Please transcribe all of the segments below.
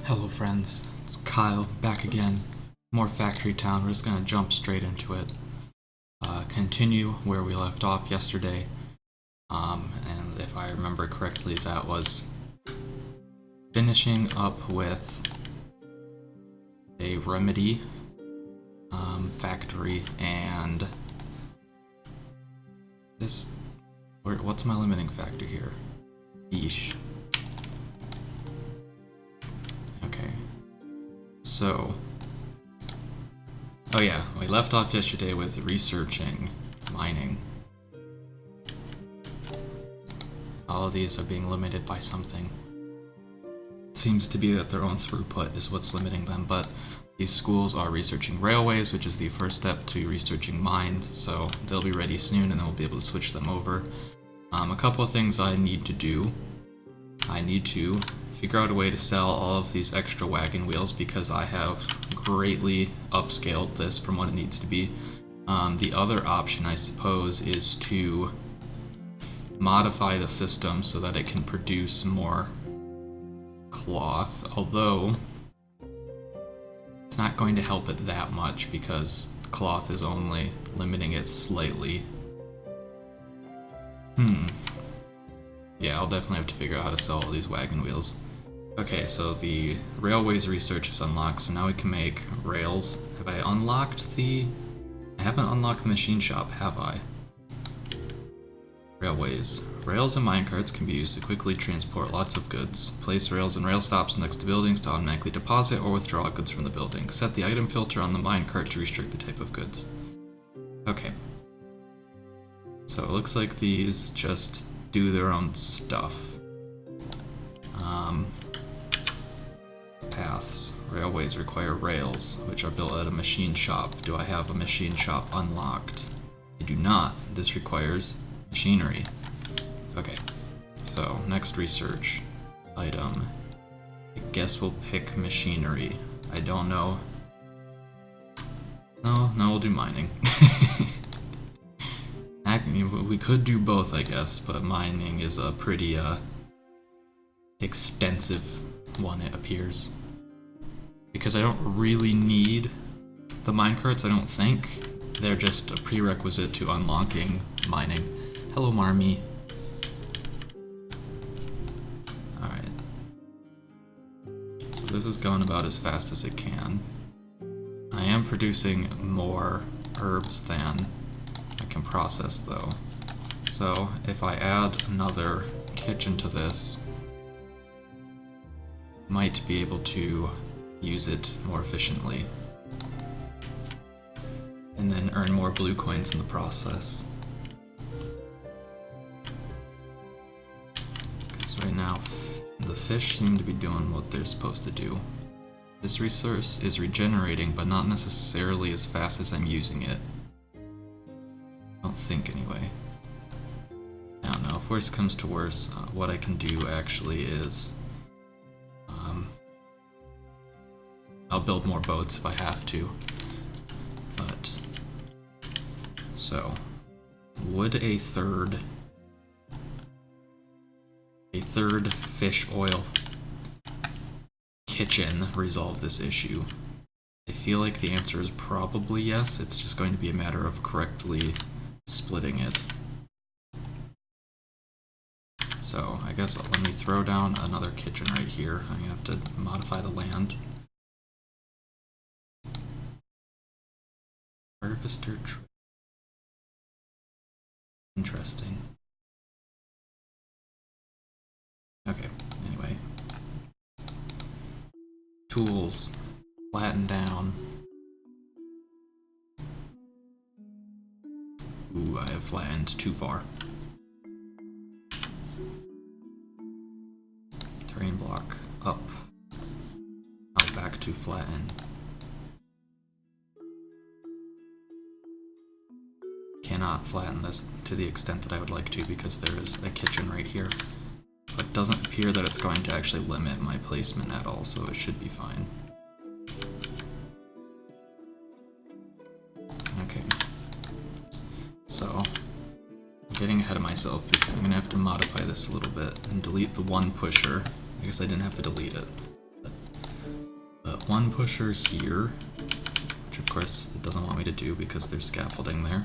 Hello friends, it's Kyle back again. More Factory Town, we're just gonna jump straight into it. Continue where we left off yesterday. And if I remember correctly, that was finishing up with a remedy factory and this. What's my limiting factor here? Yeesh. Okay. So, oh yeah, we left off yesterday with researching mining. All of these are being limited by something. It seems to be that their own throughput is what's limiting them, but these schools are researching railways, which is the first step to researching mines, so they'll be ready soon and then we'll be able to switch them over. A couple of things I need to do. I need to figure out a way to sell all of these extra wagon wheels because I have greatly upscaled this from what it needs to be. The other option, I suppose, is to modify the system so that it can produce more cloth, although it's not going to help it that much because cloth is only limiting it slightly. Yeah, I'll definitely have to figure out how to sell all these wagon wheels. Okay, so the railways research is unlocked, so now we can make rails. Have I unlocked the... I haven't unlocked the machine shop, have I? Railways. Rails and minecarts can be used to quickly transport lots of goods. Place rails and rail stops next to buildings to automatically deposit or withdraw goods from the building. Set the item filter on the minecart to restrict the type of goods. Okay. So it looks like these just do their own stuff. Paths. Railways require rails, which are built at a machine shop. Do I have a machine shop unlocked? I do not. This requires machinery. Okay, so next research item. I guess we'll pick machinery. I don't know. No, we'll do mining. We could do both, I guess, but mining is a pretty extensive one, it appears. Because I don't really need the minecarts, I don't think. They're just a prerequisite to unlocking mining. Hello, Marmy. Alright. So this is going about as fast as it can. I am producing more herbs than I can process, though. So if I add another kitchen to this, might be able to use it more efficiently. And then earn more blue coins in the process. Because right now, the fish seem to be doing what they're supposed to do. This resource is regenerating, but not necessarily as fast as I'm using it. I don't think, anyway. I don't know, if worse comes to worse, what I can do actually is... I'll build more boats if I have to. But... So... Would a third fish oil kitchen resolve this issue? I feel like the answer is probably yes. It's just going to be a matter of correctly splitting it. So I guess let me throw down another kitchen right here. I'm gonna have to modify the land. Harvester tree. Interesting. Okay, anyway. Tools. Flatten down. Ooh, I have flattened too far. Terrain block up. Now back to flatten. Cannot flatten this to the extent that I would like to because there is a kitchen right here. But it doesn't appear that it's going to actually limit my placement at all, so it should be fine. Okay. So, I'm getting ahead of myself because I'm going to have to modify this a little bit and delete the one pusher. I guess I didn't have to delete it. But put one pusher here, which of course it doesn't want me to do because there's scaffolding there.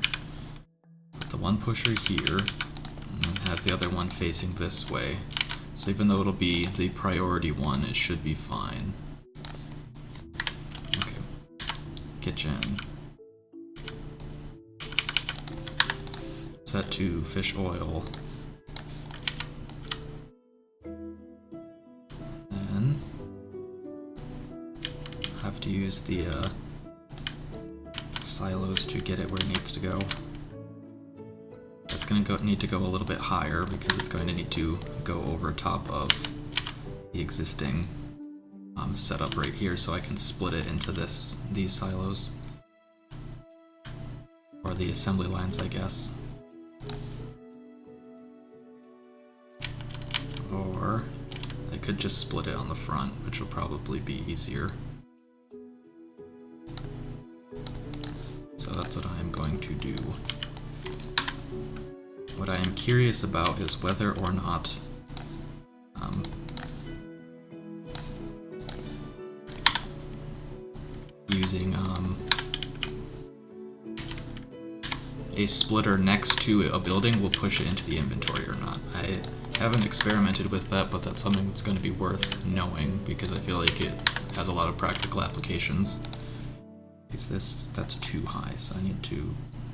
Put the one pusher here, and then have the other one facing this way. So even though it'll be the priority one, it should be fine. Okay. Kitchen. Set to fish oil. Then have to use the silos to get it where it needs to go. It's going to need to go a little bit higher because it's going to need to go over top of the existing setup right here, so I can split it into these silos, or the assembly lines, I guess. Or I could just split it on the front, which will probably be easier. So that's what I'm going to do. What I am curious about is whether or not using a splitter next to a building will push it into the inventory or not. I haven't experimented with that, but that's something that's going to be worth knowing because I feel like it has a lot of practical applications. That's too high, so I need to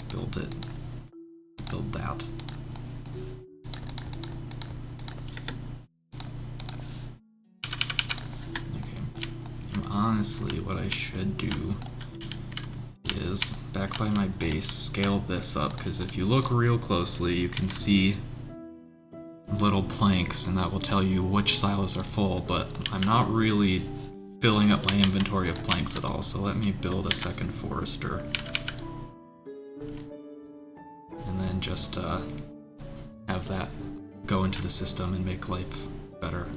build that. Honestly, what I should do is, back by my base, scale this up, because if you look real closely, you can see little planks, and that will tell you which silos are full, but I'm not really filling up my inventory of planks at all, so let me build a second forester. And then just have that go into the system and make life better.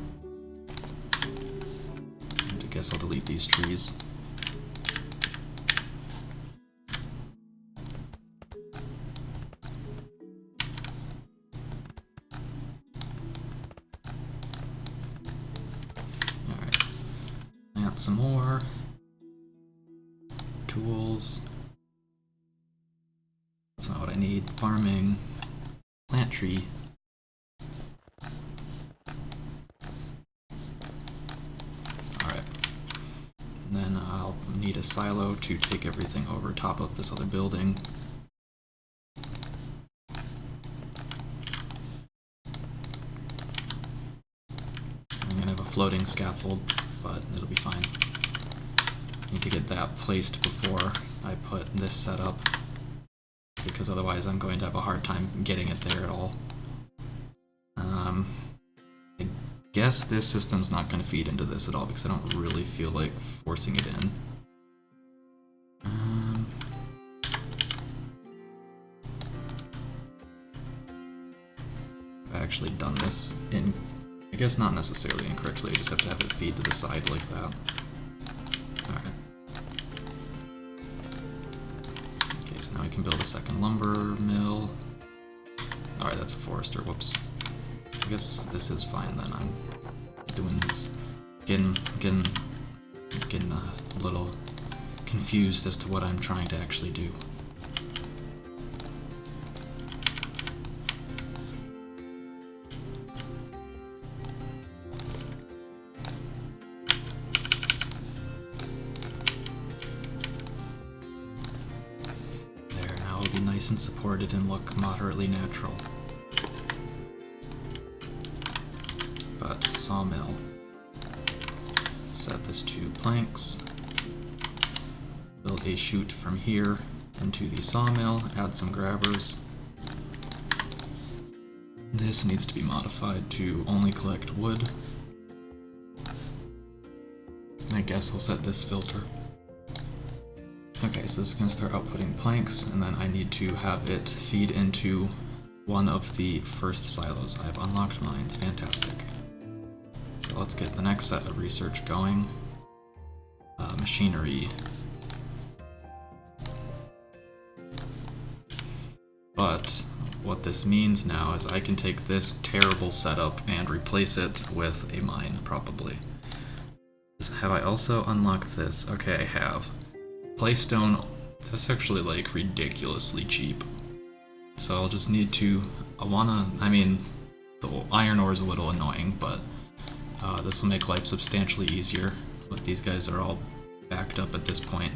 I guess I'll delete these trees. Alright. Add some more tools. That's not what I need. Farming. Plant tree. Then I'll need a silo to take everything over top of this other building. I'm gonna have a floating scaffold, but it'll be fine. I need to get that placed before I put this set up, because otherwise I'm going to have a hard time getting it there at all. I guess this system's not going to feed into this at all because I don't really feel like forcing it in. I've actually done this in, I guess not necessarily incorrectly, I just have to have it feed to the side like that. Alright. Okay, so now we can build a second lumber mill. Alright, that's a forester, whoops. I guess this is fine then. I'm doing this, getting a little confused as to what I'm trying to actually do. There, now it'll be nice and supported and look moderately natural. But sawmill. Set this to planks. Build a chute from here into the sawmill. Add some grabbers. This needs to be modified to only collect wood. I guess I'll set this filter. Okay, so this is going to start outputting planks, and then I need to have it feed into one of the first silos. I've unlocked mines. Fantastic. So let's get the next set of research going. Machinery. But what this means now is I can take this terrible setup and replace it with a mine, probably. Have I also unlocked this? Okay, I have. Playstone, that's actually like ridiculously cheap. So I'll just need to, I mean, the iron ore is a little annoying, but this will make life substantially easier. But these guys are all backed up at this point.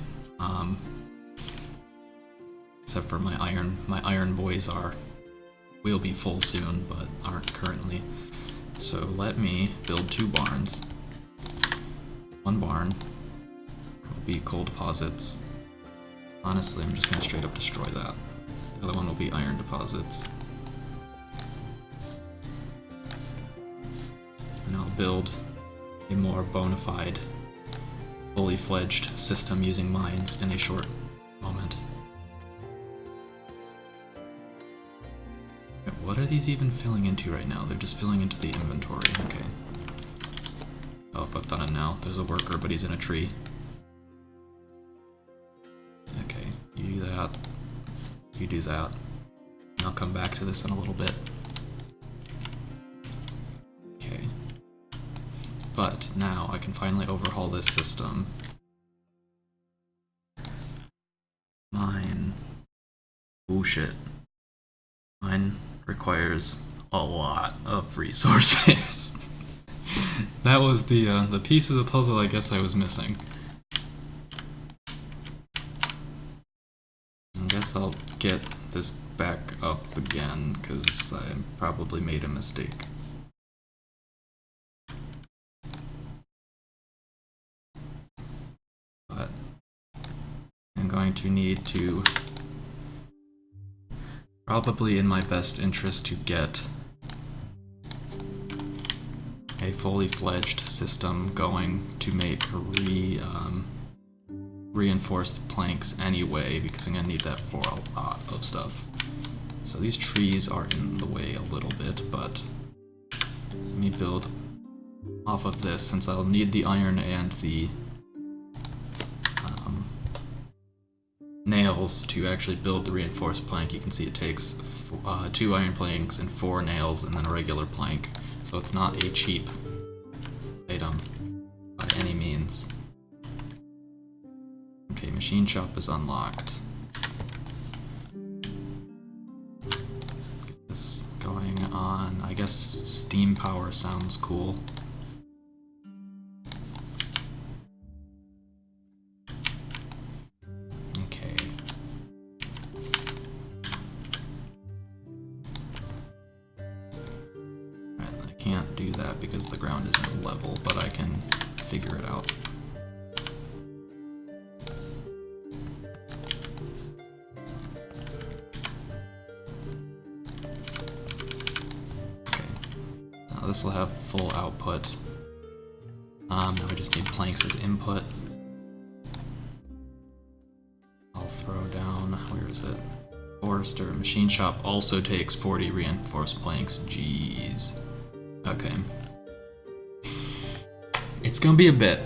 Except for my iron boys will be full soon, but aren't currently. So let me build 2 barns. One barn will be coal deposits. Honestly, I'm just gonna straight up destroy that. The other one will be iron deposits. And I'll build a more bona fide, fully fledged system using mines in a short moment. What are these even filling into right now? They're just filling into the inventory. Okay. Oh, I've done it now. There's a worker, but he's in a tree. Okay, you do that. You do that. And I'll come back to this in a little bit. Okay. But now I can finally overhaul this system. Mine. Oh shit. Mine requires a lot of resources. That was the piece of the puzzle I guess I was missing. I guess I'll get this back up again, because I probably made a mistake. But I'm going to need to, probably in my best interest, to get a fully fledged system going to make reinforced planks anyway, because I'm going to need that for a lot of stuff. So these trees are in the way a little bit, but let me build off of this, since I'll need the iron and the nails to actually build the reinforced plank. You can see it takes 2 iron planks and 4 nails and then a regular plank. So it's not a cheap item by any means. Okay, machine shop is unlocked. Get this going on. I guess steam power sounds cool. Okay. Right, I can't do that because the ground isn't level, but I can figure it out. This will have full output. Now I just need planks as input. I'll throw down, where is it? Forester. Machine shop also takes 40 reinforced planks. Jeez. Okay. It's gonna be a bit.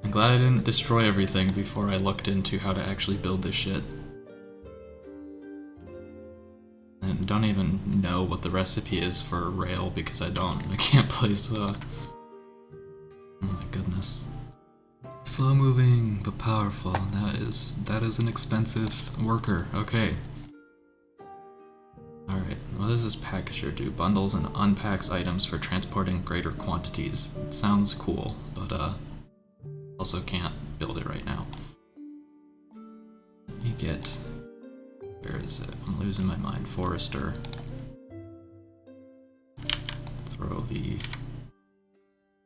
I'm glad I didn't destroy everything before I looked into how to actually build this shit. And don't even know what the recipe is for rail because I can't place oh my goodness. Slow moving but powerful. That is an expensive worker. Okay. Alright, what does this packager do? Bundles and unpacks items for transporting greater quantities. It sounds cool, but also can't build it right now. Let me get, where is it? I'm losing my mind. Forester. Throw the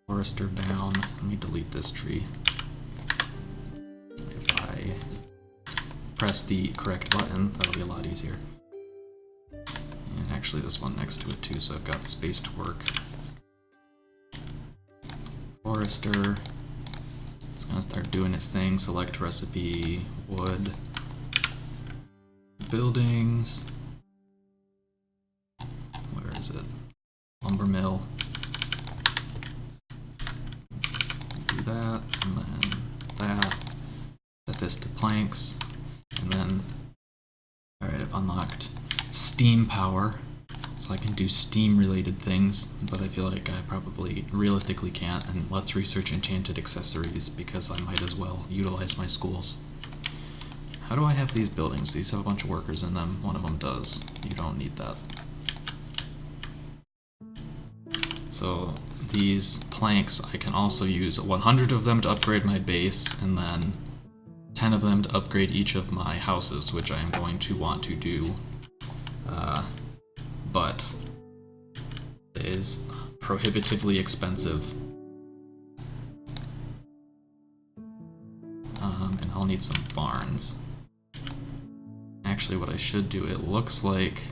forester down. Let me delete this tree. If I press the correct button, that'll be a lot easier. And actually this one next to it too, so I've got space to work. Forester. It's gonna start doing its thing. Select recipe, wood, buildings. Where is it? Lumber mill. Do that, and then that. Set this to planks, and then, alright, I've unlocked steam power. So I can do Steam-related things, but I feel like I probably realistically can't, and let's research enchanted accessories, because I might as well utilize my schools. How do I have these buildings? These have a bunch of workers in them. One of them does. You don't need that. So these planks, I can also use 100 of them to upgrade my base, and then 10 of them to upgrade each of my houses, which I am going to want to do. But it is prohibitively expensive. And I'll need some barns. Actually, what I should do, it looks like,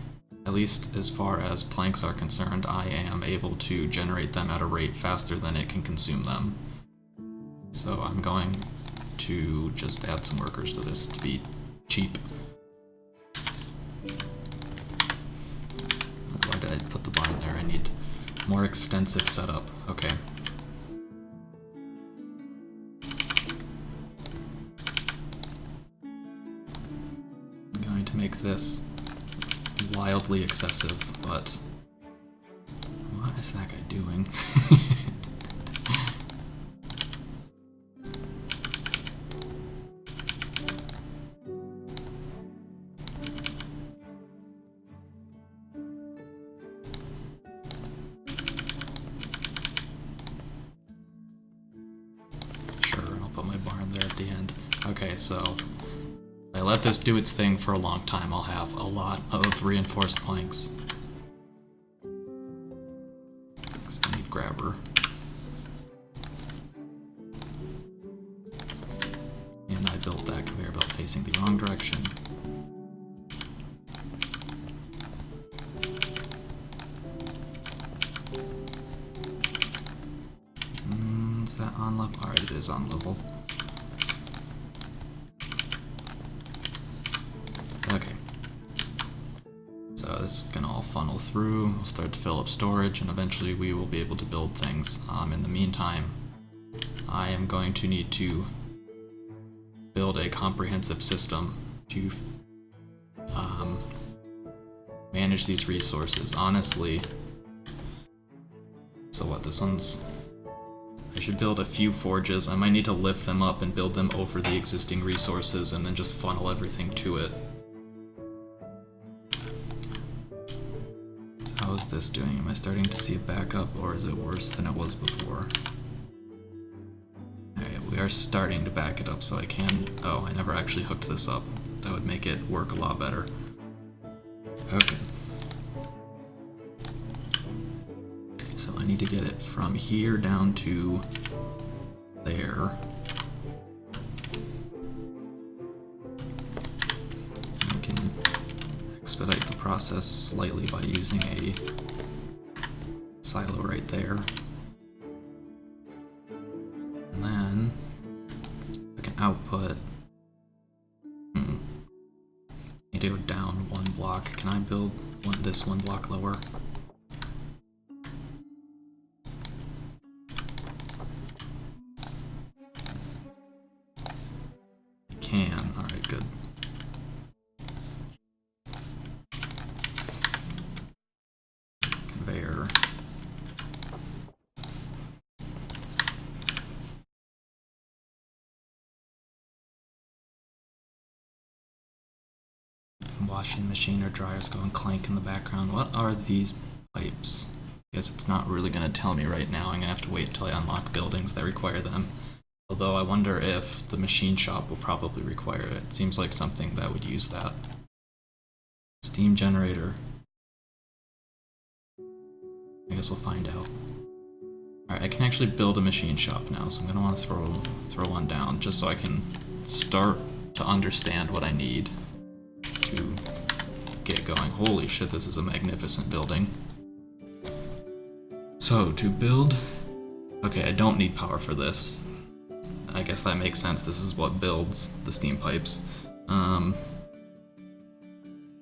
at least as far as planks are concerned, I am able to generate them at a rate faster than it can consume them. So I'm going to just add some workers to this to be cheap. Why did I put the barn there? I need more extensive setup. Okay. I'm going to make this wildly excessive, but what is that guy doing? Sure, I'll put my barn there at the end. Okay, so if I let this do its thing for a long time, I'll have a lot of reinforced planks. I need grabber. And I built that conveyor belt facing the wrong direction. Is that on level? Alright, it is on level. Okay. So this is gonna all funnel through, we'll start to fill up storage, and eventually we will be able to build things. In the meantime, I am going to need to build a comprehensive system to manage these resources. Honestly, so what, this one's... I should build a few forges. I might need to lift them up and build them over the existing resources and then just funnel everything to it. So how is this doing? Am I starting to see it back up, or is it worse than it was before? Alright, we are starting to back it up so I can... Oh, I never actually hooked this up. That would make it work a lot better. Okay. So I need to get it from here down to there. I can expedite the process slightly by using a silo right there. And then I can output. Need to go down one block. Can I build this one block lower? Alright, good. Conveyor. Washing machine or dryers going clank in the background. What are these pipes? I guess it's not really going to tell me right now. I'm going to have to wait until I unlock buildings that require them. Although I wonder if the machine shop will probably require it. It seems like something that would use that. Steam generator. I guess we'll find out. Alright, I can actually build a machine shop now, so I'm going to want to throw one down just so I can start to understand what I need to get going. Holy shit, this is a magnificent building. So, to build... Okay, I don't need power for this. I guess that makes sense. This is what builds the steam pipes.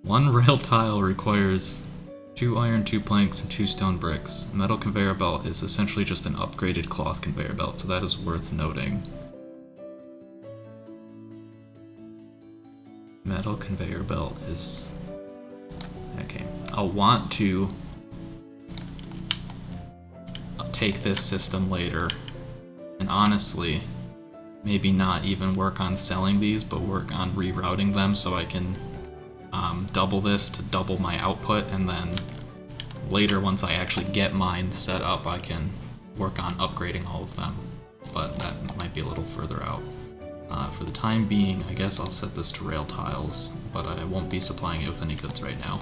One rail tile requires 2 iron, 2 planks, and 2 stone bricks. A metal conveyor belt is essentially just an upgraded cloth conveyor belt, so that is worth noting. Metal conveyor belt is Okay, I'll want to take this system later, and honestly, maybe not even work on selling these, but work on rerouting them so I can double this to double my output, and then later, once I actually get mine set up, I can work on upgrading all of them. But that might be a little further out. For the time being, I guess I'll set this to rail tiles, but I won't be supplying it with any goods right now.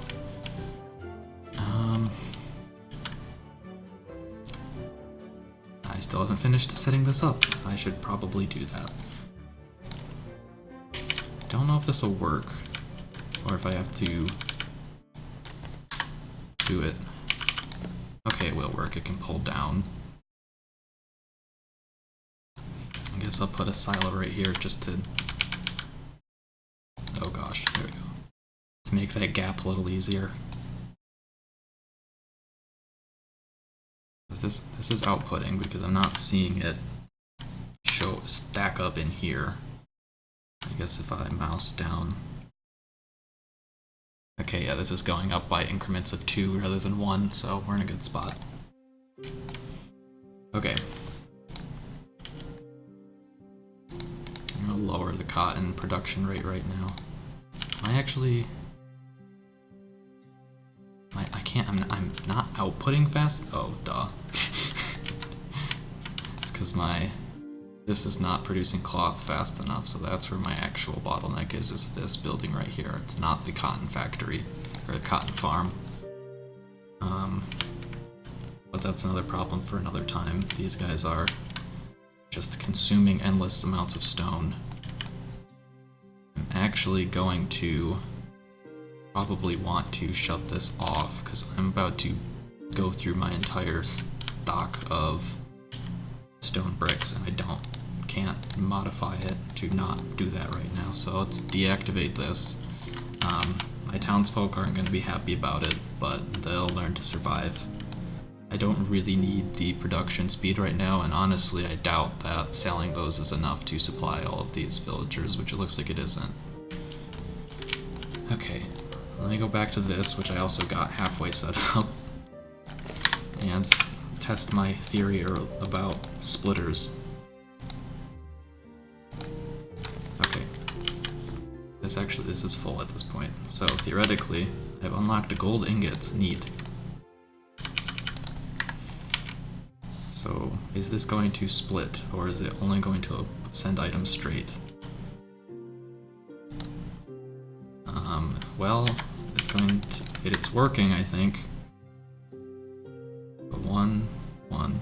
I still haven't finished setting this up. I should probably do that. Don't know if this will work, or if I have to do it. Okay, it will work. It can pull down. I guess I'll put a silo right here just to... Oh gosh, there we go. To make that gap a little easier. This is outputting because I'm not seeing it stack up in here. I guess if I mouse down. Okay, yeah, this is going up by increments of 2 rather than 1, so we're in a good spot. Okay. I'm gonna lower the cotton production rate right now. I actually... I can't, I'm not outputting fast? Oh, duh. It's because this is not producing cloth fast enough, so that's where my actual bottleneck is this building right here. It's not the cotton factory, or the cotton farm. But that's another problem for another time. These guys are just consuming endless amounts of stone. I'm actually going to probably want to shut this off because I'm about to go through my entire stock of stone bricks and I can't modify it to not do that right now. So let's deactivate this. My townsfolk aren't going to be happy about it, but they'll learn to survive. I don't really need the production speed right now, and honestly I doubt that selling those is enough to supply all of these villagers, which it looks like it isn't. Okay. Let me go back to this, which I also got halfway set up, and test my theory about splitters. Okay. This is full at this point. So theoretically, I've unlocked a gold ingot. Neat. So is this going to split, or is it only going to send items straight? Well, it's working, I think. But 1, 1.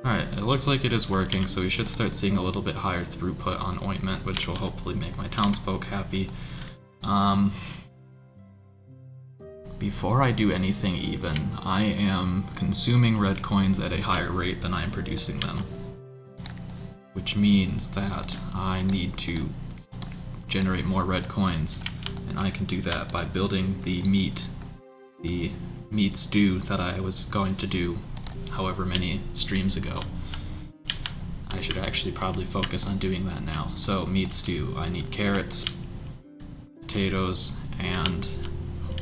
Alright, it looks like it is working, so we should start seeing a little bit higher throughput on ointment, which will hopefully make my townsfolk happy. Before I do anything even, I am consuming red coins at a higher rate than I am producing them. Which means that I need to generate more red coins, and I can do that by building the meat stew that I was going to do however many streams ago. I should actually probably focus on doing that now. So meat stew, I need carrots, potatoes, and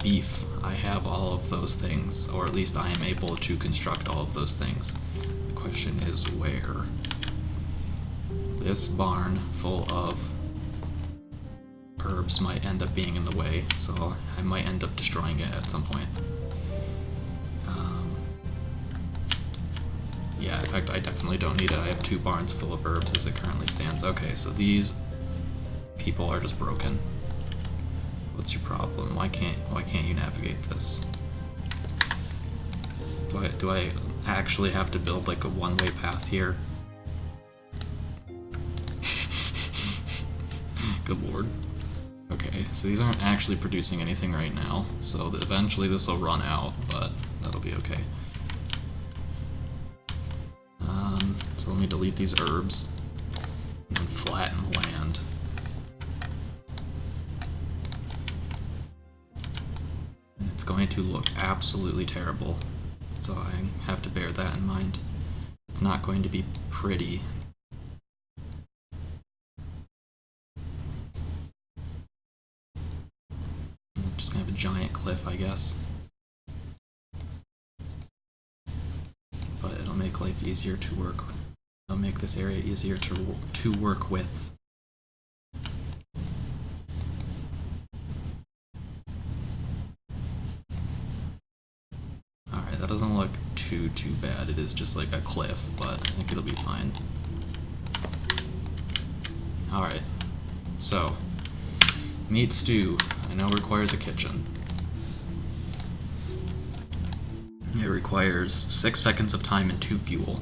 beef. I have all of those things, or at least I am able to construct all of those things. The question is where? This barn full of herbs might end up being in the way, so I might end up destroying it at some point. Yeah, in fact, I definitely don't need it. I have 2 barns full of herbs as it currently stands. Okay, so these people are just broken. What's your problem? Why can't you navigate this? Do I actually have to build like a one-way path here? Good lord. Okay, so these aren't actually producing anything right now, so eventually this will run out, but that'll be okay. So let me delete these herbs, and then flatten the land. And it's going to look absolutely terrible, so I have to bear that in mind. It's not going to be pretty. Just gonna have a cliff, I guess. But it'll make life easier to work. It'll make this area easier to work with. Alright, that doesn't look too bad. It is just like a cliff, but I think it'll be fine. Alright, so meat stew, I know requires a kitchen. It requires 6 seconds of time and 2 fuel.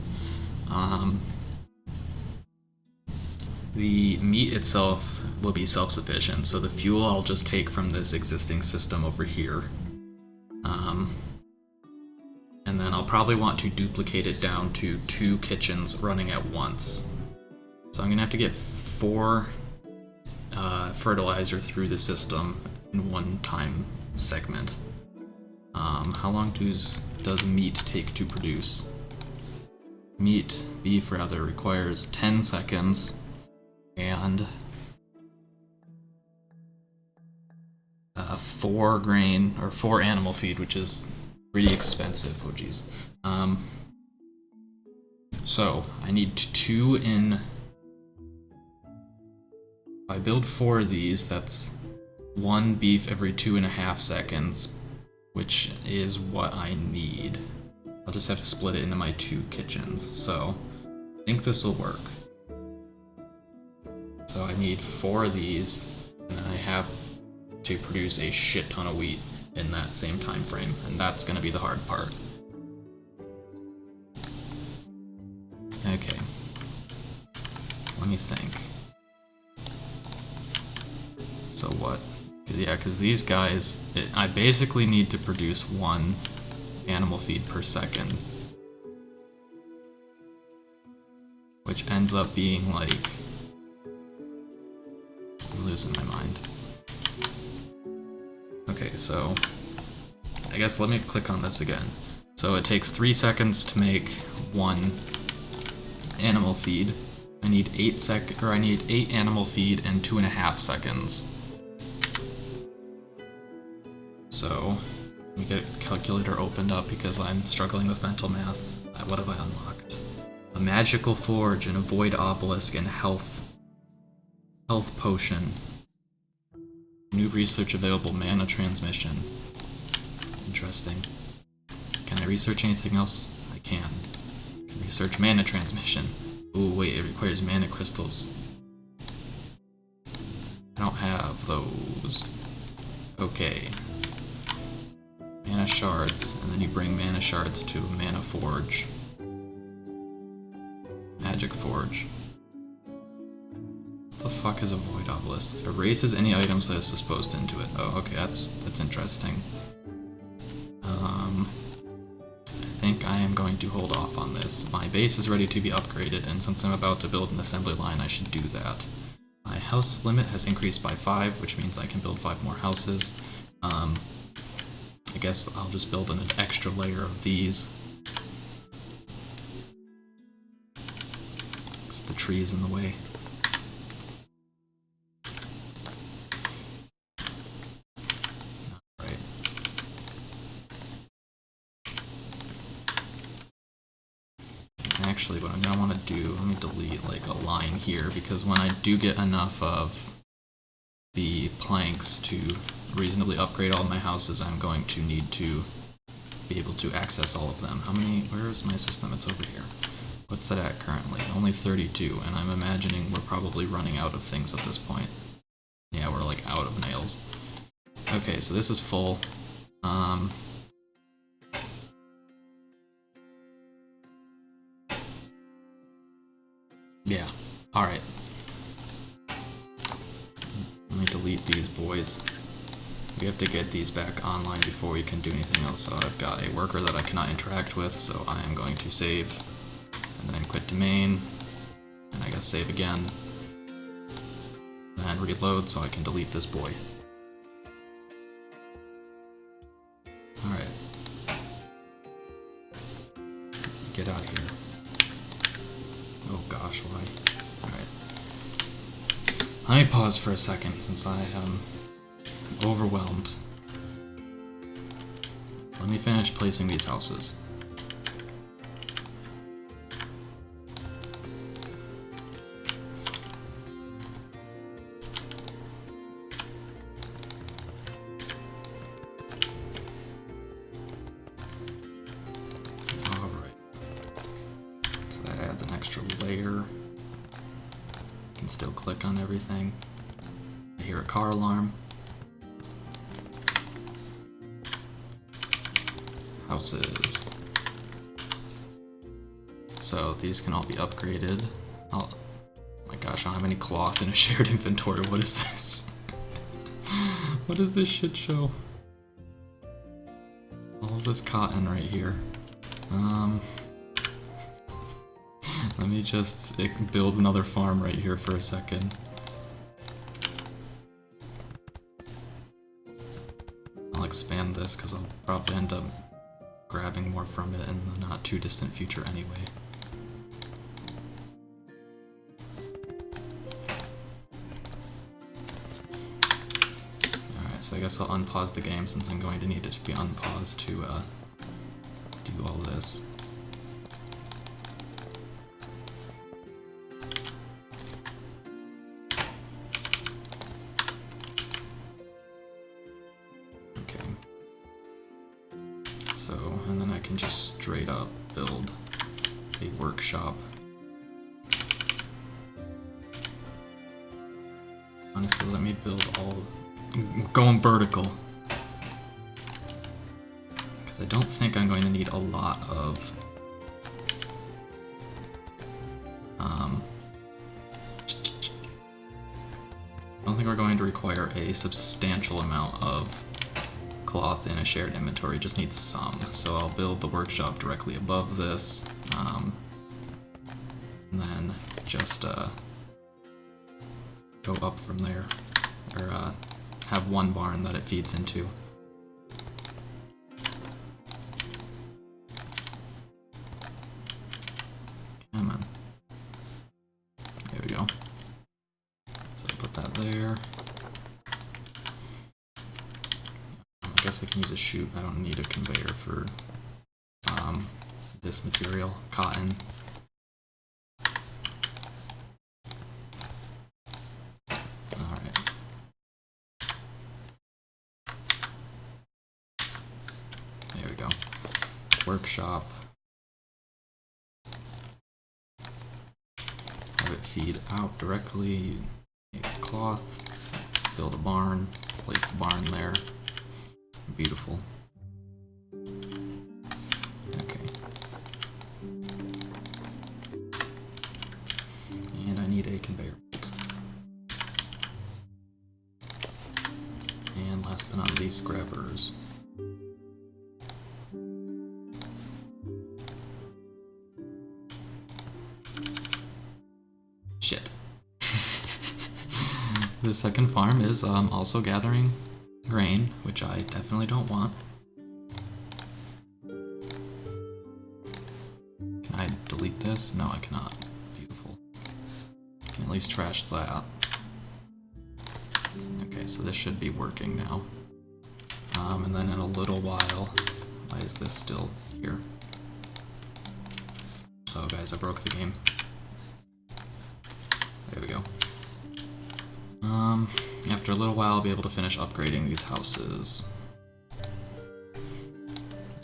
The meat itself will be self-sufficient, so the fuel I'll just take from this existing system over here. And then I'll probably want to duplicate it down to 2 kitchens running at once. So I'm gonna have to get 4 fertilizer through the system in one time segment. How long does meat take to produce? Beef rather, requires 10 seconds and 4 grain or 4 animal feed, which is pretty expensive. Oh geez. So I need 2 in. If I build 4 of these, that's 1 beef every 2.5 seconds, which is what I need. I'll just have to split it into my 2 kitchens, so I think this will work. So I need 4 of these, and I have to produce a shit ton of wheat in that same time frame, and that's going to be the hard part. Okay. Let me think. So what? Yeah, because these guys, I basically need to produce 1 animal feed per second. Which ends up being like... I'm losing my mind. Okay, so... I guess let me click on this again. So it takes 3 seconds to make 1 animal feed. I need 8 animal feed and 2.5 seconds. So, let me get a calculator opened up because I'm struggling with mental math. What have I unlocked? A magical forge, and a void obelisk, and health potion. New research available, mana transmission. Interesting. Can I research anything else? I can. I can research mana transmission. Ooh, wait, it requires mana crystals. I don't have those. Okay. Mana shards, and then you bring mana shards to a mana forge. Magic forge. What the fuck is a void obelisk? It erases any items that is disposed into it. Oh, okay, that's interesting. I think I am going to hold off on this. My base is ready to be upgraded, and since I'm about to build an assembly line, I should do that. My house limit has increased by 5, which means I can build 5 more houses. I guess I'll just build an extra layer of these. It's the trees in the way. Alright. Actually, what I'm gonna want to do, let me delete like a line here, because when I do get enough of the planks to reasonably upgrade all my houses, I'm going to need to be able to access all of them. How many? Where is my system? It's over here. What's it at currently? Only 32, and I'm imagining we're probably running out of things at this point. Yeah, we're like out of nails. Okay, so this is full. Yeah, alright. Let me delete these boys. We have to get these back online before we can do anything else. So I've got a worker that I cannot interact with, so I am going to save, and then quit domain, and I guess save again, and reload so I can delete this boy. Alright. Get out of here. Oh gosh, why? Alright. Let me pause for a second since I am overwhelmed. let me finish placing these houses. Alright. So that adds an extra layer. Can still click on everything. I hear a car alarm. Houses. So these can all be upgraded. Oh my gosh, I don't have any cloth in a shared inventory. What is this? What is this shit show? All of this cotton right here. Let me just build another farm right here for a second. I'll expand this because I'll probably end up grabbing more from it in the not too distant future anyway. Alright, so I guess I'll unpause the game since I'm going to need it to be unpaused to do all this. So, and then I can just straight up build a workshop. Honestly, let me build all... going vertical. Because I don't think I'm going to need a lot of... I don't think we're going to require a substantial amount of cloth in a shared inventory, just needs some. So I'll build the workshop directly above this, and then just go up from there, or have one barn that it feeds into. Come on. There we go. So put that there. I guess I can use a chute. I don't need a conveyor for this material, cotton. Alright. There we go. Workshop. Have it feed out directly. Make cloth. Build a barn. Place the barn there. Beautiful. Okay. And I need a conveyor belt. And last but not least, scrappers. Shit. The second farm is also gathering grain, which I definitely don't want. Can I delete this? No, I cannot. Beautiful. Can at least trash that. Okay, so this should be working now. And then in a little while, why is this still here? Oh guys, I broke the game. There we go. After a little while, I'll be able to finish upgrading these houses. I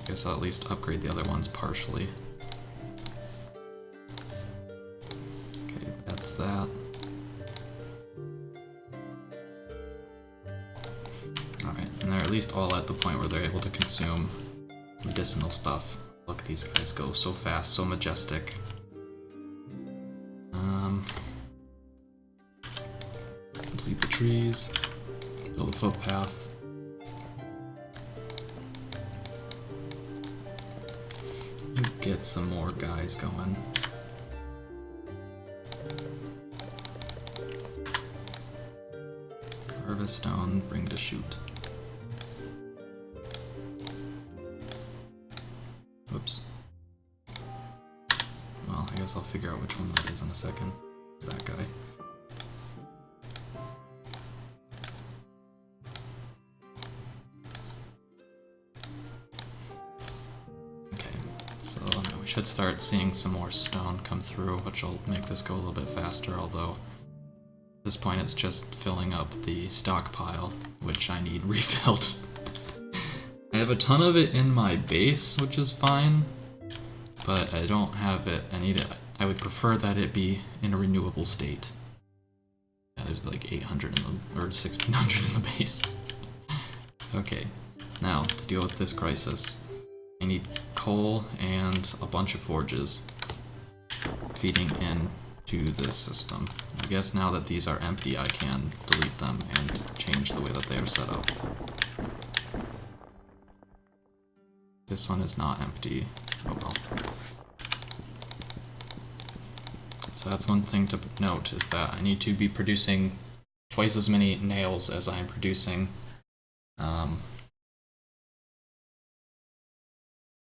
guess I'll at least upgrade the other ones partially. Okay, that's that. Alright, and they're at least all at the point where they're able to consume medicinal stuff. Look, these guys go so fast, so majestic. Complete the trees, build a footpath. And get some more guys going. Harvest stone, bring to shoot. Whoops. Well, I guess I'll figure out which one that is in a second. It's that guy. So we should start seeing some more stone come through, which will make this go a little bit faster, although at this point it's just filling up the stockpile, which I need refilled. I have a ton of it in my base, which is fine, but I don't have it. I would prefer that it be in a renewable state. Yeah, there's like 800 or 1600 in the base. Okay, now to deal with this crisis, I need coal and a bunch of forges feeding into this system. I guess now that these are empty, I can delete them and change the way that they are set up. This one is not empty. Oh well. So that's one thing to note, is that I need to be producing twice as many nails as I am producing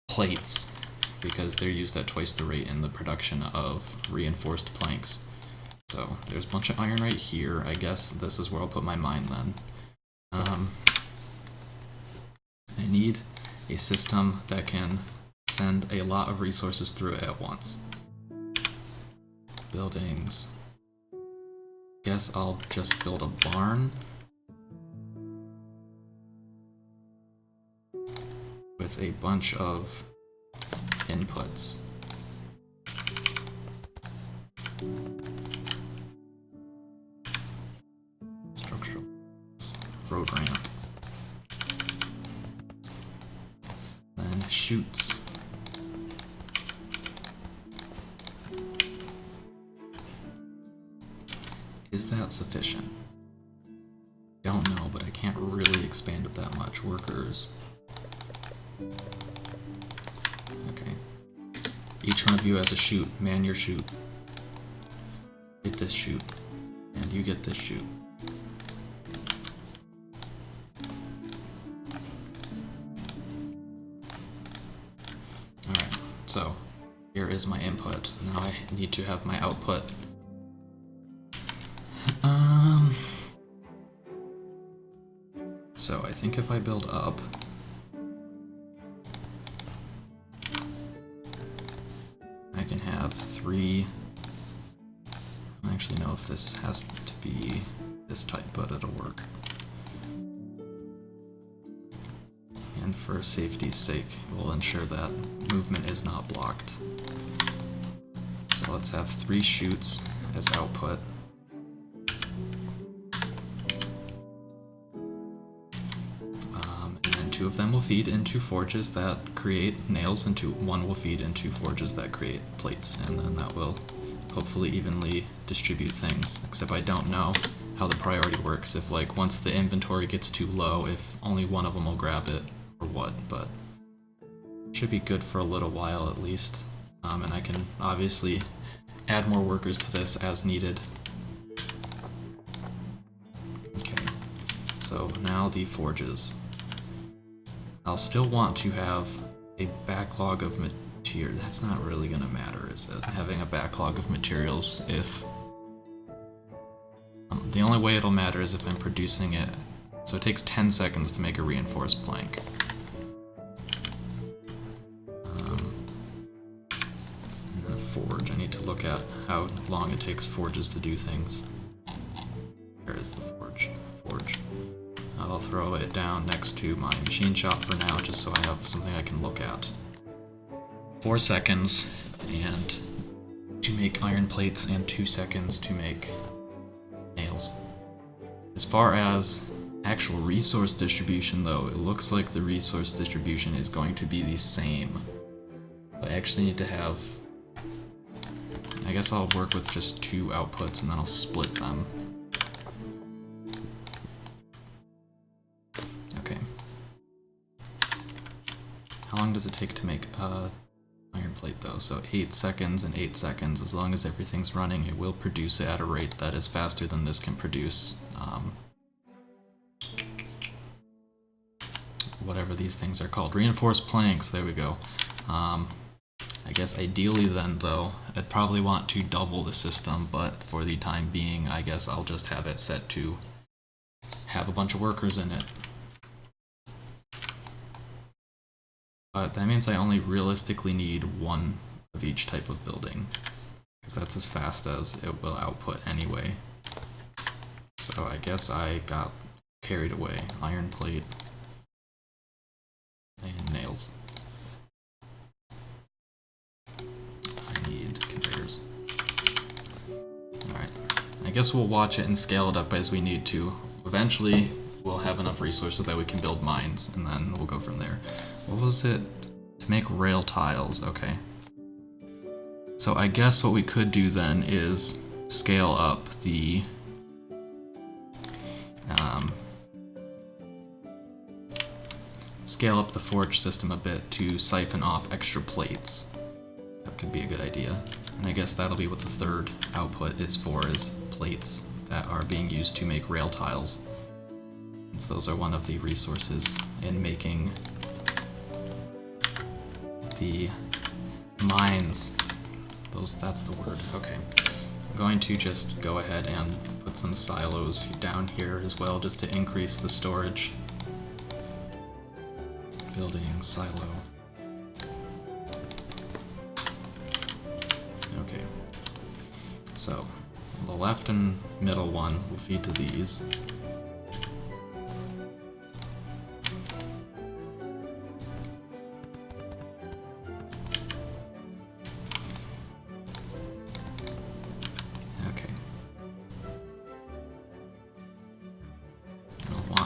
plates, because they're used at twice the rate in the production of reinforced planks. So there's a bunch of iron right here. I guess this is where I'll put my mine then. I need a system that can send a lot of resources through it at once. Buildings. Guess I'll just build a barn with a bunch of inputs. Structural road ramp. Then chutes. Is that sufficient? Don't know, but I can't really expand it that much. Workers. Okay. Each one of you has a chute. Man your chute. Get this chute. And you get this chute. Alright, so here is my input. Now I need to have my output. So I think if I build up, I can have 3. I don't actually know if this has to be this type, but it'll work. And for safety's sake, we'll ensure that movement is not blocked. So let's have 3 chutes as output. And then 2 of them will feed into forges that create nails, and 1 will feed into forges that create plates, and then that will hopefully evenly distribute things. Except I don't know how the priority works, if like once the inventory gets too low, if only one of them will grab it, or what, but should be good for a little while at least. And I can obviously add more workers to this as needed. Okay, so now the forges. I'll still want to have a backlog of material. That's not really going to matter, is it? Having a backlog of materials, if the only way it'll matter is if I'm producing it. So it takes 10 seconds to make a reinforced plank. And then a forge. I need to look at how long it takes forges to do things. There is the forge. I'll throw it down next to my machine shop for now, just so I have something I can look at. 4 seconds and to make iron plates, and 2 seconds to make nails. As far as actual resource distribution though, it looks like the resource distribution is going to be the same. I actually need to have, I guess I'll work with just 2 outputs and then I'll split them. Okay. How long does it take to make iron plate though? So 8 seconds and 8 seconds. As long as everything's running, it will produce it at a rate that is faster than this can produce. Whatever these things are called. Reinforced planks, there we go. I guess ideally then though, I'd probably want to double the system, but for the time being, I guess I'll just have it set to have a bunch of workers in it. But that means I only realistically need one of each type of building, because that's as fast as it will output anyway. So I guess I got carried away. Iron plate and nails. I need conveyors. Alright, I guess we'll watch it and scale it up as we need to. Eventually, we'll have enough resources that we can build mines, and then we'll go from there. What was it? To make rail tiles, okay. So I guess what we could do then is scale up the forge system a bit to siphon off extra plates. That could be a good idea. And I guess that'll be what the third output is for, is plates that are being used to make rail tiles. Since those are one of the resources in making the mines. That's the word. Okay. I'm going to just go ahead and put some silos down here as well, just to increase the storage. Building silo. Okay. So, the left and middle one will feed to these.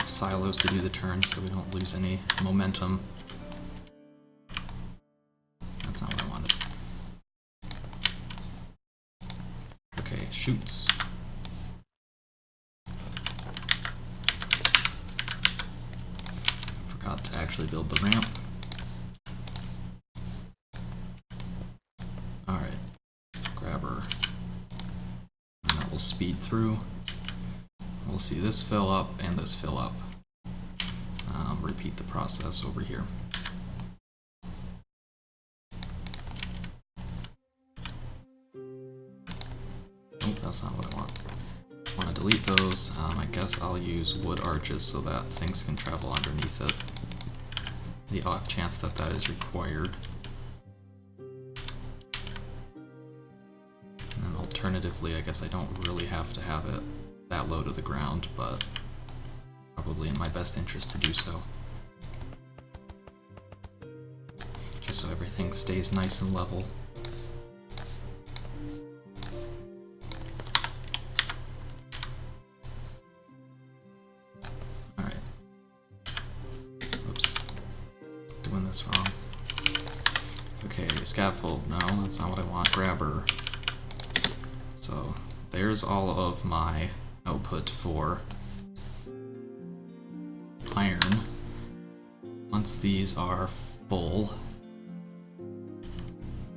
Silos to do the turn so we don't lose any momentum. That's not what I wanted. Okay, chutes. Forgot to actually build the ramp. Alright, grabber. And that will speed through. We'll see this fill up and this fill up. Repeat the process over here. Nope, that's not what I want. I want to delete those. I guess I'll use wood arches so that things can travel underneath it. The off chance that that is required. And then alternatively, I guess I don't really have to have it that low to the ground, but probably in my best interest to do so. Just so everything stays nice and level. Alright. Oops. Doing this wrong. Okay, scaffold. No, that's not what I want. Grabber. So, there's all of my output for iron. Once these are full,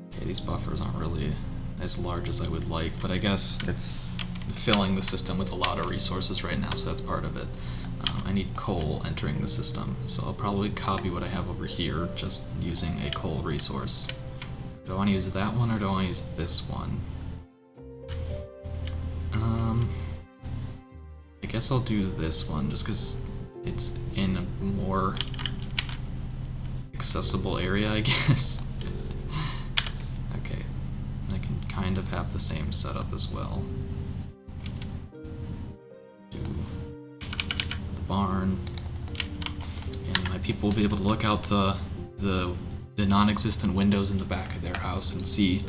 okay, these buffers aren't really as large as I would like, but I guess it's filling the system with a lot of resources right now, so that's part of it. I need coal entering the system, so I'll probably copy what I have over here, just using a coal resource. Do I want to use that one, or do I want to use this one? I guess I'll do this one, just because it's in a more accessible area, I guess. Okay, I can kind of have the same setup as well. Do the barn, and my people will be able to look out the non-existent windows in the back of their house and see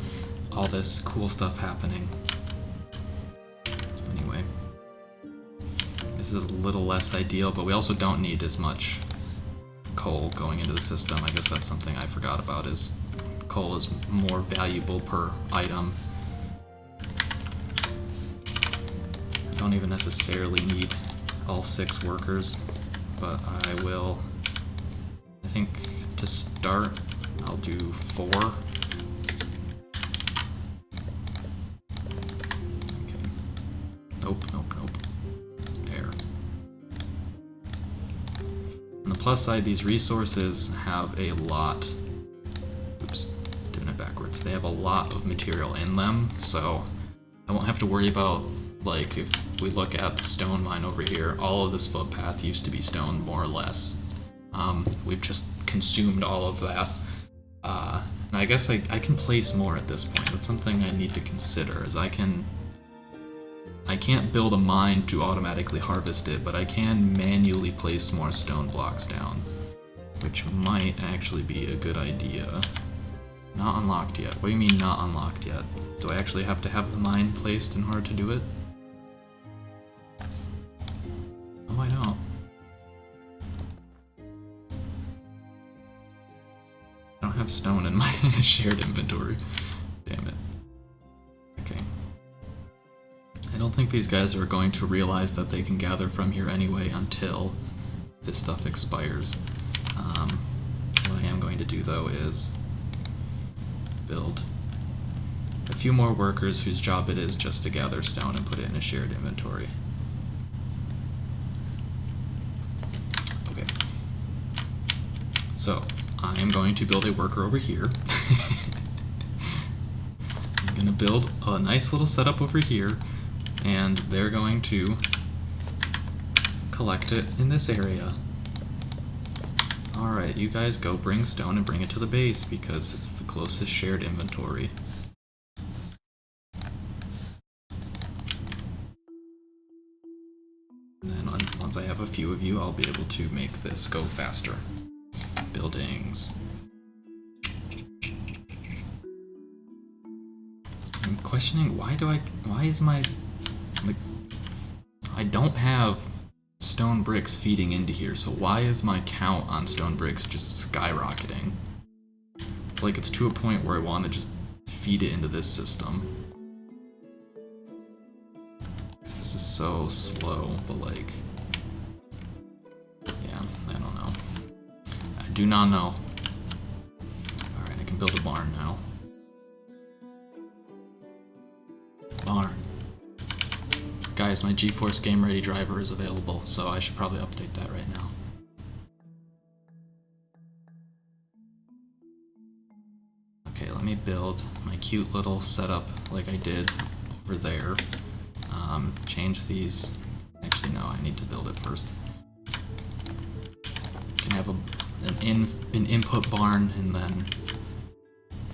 all this cool stuff happening. Anyway, this is a little less ideal, but we also don't need as much coal going into the system. I guess that's something I forgot about, is coal is more valuable per item. I don't even necessarily need all 6 workers, but I will, I think to start, I'll do 4. Okay. Nope. There. On the plus side, these resources have a lot, oops, doing it backwards. They have a lot of material in them, so I won't have to worry about, like, if we look at the stone mine over here, all of this footpath used to be stone, more or less. We've just consumed all of that. And I guess I can place more at this point. That's something I need to consider, is I can't build a mine to automatically harvest it, but I can manually place more stone blocks down, which might actually be a good idea. Not unlocked yet. What do you mean not unlocked yet? Do I actually have to have the mine placed in order to do it? Oh, I don't. I don't have stone in my shared inventory. Damn it. Okay. I don't think these guys are going to realize that they can gather from here anyway until this stuff expires. What I am going to do though is build a few more workers whose job it is just to gather stone and put it in a shared inventory. Okay. So, I am going to build a worker over here. I'm going to build a nice little setup over here, and they're going to collect it in this area. Alright, you guys go bring stone and bring it to the base, because it's the closest shared inventory. And then once I have a few of you, I'll be able to make this go faster. Buildings. I'm questioning why is my, like, I don't have stone bricks feeding into here, so why is my count on stone bricks just skyrocketing? It's like it's to a point where I want to just feed it into this system. Because this is so slow, but like, yeah, I don't know. I do not know. Alright, I can build a barn now. Barn. Guys, my GeForce Game Ready driver is available, so I should probably update that right now. Okay, let me build my cute little setup like I did over there. Change these. Actually, no, I need to build it first. Can have an input barn and then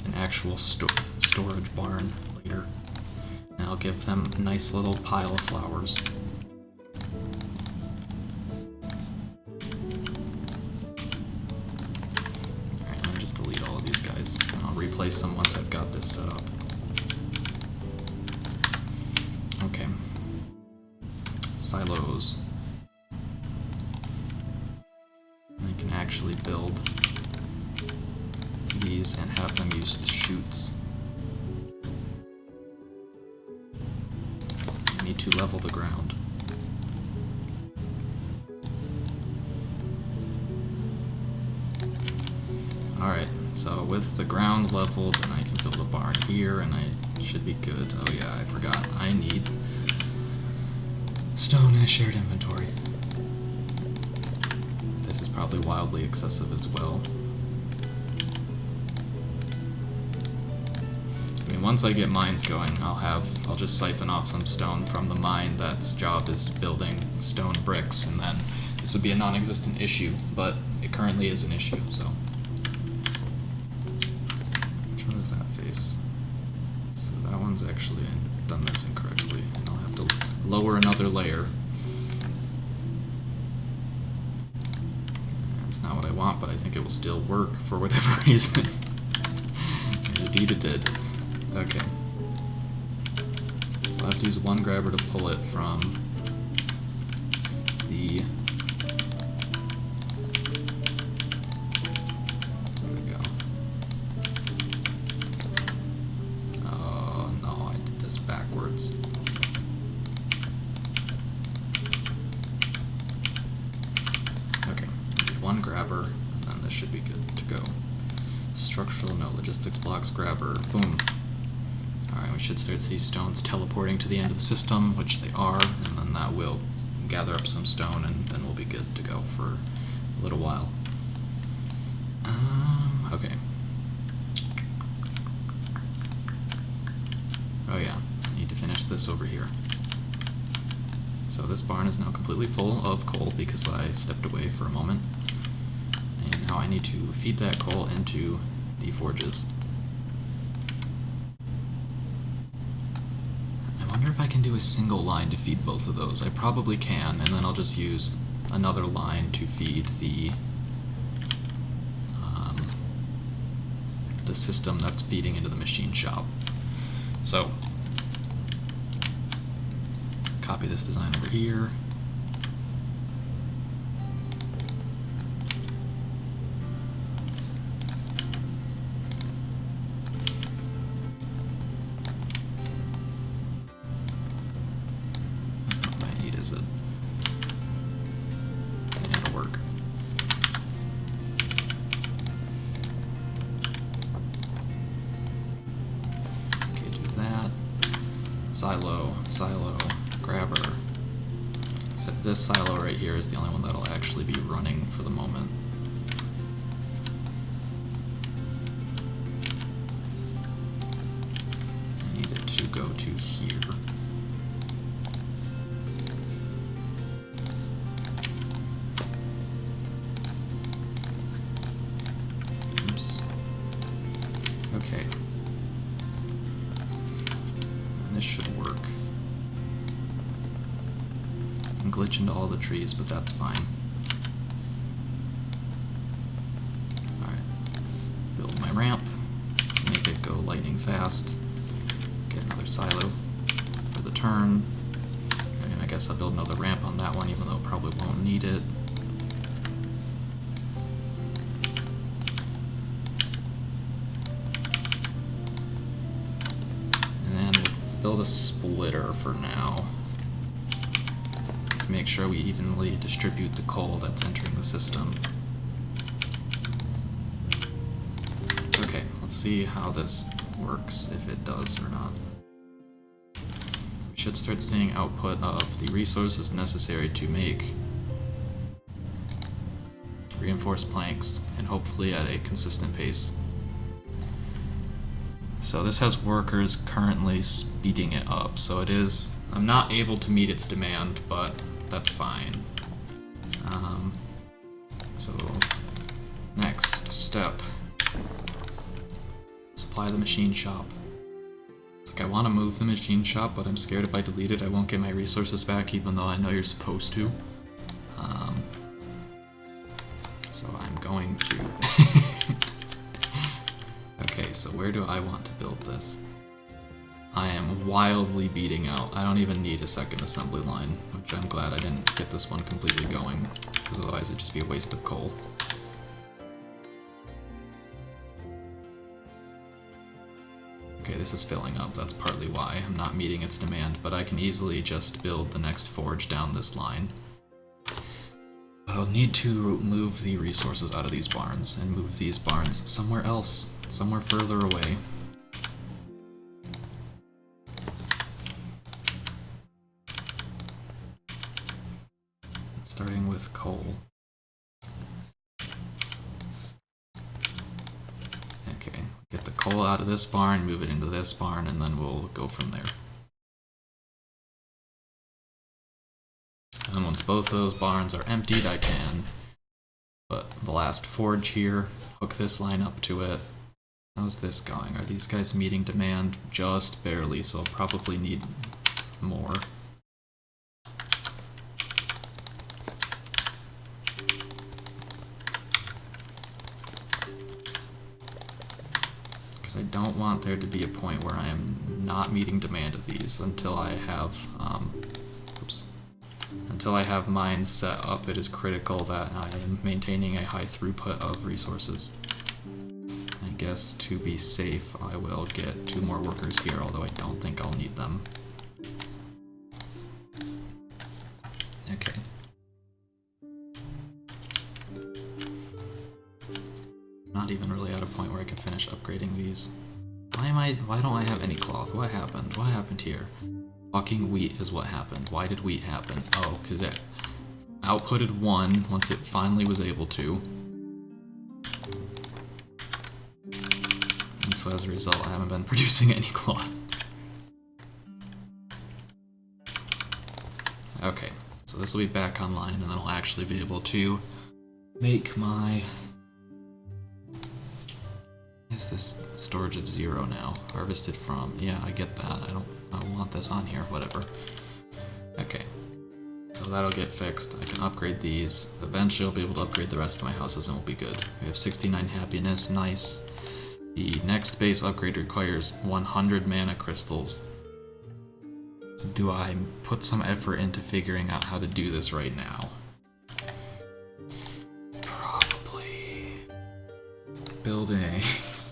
an actual storage barn later. And I'll give them a nice little pile of flowers. Alright, let me just delete all of these guys, and I'll replace them once I've got this set up. Okay. Silos. I can actually build these and have them used as chutes. I need to level the ground. Alright, so with the ground leveled, and I can build a barn here, and I should be good. Oh yeah, I forgot. I need stone in a shared inventory. This is probably wildly excessive as well. I mean, once I get mines going, I'll just siphon off some stone from the mine that's job is building stone bricks, and then this would be a non-existent issue, but it currently is an issue, so. Which one is that face? So that one's actually done this incorrectly, and I'll have to lower another layer. That's not what I want, but I think it will still work for whatever reason. And indeed it did. Okay. So I'll have to use one grabber to pull it from the... There we go. Oh no, I did this backwards. Okay, one grabber, and then this should be good to go. Structural, no, logistics blocks grabber, boom. Alright, we should start to see stones teleporting to the end of the system, which they are, and then that will gather up some stone, and then we'll be good to go for a little while. Okay. Oh yeah, I need to finish this over here. So this barn is now completely full of coal because I stepped away for a moment. Now I need to feed that coal into the forges. I wonder if I can do a single line to feed both of those. I probably can, and then I'll just use another line to feed the system that's feeding into the machine shop. So, copy this design over here. That's not what I need, is it? Yeah, it'll work. Silo, grabber. Except this silo right here is the only one that'll actually be running for the moment. I need it to go to here. Oops. Okay. This should work. I glitch into all the trees, but that's fine. Alright. Build my ramp. Make it go lightning fast. Get another silo for the turn. And I guess I'll build another ramp on that one, even though it probably won't need it. Build a splitter for now to make sure we evenly distribute the coal that's entering the system. Okay, let's see how this works, if it does or not. We should start seeing output of the resources necessary to make reinforced planks, and hopefully at a consistent pace. So this has workers currently speeding it up, so it is, I'm not able to meet its demand, but that's fine. So next step, supply the machine shop. It's like I want to move the machine shop, but I'm scared if I delete it I won't get my resources back, even though I know you're supposed to. So I'm going to Okay, so where do I want to build this? I am wildly beating out. I don't even need a second assembly line, which I'm glad I didn't get this one completely going, because otherwise it'd just be a waste of coal. Okay, this is filling up. That's partly why I'm not meeting its demand, but I can easily just build the next forge down this line. I'll need to move the resources out of these barns and move these barns somewhere else, somewhere further away. Starting with coal. Okay, get the coal out of this barn, move it into this barn, and then we'll go from there. And once both those barns are emptied, I can put the last forge here, hook this line up to it. How's this going? Are these guys meeting demand? Just barely, so I'll probably need more. Because I don't want there to be a point where I am not meeting demand of these until I have until I have mines set up. It is critical that I am maintaining a high throughput of resources. I guess to be safe, I will get 2 more workers here, although I don't think I'll need them. Okay. Not even really at a point where I can finish upgrading these. Why don't I have any cloth? What happened? What happened here? Fucking wheat is what happened. Why did wheat happen? Oh, because it outputted 1 once it finally was able to. And so as a result, I haven't been producing any cloth. Okay, so this will be back online, and then I'll actually be able to make my this storage of 0 now. Harvested from. Yeah, I get that. I don't want this on here. Whatever. Okay. So that'll get fixed. I can upgrade these. Eventually I'll be able to upgrade the rest of my houses and we'll be good. We have 69 happiness. Nice. The next base upgrade requires 100 mana crystals. Do I put some effort into figuring out how to do this right now? Probably. Buildings.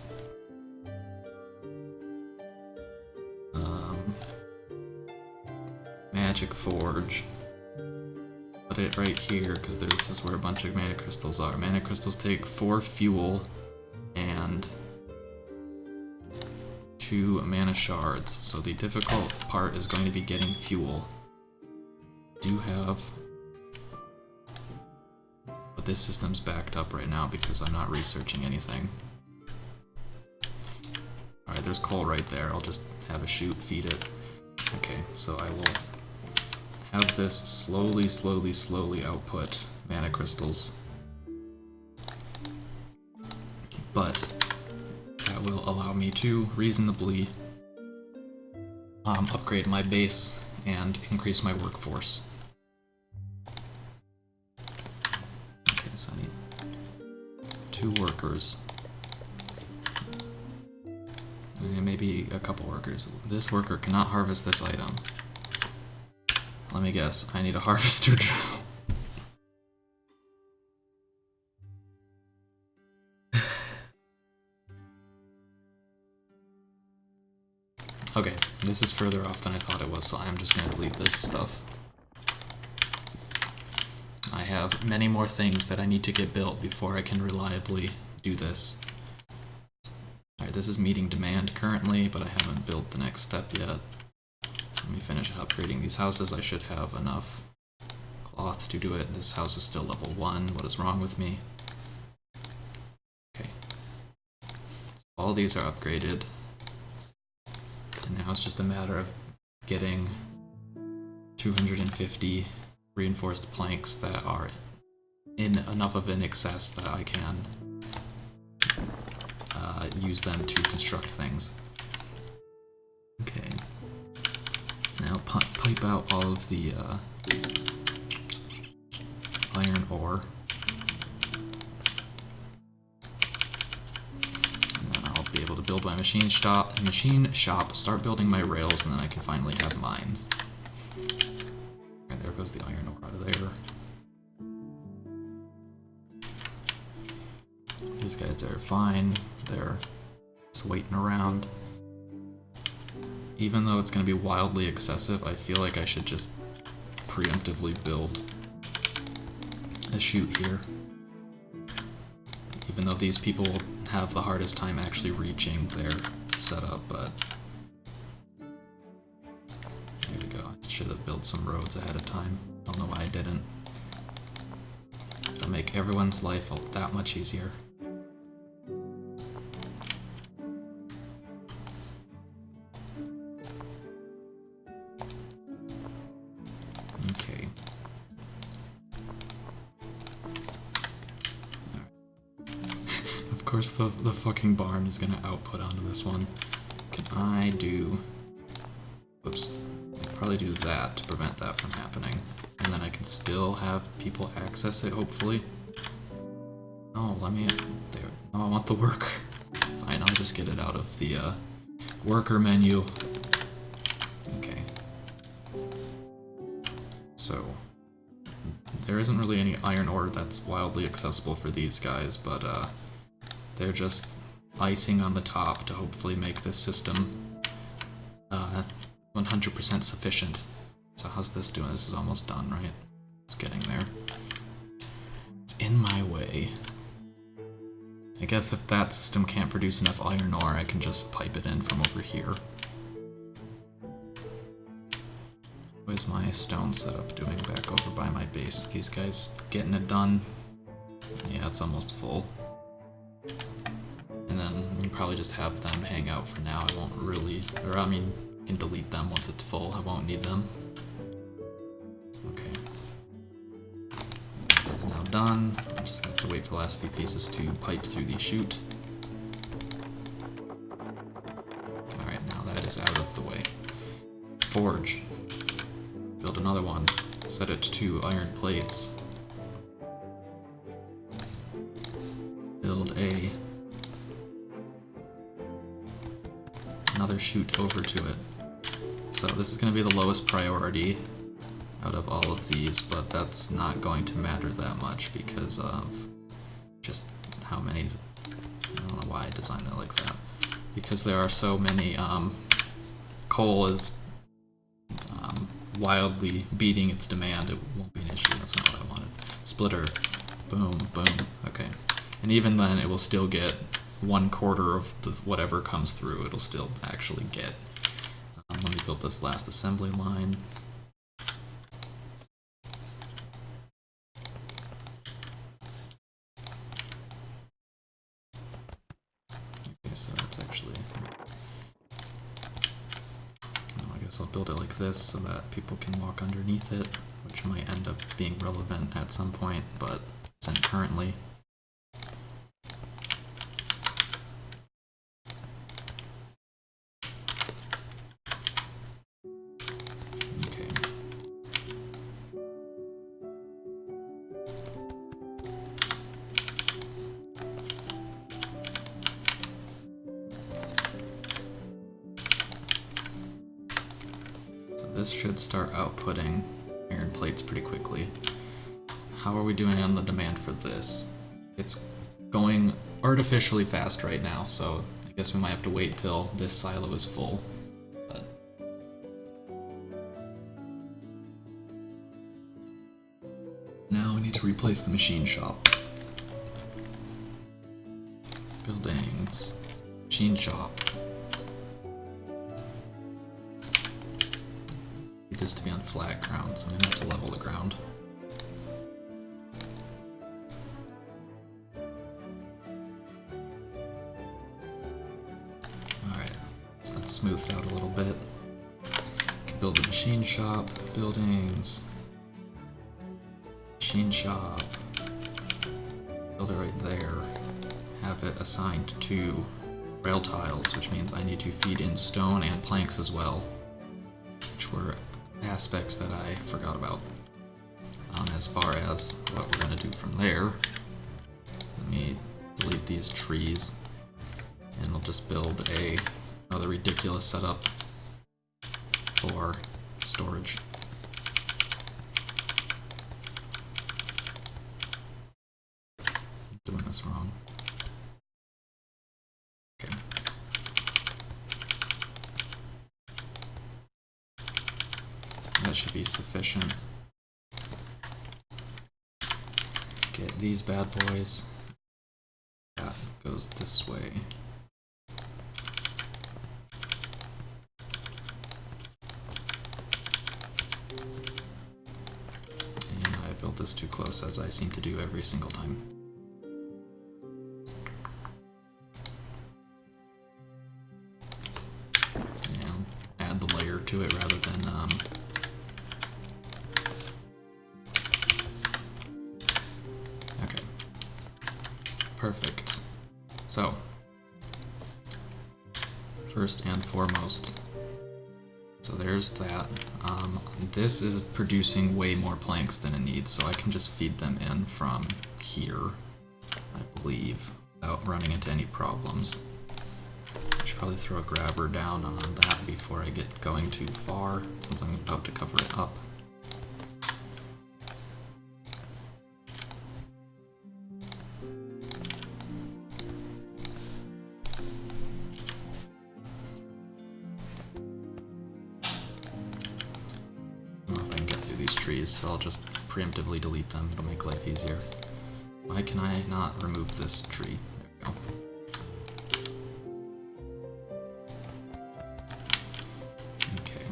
Magic Forge. Put it right here because this is where a bunch of mana crystals are. Mana crystals take 4 fuel and 2 mana shards. So the difficult part is going to be getting fuel. Do have, but this system's backed up right now because I'm not researching anything. Alright, there's coal right there. I'll just have a chute feed it. Okay, so I will have this slowly output mana crystals. But that will allow me to reasonably upgrade my base and increase my workforce. Okay, so I need 2 workers. And maybe a couple workers. This worker cannot harvest this item. Let me guess, I need a harvester drill. Okay, this is further off than I thought it was, so I'm just gonna delete this stuff. I have many more things that I need to get built before I can reliably do this. Alright, this is meeting demand currently, but I haven't built the next step yet. Let me finish upgrading these houses. I should have enough cloth to do it. This house is still level 1. What is wrong with me? Okay. All these are upgraded. And now it's just a matter of getting 250 reinforced planks that are in enough of an excess that I can use them to construct things. Okay. Now pipe out all of the iron ore. And then I'll be able to build my machine shop, start building my rails, and then I can finally have mines. And there goes the iron ore out of there. These guys are fine. They're just waiting around. Even though it's going to be wildly excessive, I feel like I should just preemptively build a chute here. Even though these people will have the hardest time actually reaching their setup, but there we go. I should have built some roads ahead of time. I don't know why I didn't. It'll make everyone's life that much easier. Okay. Of course the fucking barn is gonna output onto this one. Can I do... Whoops. I could probably do that to prevent that from happening. And then I can still have people access it, hopefully. Oh, let me... There. Oh, I want the worker. Fine, I'll just get it out of the worker menu. Okay. So... There isn't really any iron ore that's wildly accessible for these guys, but they're just icing on the top to hopefully make this system 100% sufficient. So how's this doing? This is almost done, right? It's getting there. It's in my way. I guess if that system can't produce enough iron ore, I can just pipe it in from over here. What is my stone setup doing back over by my base? These guys getting it done? Yeah, it's almost full. And then you probably just have them hang out for now. I won't really, or I mean, I can delete them once it's full. I won't need them. Okay. That's now done. I'm just gonna have to wait for the last few pieces to pipe through the chute. Forge. Build another one. Set it to iron plates. Build another chute over to it. So this is going to be the lowest priority out of all of these, but that's not going to matter that much because of just how many. I don't know why I designed it like that. Because there are so many. Coal is wildly beating its demand. It won't be an issue. That's not what I wanted. Splitter. Boom, boom. Okay. And even then, it will still get 1/4 of the whatever comes through. It'll still actually get. Let me build this last assembly line. Okay, so that's actually. I guess I'll build it like this so that people can walk underneath it, which might end up being relevant at some point, but isn't currently. This should start outputting iron plates pretty quickly. How are we doing on the demand for this? It's going artificially fast right now, so I guess we might have to wait till this silo is full. But now we need to replace the machine shop. Buildings. Machine shop. This to be on flat ground, so I'm gonna have to level the ground. Alright, so that's smoothed out a little bit. Can build the machine shop, buildings, machine shop, build it right there, have it assigned to rail tiles, which means I need to feed in stone and planks as well, which were aspects that I forgot about. As far as what we're going to do from there, let me delete these trees and we'll just build another ridiculous setup for storage. I'm doing this wrong. Okay. That should be sufficient. Get these bad boys. That goes this way. And I built this too close, as I seem to do every single time. And add the layer to it rather than perfect. So, first and foremost, so there's that. This is producing way more planks than it needs, so I can just feed them in from here, I believe, without running into any problems. I should probably throw a grabber down on that before I get going too far, since I'm about to cover it up. So I'll just preemptively delete them, it'll make life easier. Why can I not remove this tree? There we go. Okay.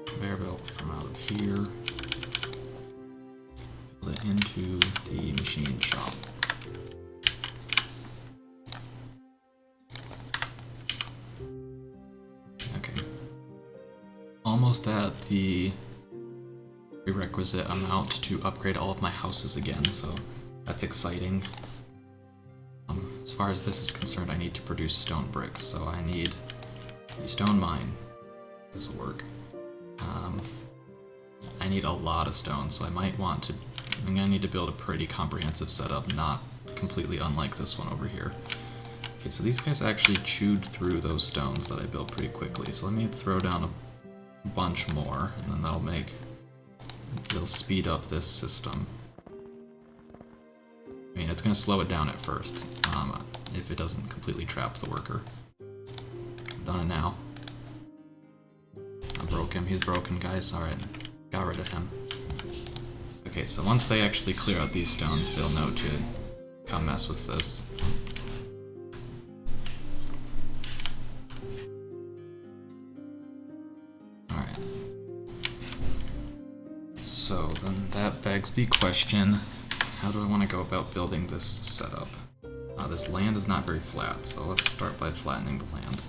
Conveyor belt from out of here. Build it into the machine shop. Almost at the prerequisite amount to upgrade all of my houses again, so that's exciting. as far as this is concerned, I need to produce stone bricks, so I need a stone mine. This will work. I need a lot of stone, so I might want to... I'm gonna need to build a pretty comprehensive setup, not completely unlike this one over here. Okay, so these guys actually chewed through those stones that I built pretty quickly, so let me throw down a bunch more, and then that'll make... it'll speed up this system. I mean, it's gonna slow it down at first, if it doesn't completely trap the worker. I've done it now. I broke him, he's broken, guys. Alright, got rid of him. Okay, so once they actually clear out these stones, they'll know to come mess with this. Alright. So then that begs the question, how do I want to go about building this setup? This land is not very flat, so let's start by flattening the land.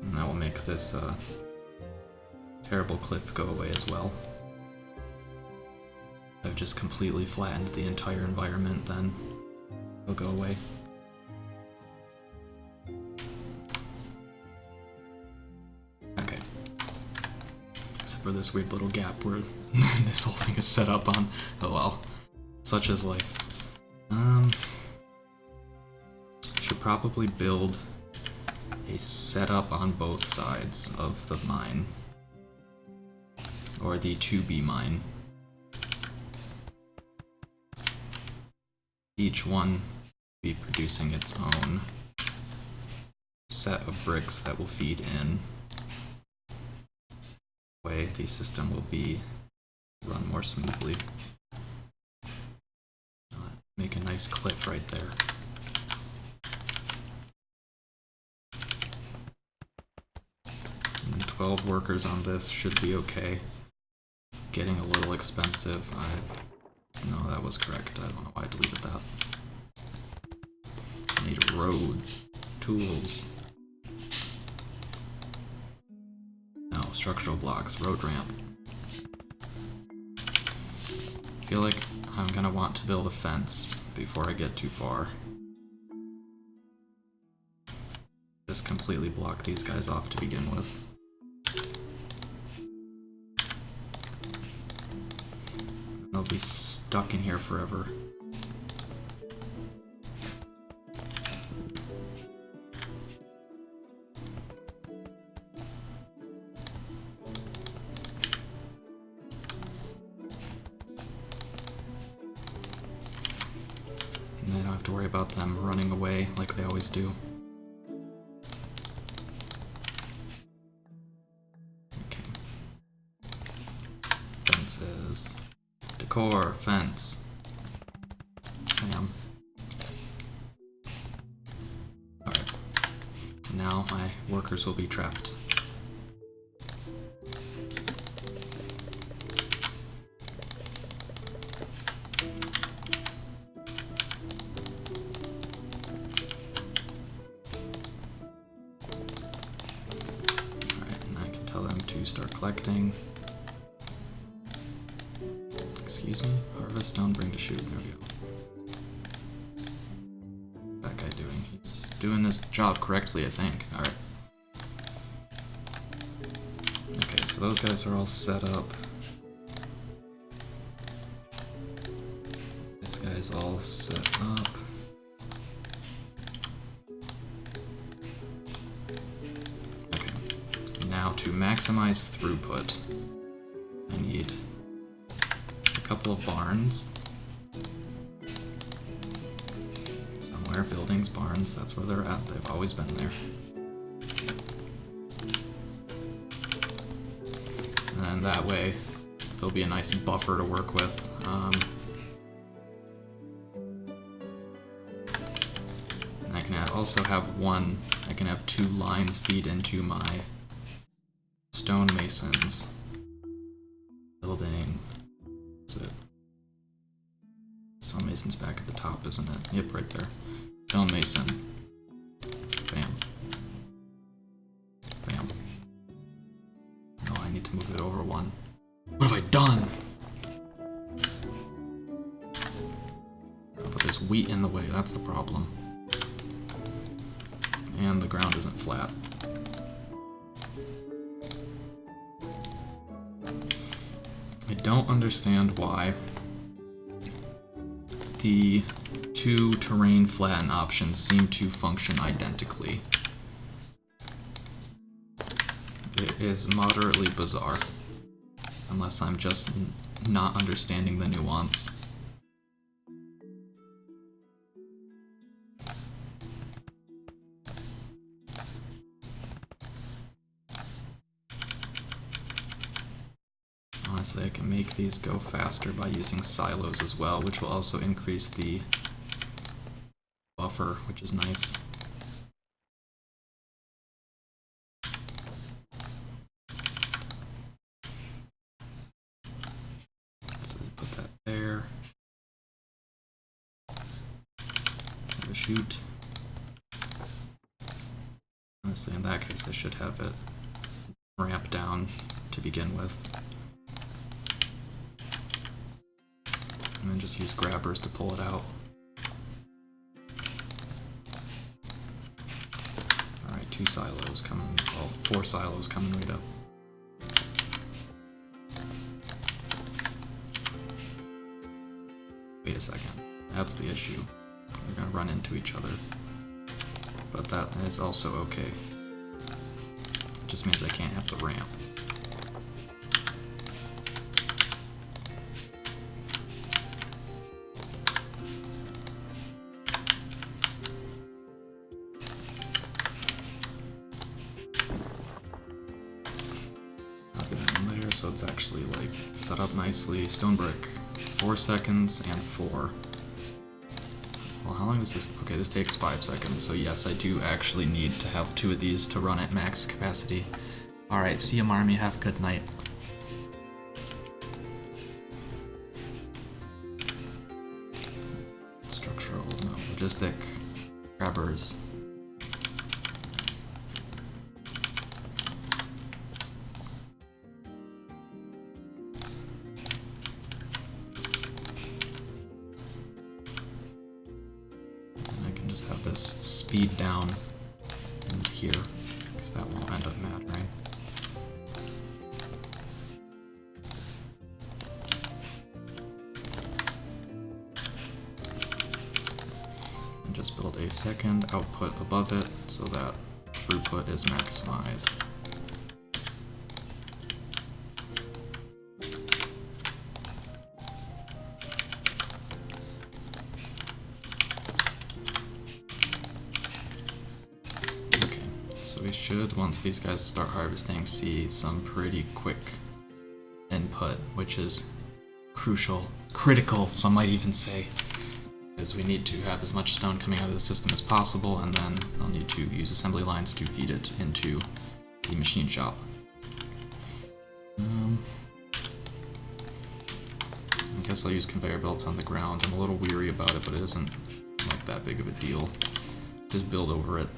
And that will make this terrible cliff go away as well. If I've just completely flattened the entire environment, then it'll go away. Okay. Except for this weird little gap where this whole thing is set up on. Oh well. Such is life. Should probably build a setup on both sides of the mine. Or the 2B mine. Each one be producing its own set of bricks that will feed in. Way the system will be run more smoothly. Make a nice cliff right there. And 12 workers on this should be okay. It's getting a little expensive. No, that was correct. I don't know why I deleted that. I need a road. Tools. No, structural blocks. Road ramp. I feel like I'm gonna want to build a fence before I get too far. Just completely block these guys off to begin with. They'll be stuck in here forever. And I don't have to worry about them running away like they always do. Okay. Fences. Decor, fence. Bam. Alright. Now my workers will be trapped. Alright, and I can tell them to start collecting. Excuse me? Harvest stone, bring to shoot. There we go. What's that guy doing? He's doing his job correctly, I think. Alright. Okay, so those guys are all set up. This guy's all set up. Okay. Now to maximize throughput, I need couple of barns. Somewhere, buildings, barns, that's where they're at. They've always been there. And then that way, there'll be a nice buffer to work with. And I can also have I can have 2 lines feed into my stonemasons. Building. That's it. Stonemason's back at the top, isn't it? Yep, right there. Stonemason. Bam. Bam. No, I need to move it over 1. What have I done? wheat in the way, that's the problem. And the ground isn't flat. I don't understand why the two terrain flatten options seem to function identically. It is moderately bizarre, unless I'm just not understanding the nuance. Honestly, I can make these go faster by using silos as well, which will also increase the buffer, which is nice. So put that there. Have a chute. Honestly, in that case, I should have it ramp down to begin with. And then just use grabbers to pull it out. Alright, 2 silos coming, well, 4 silos coming right up. Wait a second, that's the issue. They're gonna run into each other. But that is also okay. It just means I can't have the ramp. So it's actually like set up nicely. Stone brick, 4 seconds and 4. Well, how long does this? Okay, this takes 5 seconds. So yes, I do actually need to have 2 of these to run at max capacity. All right, see you, Marmy. Have a good night. Structural, no, logistic, grabbers. Have this speed down into here, because that won't end up mattering. And just build a second output above it so that throughput is maximized. Once these guys start harvesting, see some pretty quick input, which is crucial, critical, some might even say, because we need to have as much stone coming out of the system as possible, and then I'll need to use assembly lines to feed it into the machine shop. I guess I'll use conveyor belts on the ground. I'm a little weary about it, but it isn't like that big of a deal. Just build over it.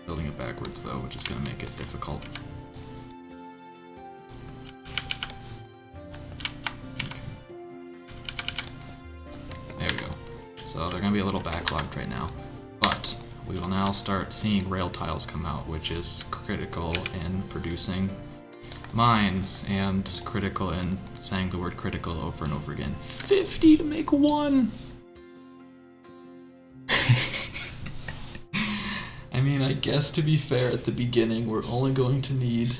Building it backwards though, which is going to make it difficult. Okay. There we go. So they're going to be a little backlogged right now, but we will now start seeing rail tiles come out, which is critical in producing mines, and critical in saying the word critical over and over again. 50 to make 1! I mean, I guess to be fair, at the beginning, we're only going to need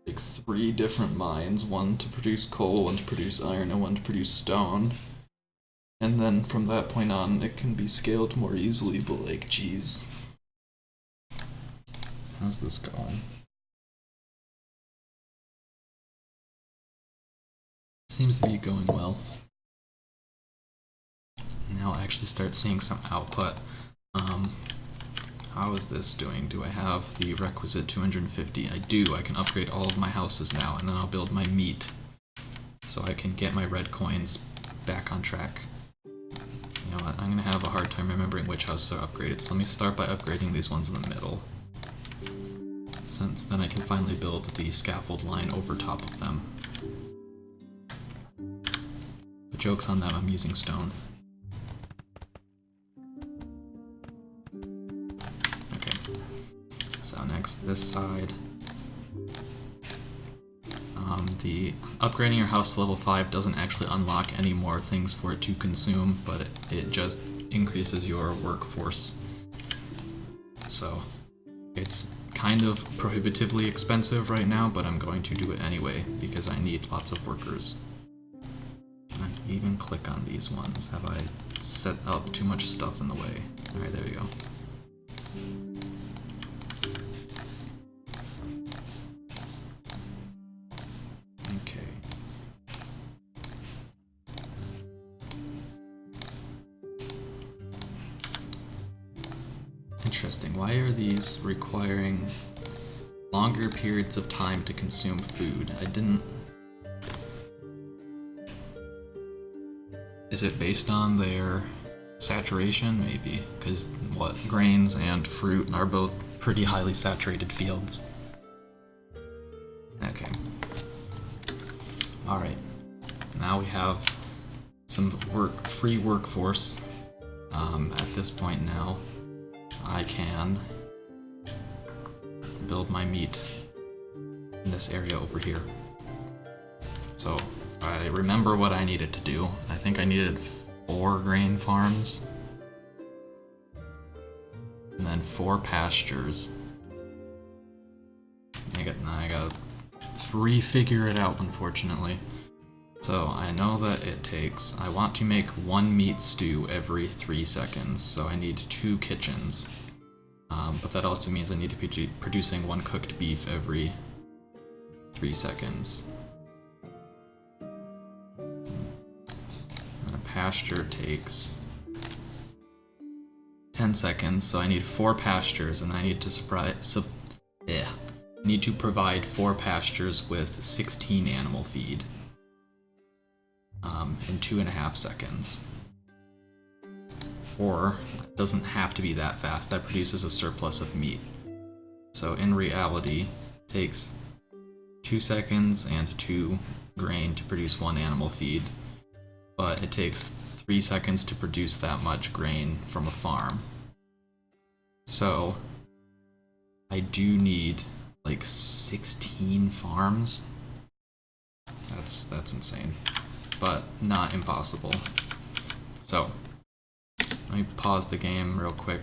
like 3 different mines, 1 to produce coal, 1 to produce iron, and 1 to produce stone. And then from that point on, it can be scaled more easily, but like, geez. How's this going? Seems to be going well. Now I actually start seeing some output. How is this doing? Do I have the requisite 250? I do. I can upgrade all of my houses now, and then I'll build my meat so I can get my red coins back on track. You know what? I'm gonna have a hard time remembering which houses are upgraded, so let me start by upgrading these ones in the middle. since then I can finally build the scaffold line over top of them. The joke's on them, I'm using stone. Okay, so next this side. The upgrading your house to level 5 doesn't actually unlock any more things for it to consume, but it just increases your workforce. So it's kind of prohibitively expensive right now, but I'm going to do it anyway because I need lots of workers. Can I even click on these ones? Have I set up too much stuff in the way? Alright, there we go. Interesting. Why are these requiring longer periods of time to consume food? I didn't... Is it based on their saturation? Maybe. Because, what, grains and fruit are both pretty highly saturated fields. Okay. Alright. Now we have some free workforce. At this point now, I can build my meat in this area over here. So I remember what I needed to do. I think I needed 4 grain farms and then 4 pastures. I gotta refigure it out, unfortunately. So I know that it takes, I want to make 1 meat stew every 3 seconds, so I need 2 kitchens. But that also means I need to be producing 1 cooked beef every 3 seconds. And a pasture takes 10 seconds, so I need 4 pastures, and I need to need to provide 4 pastures with 16 animal feed. In 2.5 seconds. Or, it doesn't have to be that fast, that produces a surplus of meat. So in reality, it takes 2 seconds and 2 grain to produce 1 animal feed, but it takes 3 seconds to produce that much grain from a farm. So, I do need like 16 farms. That's insane. But not impossible. So, let me pause the game real quick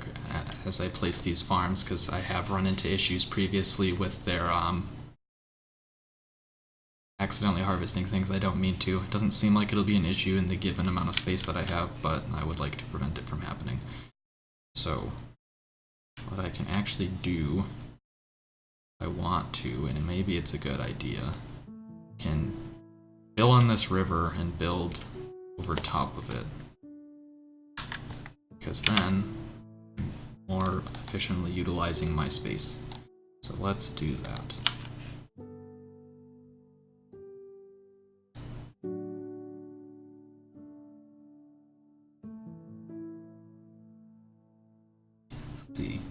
as I place these farms, because I have run into issues previously with their accidentally harvesting things I don't mean to. It doesn't seem like it'll be an issue in the given amount of space that I have, but I would like to prevent it from happening. So, what I can actually do, if I want to, and maybe it's a good idea, can fill in this river and build over top of it. Because then, I'm more efficiently utilizing my space. So let's do that. Let's see.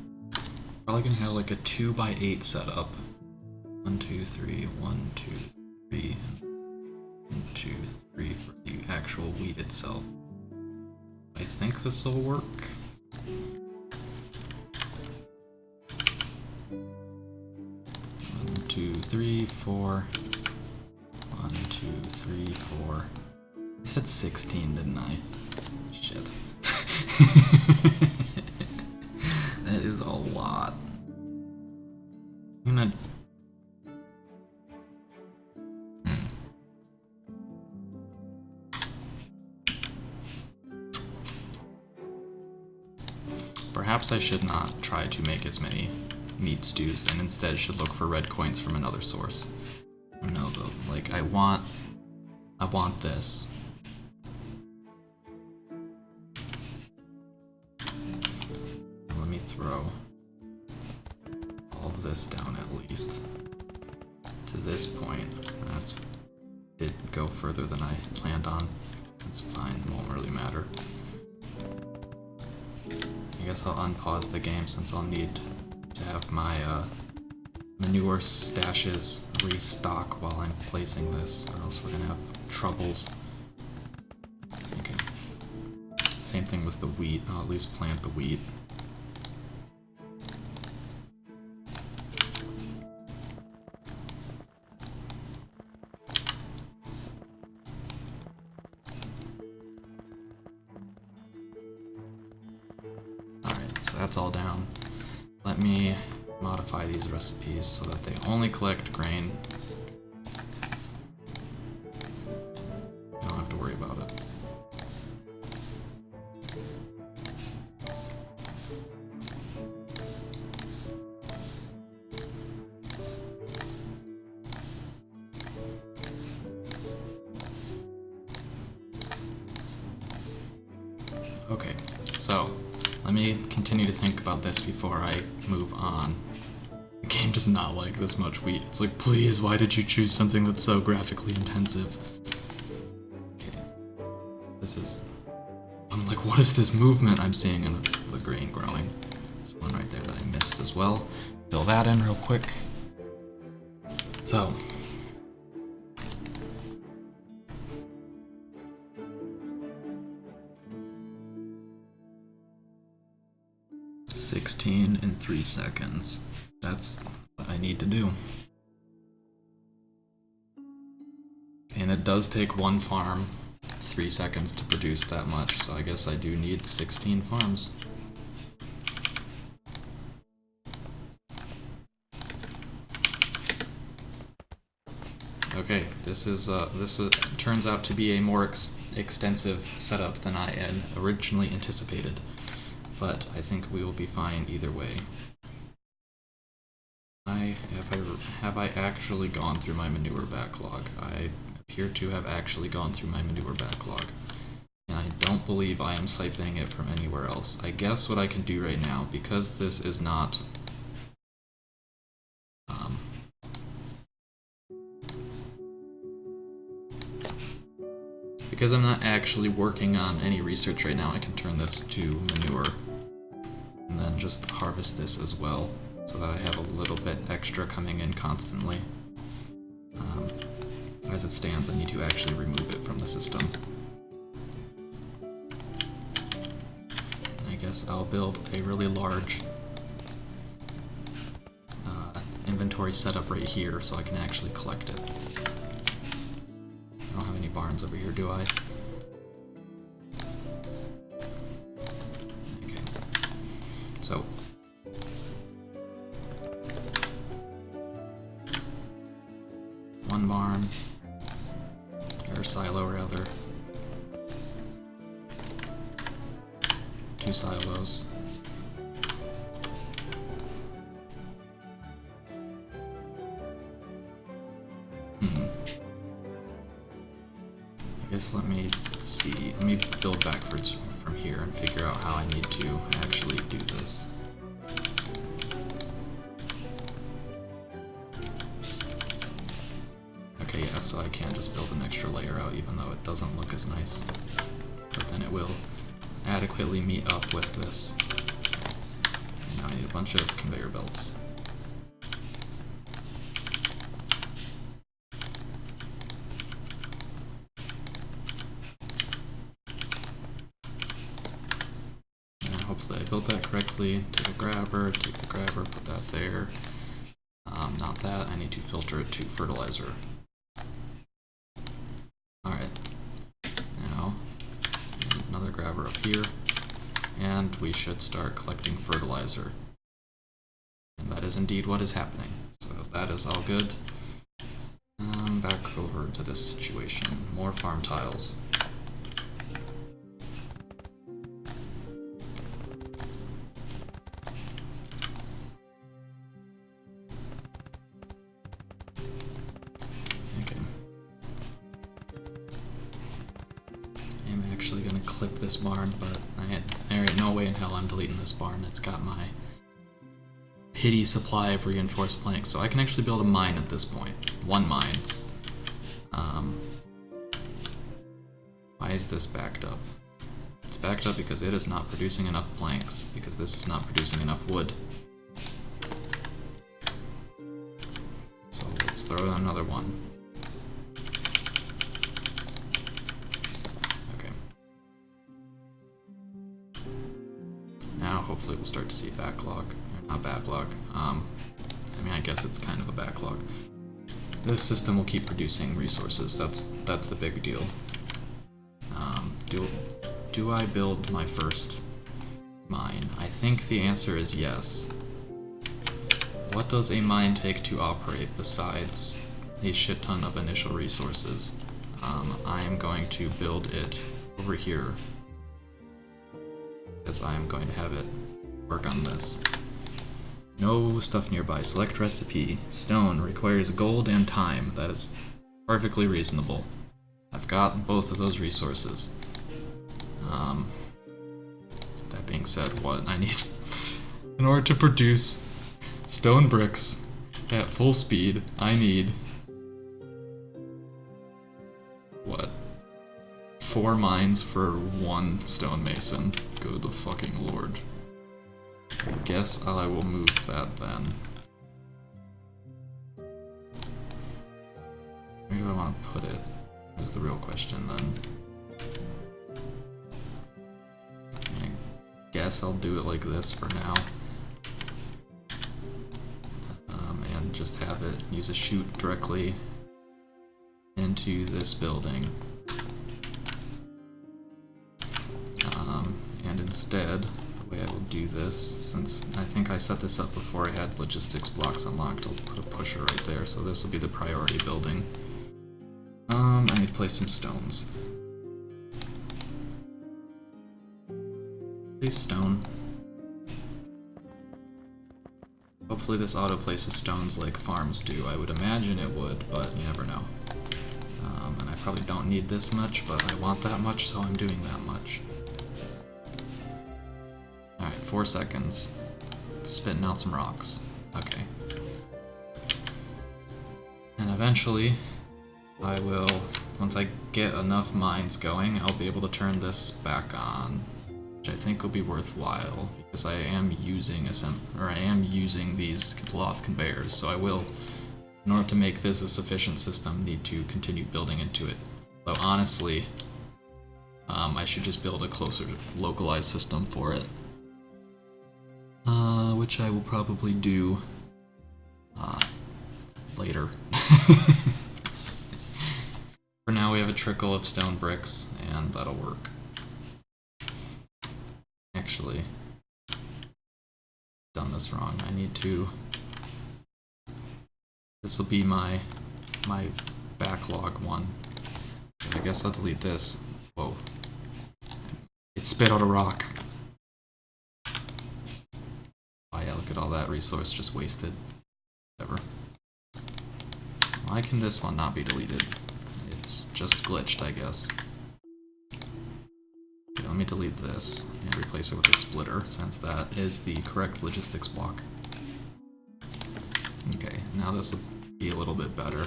Probably gonna have like a 2x8 setup. 1, 2, 3, 1, 2, 3. 1, 2, 3 for the actual wheat itself. I think this will work. 1, 2, 3, 4. 1, 2, 3, 4. I said 16, didn't I? Shit. That is a lot. I'm gonna... Perhaps I should not try to make as many meat stews, and instead should look for red coins from another source. No, though, like, I want this. Let me throw all of this down at least. To this point, did go further than I planned on. That's fine, won't really matter. I guess I'll unpause the game since I'll need to have my manure stashes restock while I'm placing this, or else we're gonna have troubles. Okay. Same thing with the wheat. I'll at least plant the wheat. Alright, so that's all down. Let me modify these recipes so that they only collect grain. You don't have to worry about it. Okay, so let me continue to think about this before I move on. The game does not like this much wheat. It's like, please, why did you choose something that's so graphically intensive? Okay, this is... I'm like, what is this movement I'm seeing? And it's the grain growing. There's one right there that I missed as well. Fill that in real quick. So... $16 in 3 seconds. That's what I need to do. And it does take one farm 3 seconds to produce that much, so I guess I do need 16 farms. Okay, this turns out to be a more extensive setup than I had originally anticipated, but I think we will be fine either way. Have I actually gone through my manure backlog? I appear to have actually gone through my manure backlog, and I don't believe I am siphoning it from anywhere else. I guess what I can do right now, because this is not because I'm not actually working on any research right now, I can turn this to manure and then just harvest this as well, so that I have a little bit extra coming in constantly. As it stands, I need to actually remove it from the system. I guess I'll build a really large inventory setup right here so I can actually collect it. I don't have any barns over here, do I? Okay. So, one barn, or silo rather, 2 silos. I guess let me see, let me build backwards from here and figure out how I need to actually do this. Okay, yeah, so I can just build an extra layer out even though it doesn't look as nice. But then it will adequately meet up with this. And now I need a bunch of conveyor belts. Hopefully I built that correctly. Take a grabber, put that there. Not that, I need to filter it to fertilizer. Alright, now another grabber up here, and we should start collecting fertilizer. And that is indeed what is happening. So that is all good. Back over to this situation. More farm tiles. Clip this barn, but there ain't no way in hell I'm deleting this barn. It's got my pity supply of reinforced planks, so I can actually build a mine at this point. One mine. Why is this backed up? It's backed up because it is not producing enough planks, because this is not producing enough wood. one. Okay. Now hopefully we'll start to see backlog. Or not backlog. I mean, I guess it's kind of a backlog. This system will keep producing resources. That's the big deal. Do I build my first mine? I think the answer is yes. What does a mine take to operate besides a shit ton of initial resources? I am going to build it over here, because I am going to have it work on this. No stuff nearby. Select recipe. Stone requires gold and time. That is perfectly reasonable. I've got both of those resources. That being said, what I need in order to produce stone bricks at full speed, I need what? 4 mines for 1 stonemason. Good fucking lord. I guess I will move that then. Where do I want to put it? Is the real question then. I guess I'll do it like this for now. And just have it use a chute directly into this building. And instead, the way I will do this, since I think I set this up before I had logistics blocks unlocked, I'll put a pusher right there, so this will be the priority building. I need to place some stones. Place stone. Hopefully this auto places stones like farms do. I would imagine it would, but you never know. And I probably don't need this much, but I want that much, so I'm doing that much. Alright, 4 seconds. Spitting out some rocks. Okay. And eventually, I will, once I get enough mines going, I'll be able to turn this back on, which I think will be worthwhile, because I am using these cloth conveyors, so I will, in order to make this a sufficient system, need to continue building into it. Though honestly, I should just build a closer localized system for it. Which I will probably do later. For now we have a trickle of stone bricks, and that'll work. Actually, done this wrong. I need to... This will be my backlog one. I guess I'll delete this. Whoa. It spit out a rock. Oh yeah, look at all that resource just wasted. Whatever. Why can this one not be deleted? It's just glitched, I guess. Okay, let me delete this and replace it with a splitter, since that is the correct logistics block. Okay, now this will be a little bit better.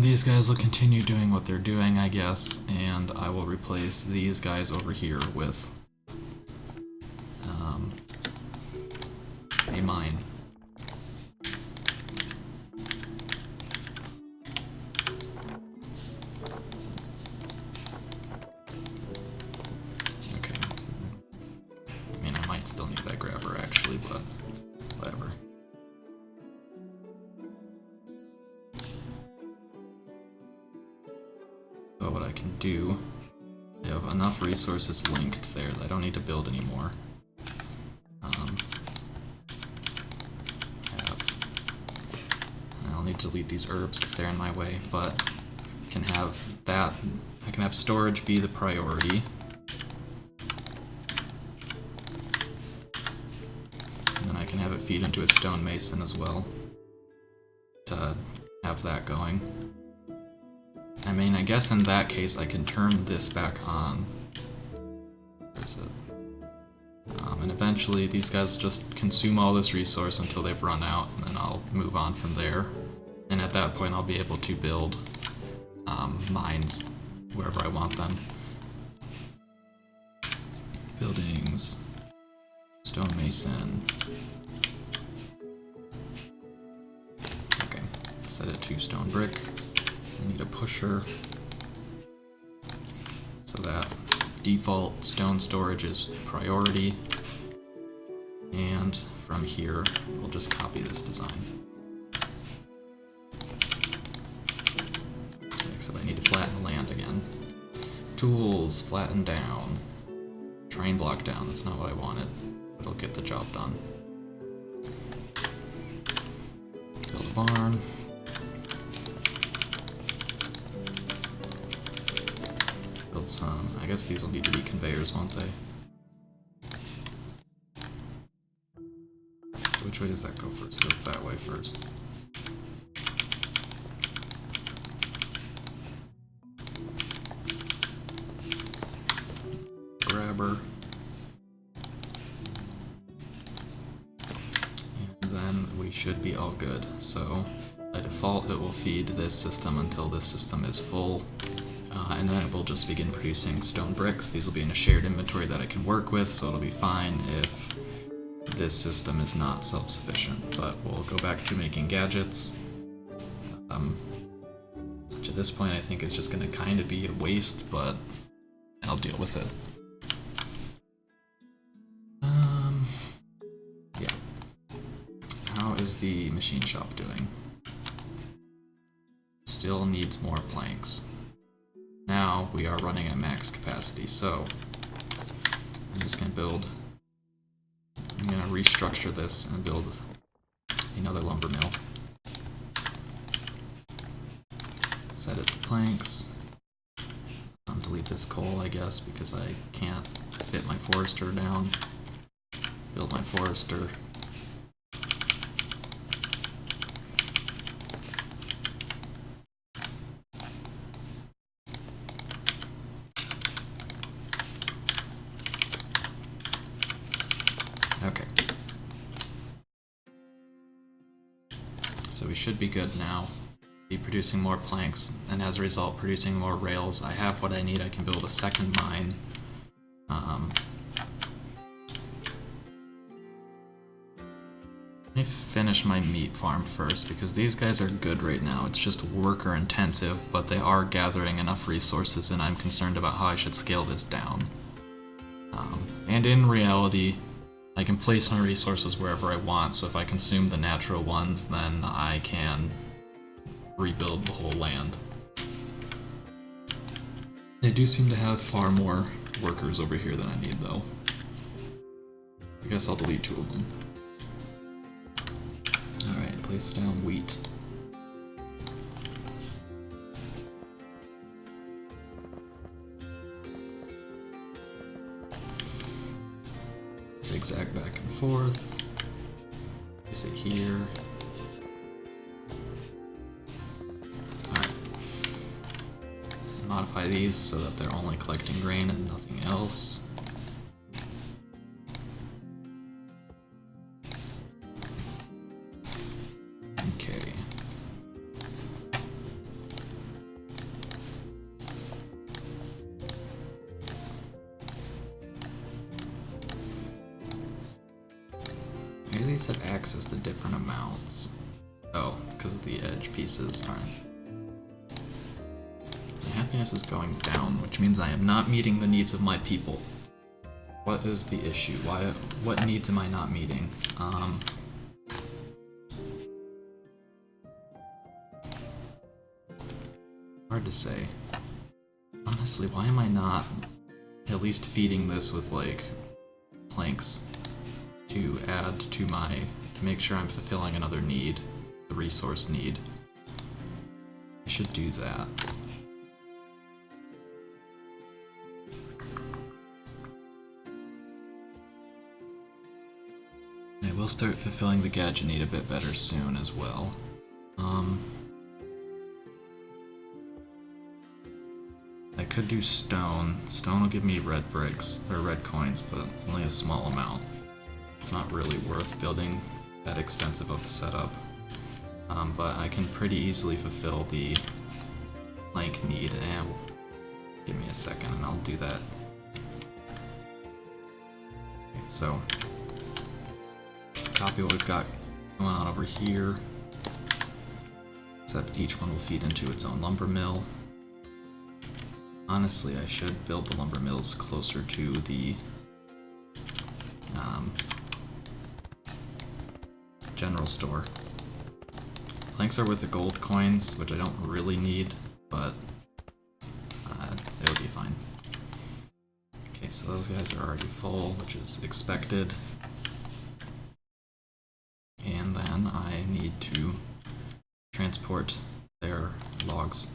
These guys will continue doing what they're doing, I guess, and I will replace these guys over here with a mine. Okay. I mean, I might still need that grabber actually, but whatever. So what I can do, I have enough resources linked there that I don't need to build anymore. I'll need to delete these herbs because they're in my way, but I can have that. I can have storage be the priority. And then I can have it feed into a stonemason as well to have that going. I mean, I guess in that case I can turn this back on. Where's it? And eventually these guys just consume all this resource until they've run out, and then I'll move on from there. And at that point I'll be able to build mines wherever I want them. Buildings, stonemason. Okay, Set it to stone brick. I need a pusher so that default stone storage is priority. And from here, we'll just copy this design. Except I need to flatten the land again. Tools, flatten down. Terrain block down, that's not what I wanted, but it'll get the job done. Build a barn. Build some, I guess these will need to be conveyors, won't they? So which way does that go first? It goes that way first. Grabber. And then we should be all good. So by default it will feed this system until this system is full. And then it will just begin producing stone bricks. These will be in a shared inventory that I can work with, so it'll be fine if this system is not self-sufficient. But we'll go back to making gadgets. Which at this point I think is just going to kind of be a waste, but I'll deal with it. Yeah. How is the machine shop doing? Still needs more planks. Now we are running at max capacity, so I'm just going to restructure this and build another lumber mill. Set it to planks. Delete this coal, I guess, because I can't fit my forester down. Build my forester. Okay. So we should be good now. Be producing more planks, and as a result producing more rails. I have what I need. I can build a second mine. Let me finish my meat farm first, because these guys are good right now. It's just worker intensive, but they are gathering enough resources, and I'm concerned about how I should scale this down. And in reality, I can place my resources wherever I want, so if I consume the natural ones, then I can rebuild the whole land. They do seem to have far more workers over here than I need, though. I guess I'll delete 2 of them. Alright, place down wheat. Zigzag back and forth. Place it here. Alright. Modify these so that they're only collecting grain and nothing else. Okay. Maybe these have access to different amounts. Oh, because of the edge pieces. Alright. My happiness is going down, which means I am not meeting the needs of my people. What is the issue? What needs am I not meeting? Hard to say. Honestly, why am I not at least feeding this with, like, planks to add to to make sure I'm fulfilling another need, the resource need? I should do that. I will start fulfilling the gadget need a bit better soon as well. I could do stone. Stone will give me red bricks, or red coins, but only a small amount. It's not really worth building that extensive of a setup. But I can pretty easily fulfill the plank need, and give me a second and I'll do that. Okay, so just copy what we've got going on over here. except each one will feed into its own lumber mill. Honestly, I should build the lumber mills closer to the general store. Planks are worth the gold coins, which I don't really need, but it'll be fine. Okay, so those guys are already full, which is expected. And then I need to transport their logs.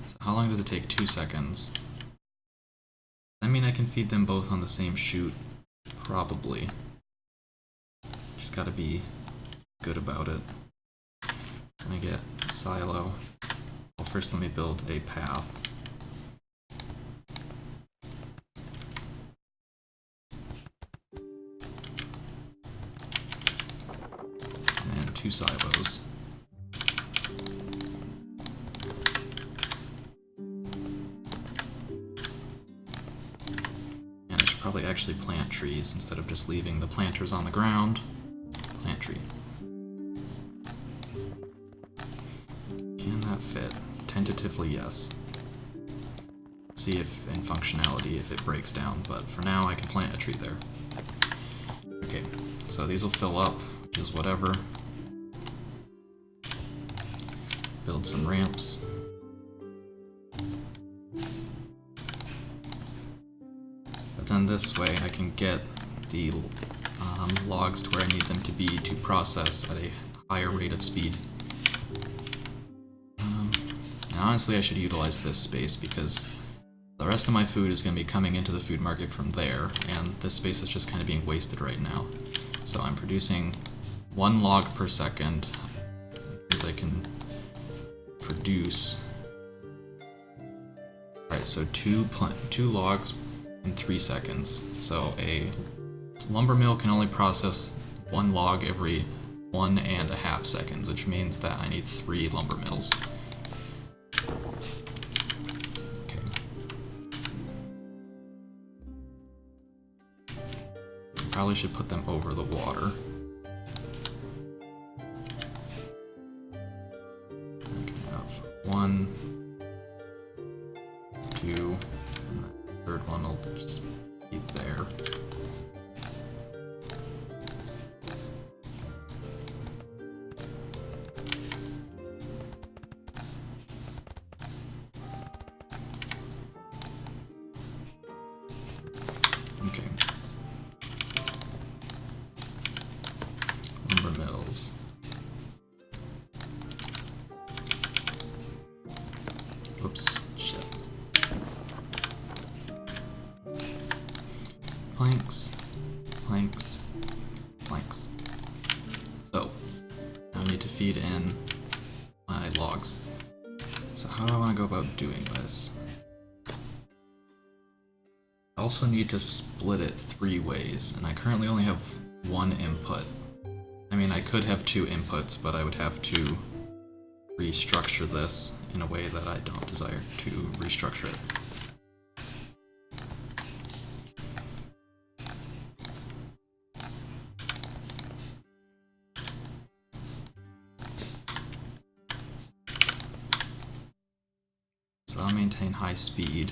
So how long does it take? 2 seconds. I mean, I can feed them both on the same chute, probably. Just gotta be good about it. Let me get a silo. Well, first let me build a path. And 2 silos. And I should probably actually plant trees instead of just leaving the planters on the ground. Plant tree. Can that fit? Tentatively, yes. See if in functionality if it breaks down, but for now I can plant a tree there. Okay, so these will fill up, which is whatever. Build some ramps. But then this way I can get the logs to where I need them to be to process at a higher rate of speed. Honestly, I should utilize this space because the rest of my food is going to be coming into the food market from there, and this space is just kind of being wasted right now. So I'm producing 1 log per second, means I can produce... Alright, so 2 logs in 3 seconds. So a lumber mill can only process 1 log every 1.5 seconds, which means that I need 3 lumber mills. Probably should put them over the water. I can have 1, 2, and the third one will just be there. Okay. Lumber mills. Oops, shit. Planks, planks, planks. So, I need to feed in my logs. So how do I want to go about doing this? I also need to split it 3 ways, and I currently only have 1 input. I mean, I could have 2 inputs, but I would have to restructure this in a way that I don't desire to restructure it. So I'll maintain high speed.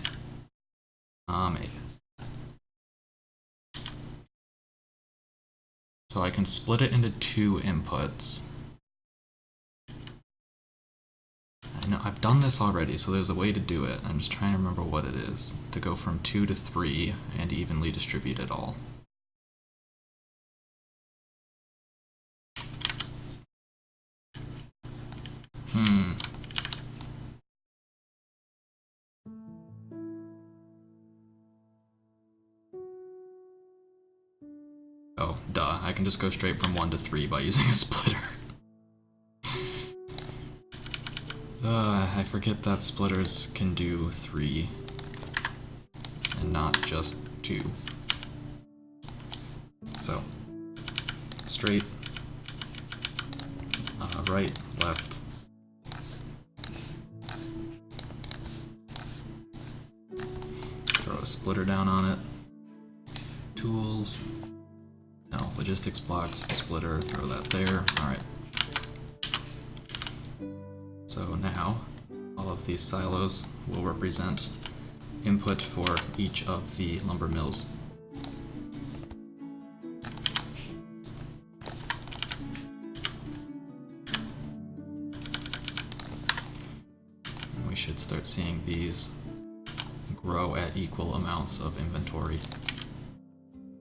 So I can split it into 2 inputs. I know I've done this already, so there's a way to do it. I'm just trying to remember what it is. To go from 2 to 3 and evenly distribute it all. Oh, duh. I can just go straight from 1 to 3 by using a splitter. I forget that splitters can do 3 and not just 2. So, straight, right, left. Throw a splitter down on it. Tools. No, logistics blocks, splitter, throw that there. Alright. So now, all of these silos will represent input for each of the lumber mills. And we should start seeing these grow at equal amounts of inventory.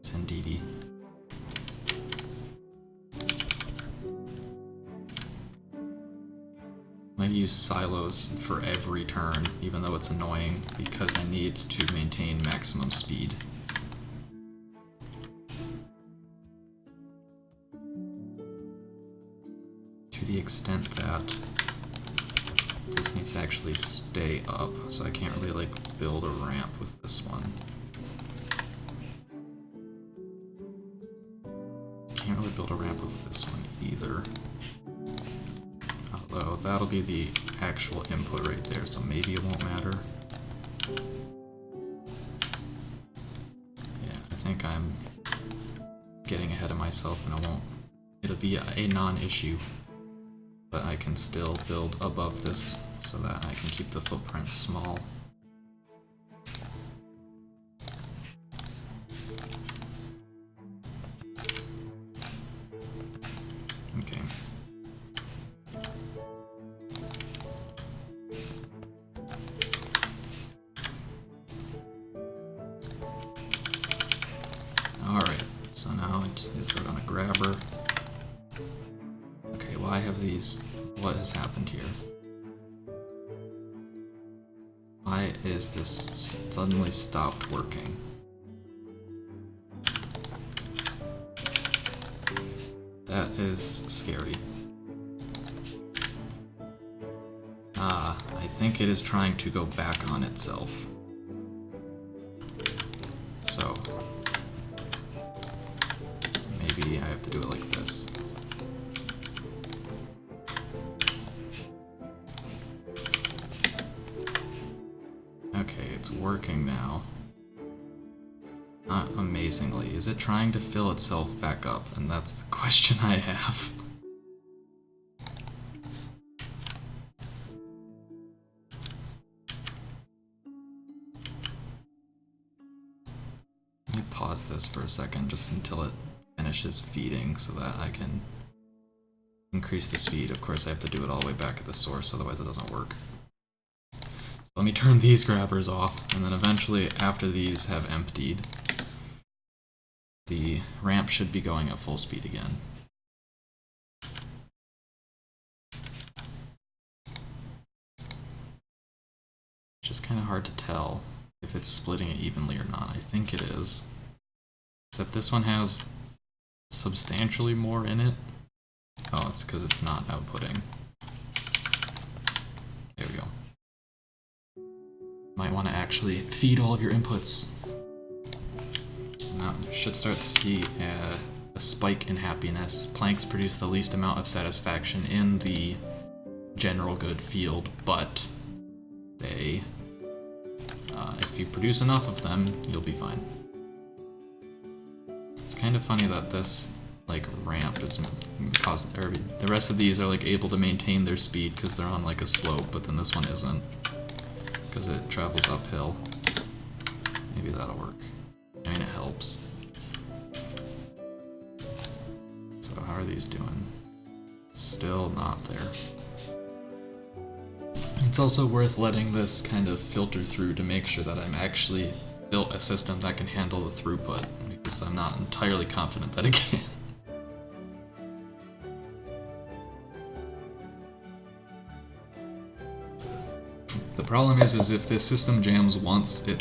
It's indeedy. I use silos for every turn, even though it's annoying, because I need to maintain maximum speed. To the extent that this needs to actually stay up, so I can't really like build a ramp with this one. Can't really build a ramp with this one either. Although that'll be the actual input right there, so maybe it won't matter. Yeah, I think I'm getting ahead of myself and it'll be a non-issue. But I can still build above this so that I can keep the footprint small. Okay. Alright, so now I just need to throw down a grabber. Okay, well I have these. What has happened here? Why is this suddenly stopped working? That is scary. Ah, I think it is trying to go back on itself. So, maybe I have to do it like this. Okay, it's working now. Not amazingly. Is it trying to fill itself back up? And that's the question I have. Let me pause this for a second just until it finishes feeding so that I can increase the speed. Of course I have to do it all the way back at the source, otherwise it doesn't work. Let me turn these grabbers off, and then eventually, after these have emptied, the ramp should be going at full speed again. It's just kind of hard to tell if it's splitting it evenly or not. I think it is. Except this one has substantially more in it. Oh, it's because it's not outputting. There we go. Might want to actually feed all of your inputs. Now, should start to see a spike in happiness. Planks produce the least amount of satisfaction in the general good field, but they, if you produce enough of them, you'll be fine. It's kind of funny that this like ramp is the rest of these are like able to maintain their speed because they're on like a slope, but then this one isn't. Because it travels uphill. Maybe that'll work. I mean, it helps. So how are these doing? Still not there. It's also worth letting this kind of filter through to make sure that I'm actually built a system that can handle the throughput, because I'm not entirely confident that it can. The problem is if this system jams once, it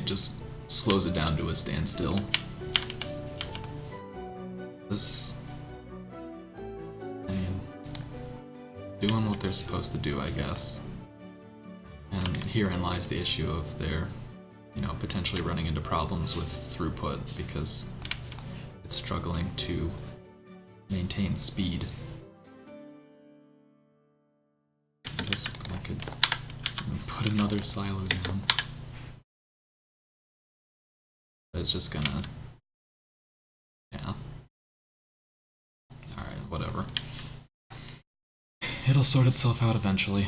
just slows it down to a standstill. This, I mean, doing what they're supposed to do, I guess. And herein lies the issue of their, potentially running into problems with throughput because it's struggling to maintain speed. I guess I could put another silo down. It's just gonna... yeah. Alright, whatever. it'll sort itself out eventually.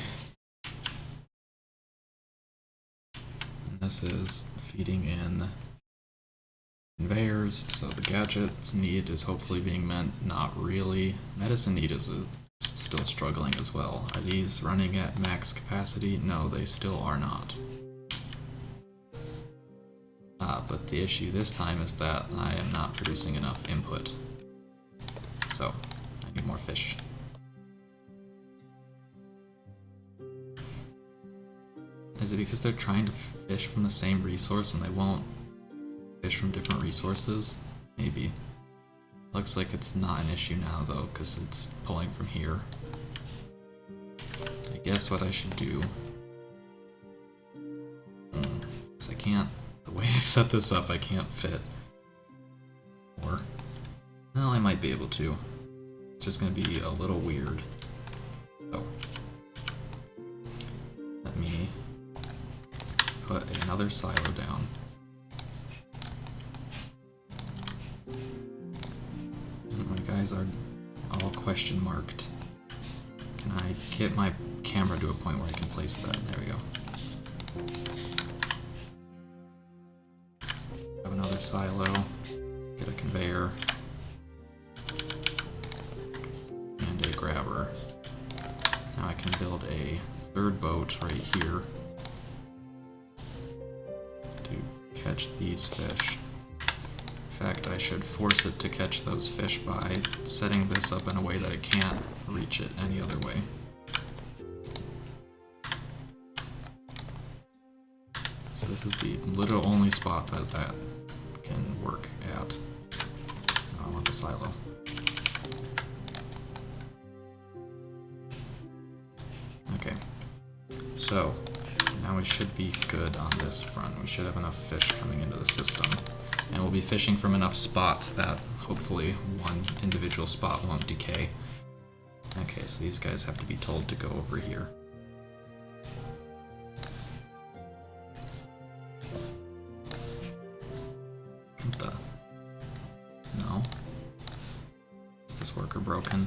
And this is feeding in conveyors, so the gadget's need is hopefully being met. Not really. Medicine need is still struggling as well. Are these running at max capacity? No, they still are not. But the issue this time is that I am not producing enough input. So, I need more fish. Is it because they're trying to fish from the same resource and they won't fish from different resources? Maybe. Looks like it's not an issue now though, because it's pulling from here. I guess what I should do... because I can't... the way I've set this up, I can't fit. Or... well, I might be able to. It's just gonna be a little weird. So... let me put another silo down. My guys are all question marked. Can I get my camera to a point where I can place that? There we go. Have another silo. Get a conveyor. And a grabber. Now I can build a third boat right here to catch these fish. In fact, I should force it to catch those fish by setting this up in a way that it can't reach it any other way. So this is the literal only spot that that can work at. I want the silo. Okay, so now we should be good on this front. We should have enough fish coming into the system. And we'll be fishing from enough spots that hopefully one individual spot won't decay. Okay, so these guys have to be told to go over here. What the? No. Is this worker broken?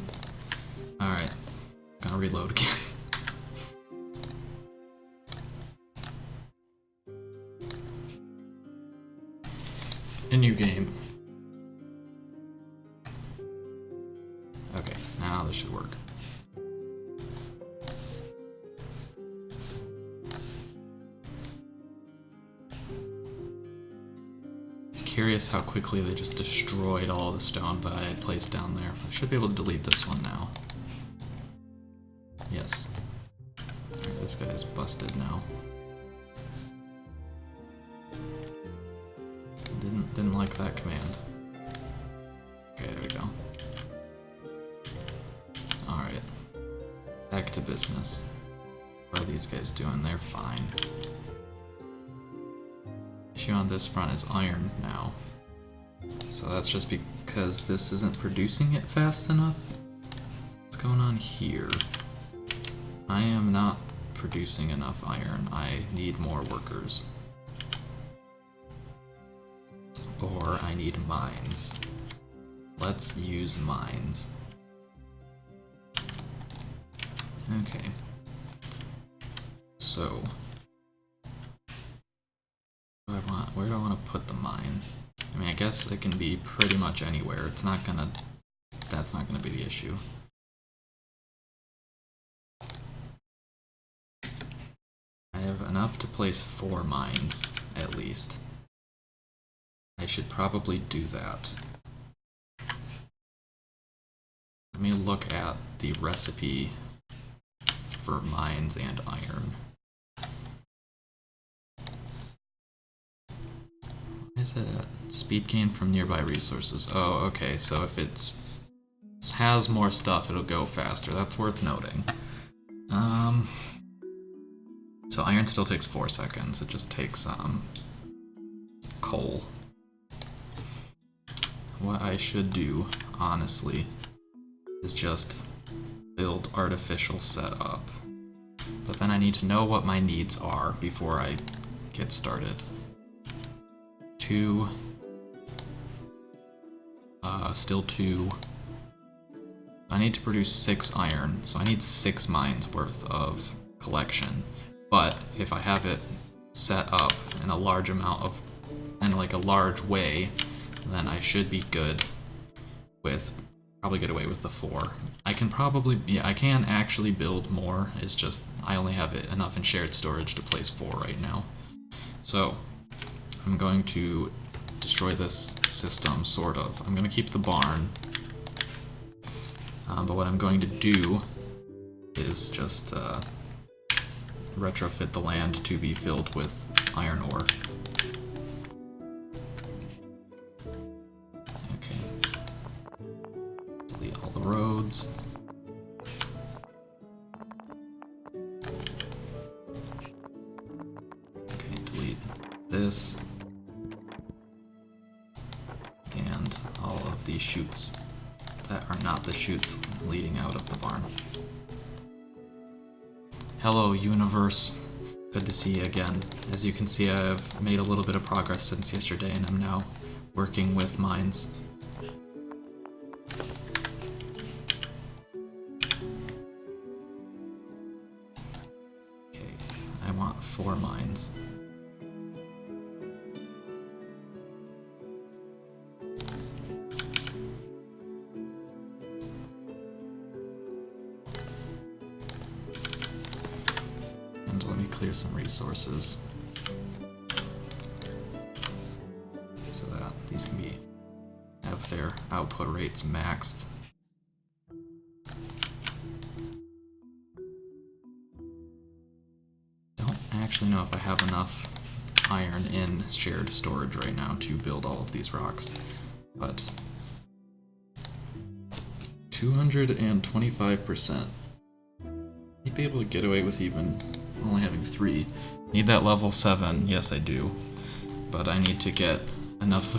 Alright. Gonna reload again. A new game. Okay, now this should work. It's curious how quickly they just destroyed all the stone that I had placed down there. I should be able to delete this one now. Yes. Alright, this guy is busted now. Didn't like that command. Okay, there we go. Alright. Back to business. What are these guys doing? They're fine. Issue on this front is iron now. So that's just because this isn't producing it fast enough. What's going on here? I am not producing enough iron. I need more workers. Or I need mines. Let's use mines. Okay. So, where do I want to put the mine? I mean, I guess it can be pretty much anywhere. It's not gonna, that's not gonna be the issue. I have enough to place 4 mines, at least. I should probably do that. Let me look at the recipe for mines and iron. What is it? Speed gain from nearby resources. Oh, okay, so if it has more stuff, it'll go faster. That's worth noting. So iron still takes 4 seconds. It just takes coal. What I should do, honestly, is just build artificial setup. But then I need to know what my needs are before I get started. 2. Still 2. I need to produce 6 iron, so I need 6 mines worth of collection. But if I have it set up in a large amount of, in like a large way, then I should be good with, probably get away with the 4. I can probably, yeah, I can actually build more, it's just I only have it enough in shared storage to place 4 right now. So I'm going to destroy this system, sort of. I'm going to keep the barn, but what I'm going to do is just retrofit the land to be filled with iron ore. Okay. Delete all the roads. Okay, delete this. And all of these chutes that are not the chutes leading out of the barn. Hello, universe. Good to see you again. As you can see, I've made a little bit of progress since yesterday, and I'm now working with mines. Okay, I want 4 mines. Let me clear some resources so that these can have their output rates maxed. Don't actually know if I have enough iron in shared storage right now to build all of these rocks, but 225%. You'd be able to get away with even only having 3. Need that level 7, yes I do. But I need to get enough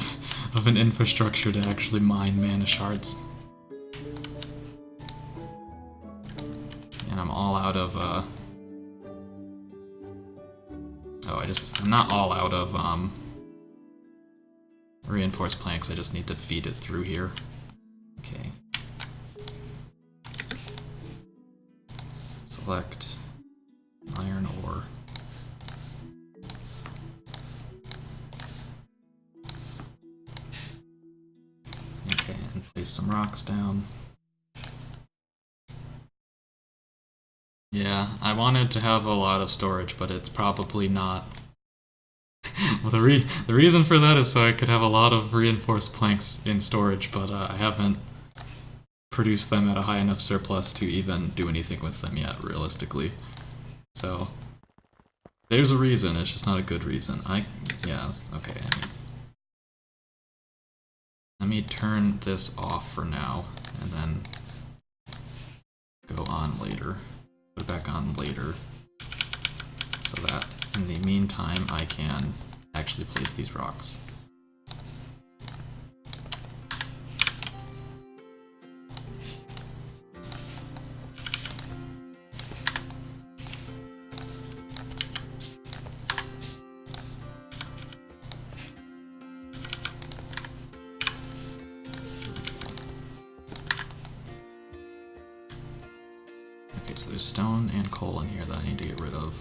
of an infrastructure to actually mine mana shards. And I'm all out of, I'm not all out of, reinforced planks, I just need to feed it through here. Okay. Select iron ore. Okay, and place some rocks down. Yeah, I wanted to have a lot of storage, but it's probably not. Well, the reason for that is so I could have a lot of reinforced planks in storage, but I haven't produced them at a high enough surplus to even do anything with them yet, realistically. So there's a reason, it's just not a good reason. Okay. Let me turn this off for now, and then go on later. Put it back on later, so that in the meantime I can actually place these rocks. Okay, so there's stone and coal in here that I need to get rid of.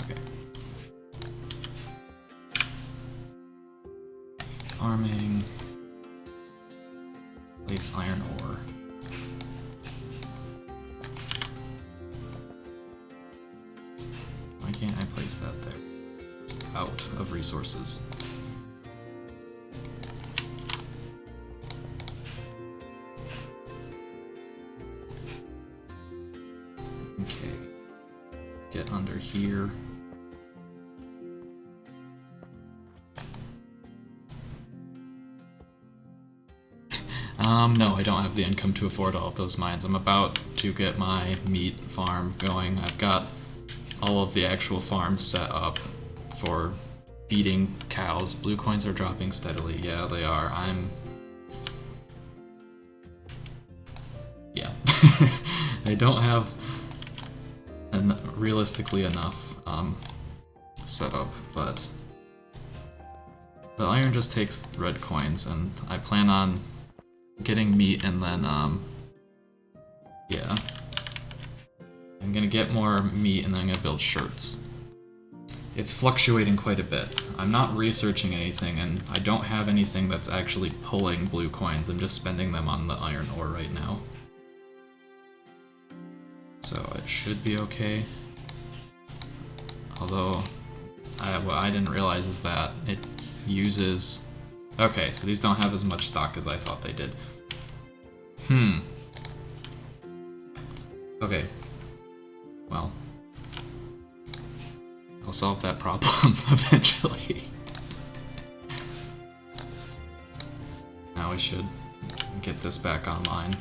Okay. Farming. Place iron ore. Why can't I place that there? Just out of resources. Okay, get under here. No, I don't have the income to afford all of those mines. I'm about to get my meat farm going. I've got all of the actual farms set up for feeding cows. Blue coins are dropping steadily. Yeah, they are. Yeah. I don't have realistically enough setup, but The iron just takes red coins, and I plan on getting meat and then, yeah. I'm gonna get more meat and then I'm gonna build shirts. It's fluctuating quite a bit. I'm not researching anything, and I don't have anything that's actually pulling blue coins. I'm just spending them on the iron ore right now. So it should be okay. Although, what I didn't realize is that it uses... Okay, so these don't have as much stock as I thought they did. Okay. Well. I'll solve that problem eventually. Now we should get this back online.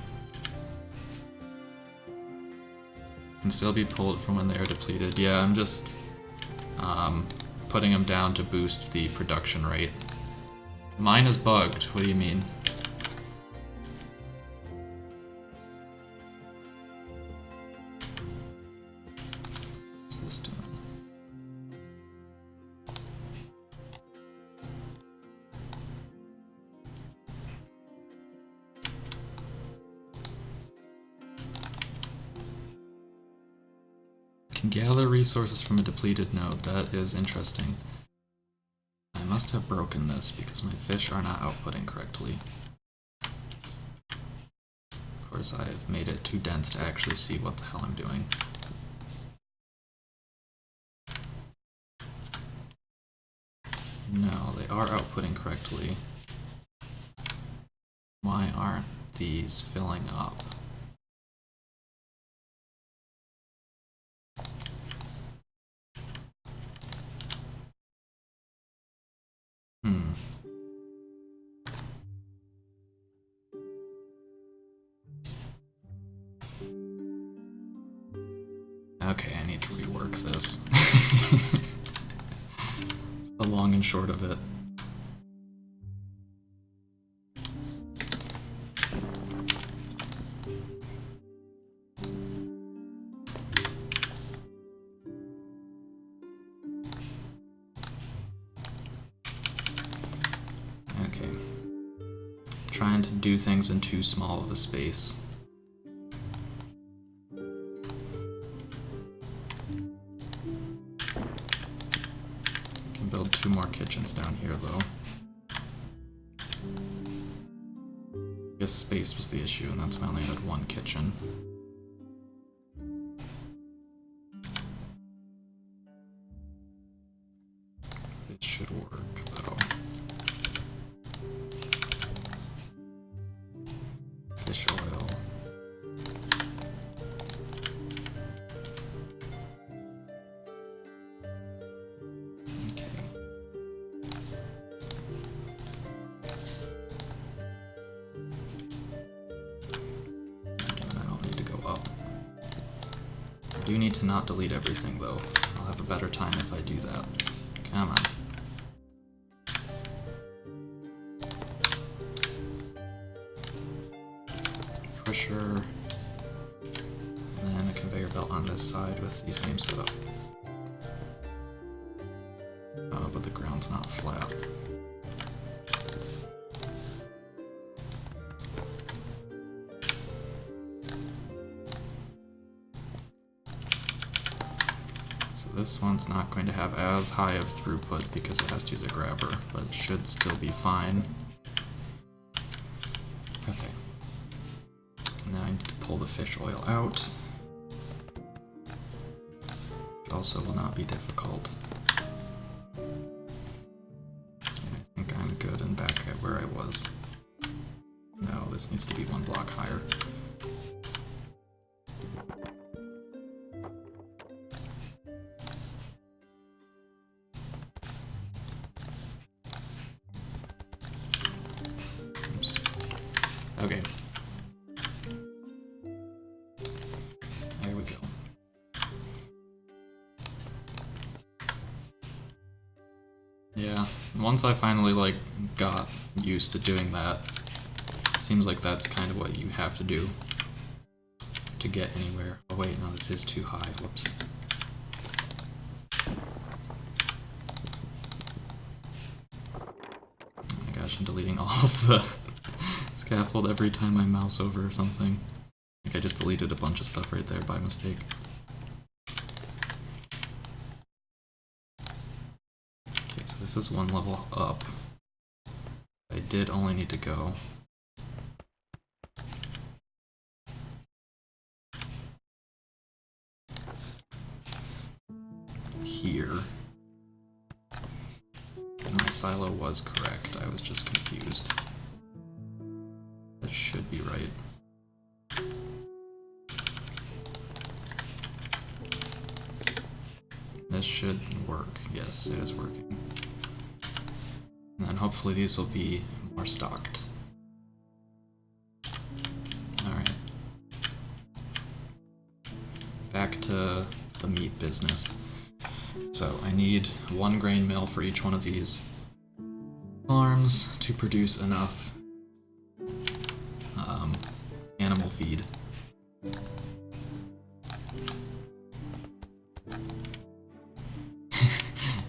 Can still be pulled from when they are depleted. Yeah, I'm just putting them down to boost the production rate. Mine is bugged. What do you mean? What's this doing? Can gather resources from a depleted node. That is interesting. I must have broken this because my fish are not outputting correctly. Of course, I have made it too dense to actually see what the hell I'm doing. No, they are outputting correctly. Why aren't these filling up? Okay, I need to rework this. The long and short of it. Okay. Trying to do things in too small of a space. Build 2 more kitchens down here, though. I guess space was the issue, and that's why I only had 1 kitchen. It should work, though. Fish oil. I do need to not delete everything, though. I'll have a better time if I do that. Come on. Pusher. And then a conveyor belt on this side with the same setup. Oh, but the ground's not flat. This one's not going to have as high of throughput because it has to use a grabber, but it should still be fine. Okay. Now I need to pull the fish oil out, which also will not be difficult. Okay, I think I'm good and back at where I was. No, this needs to be 1 block higher. Okay. There we go. Yeah, once I finally got used to doing that, seems like that's kind of what you have to do to get anywhere. Oh wait, no, this is too high. Whoops. imagine deleting all of the scaffold every time I mouse over or something. Like I just deleted a bunch of stuff right there by mistake. Okay, so this is one level up. I did only need to go here. And my silo was correct, I was just confused. That should be right. This should work. Yes, it is working. And then hopefully these will be more stocked. Alright. Back to the meat business. So I need 1 grain mill for each one of these farms to produce enough animal feed.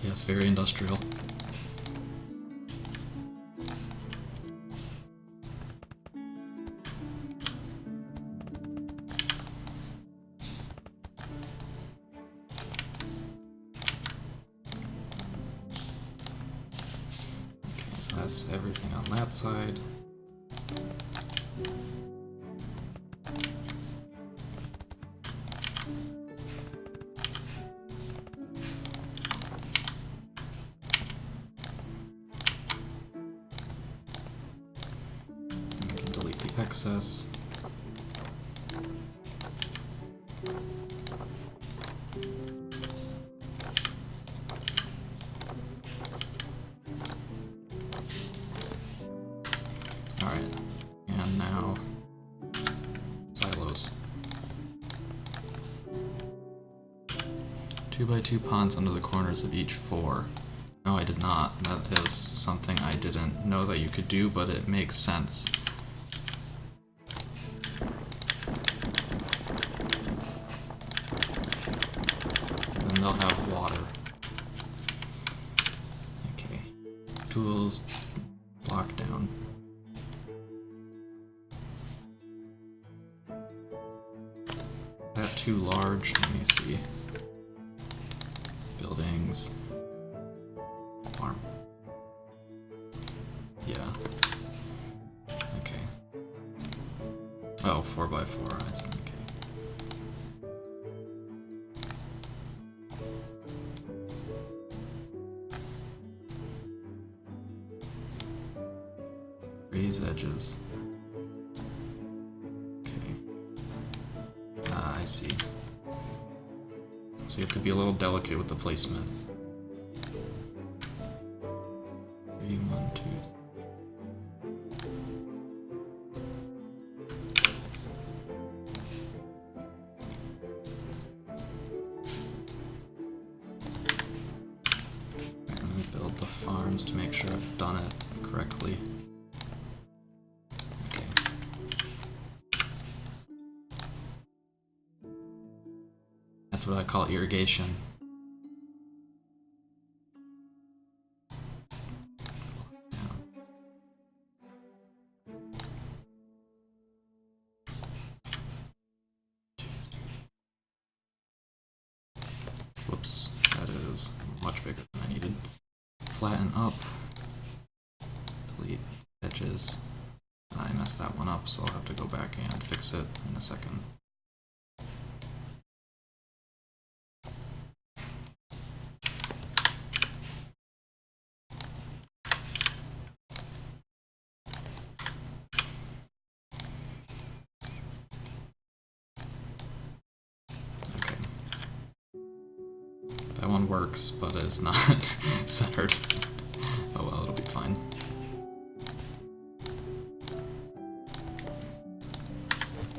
Yes, very industrial. Okay, so that's everything on that side. Excess. Alright, and now silos. 2x2 ponds under the corners of each 4. No, I did not. That is something I didn't know that you could do, but it makes sense. They'll have water. Okay. Tools, block down. That too large? Let me see. Buildings. Farm. Yeah. Okay. Oh, 4x4. I see. Okay. Raise edges. Okay. Ah, I see. So you have to be a little delicate with the placement. 3, 1, 2, 3. Let me build the farms to make sure I've done it correctly. That's what I call irrigation. Whoops, that is much bigger than I needed. Flatten up. Delete edges. I messed that one up, so I'll have to go back and fix it in a second. That one works, but it's not centered. Oh well, it'll be fine.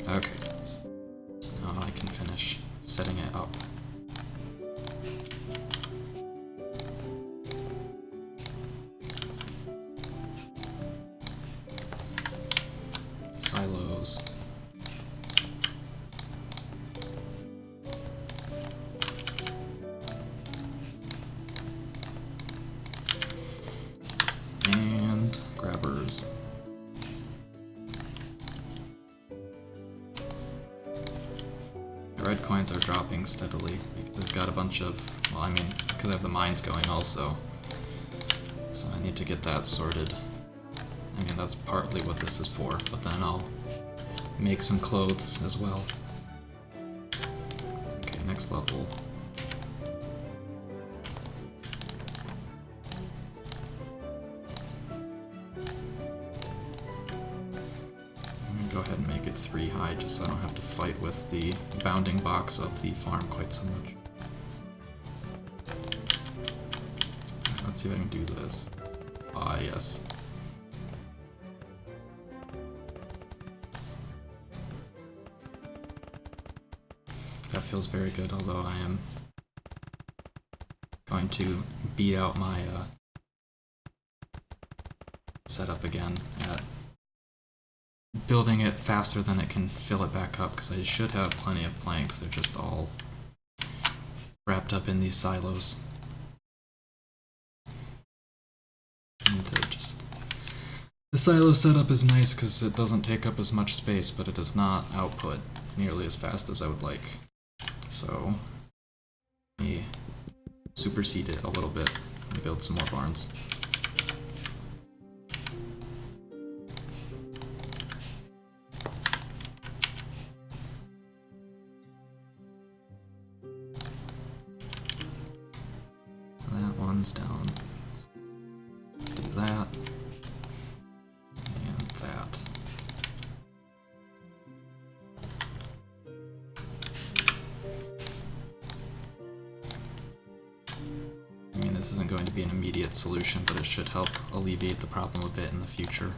Okay. Now I can finish setting it up. Silos. And grab Bitcoins are dropping steadily because I've got a bunch of, well, I mean, because I have the mines going also. So I need to get that sorted. I mean, that's partly what this is for, but then I'll make some clothes as well. Okay, next level. Go ahead and make it 3 high just so I don't have to fight with the bounding box of the farm quite so much. Right, let's see if I can do this. Ah, yes. That feels very good, although I am going to beat out my setup again at building it faster than it can fill it back up, because I should have plenty of planks. They're just all wrapped up in these silos. The silo setup is nice because it doesn't take up as much space, but it does not output nearly as fast as I would like. So, let me supersede it a little bit and build some more barns. That one's down. Do that. And that. I mean, this isn't going to be an immediate solution, but it should help alleviate the problem a bit in the future.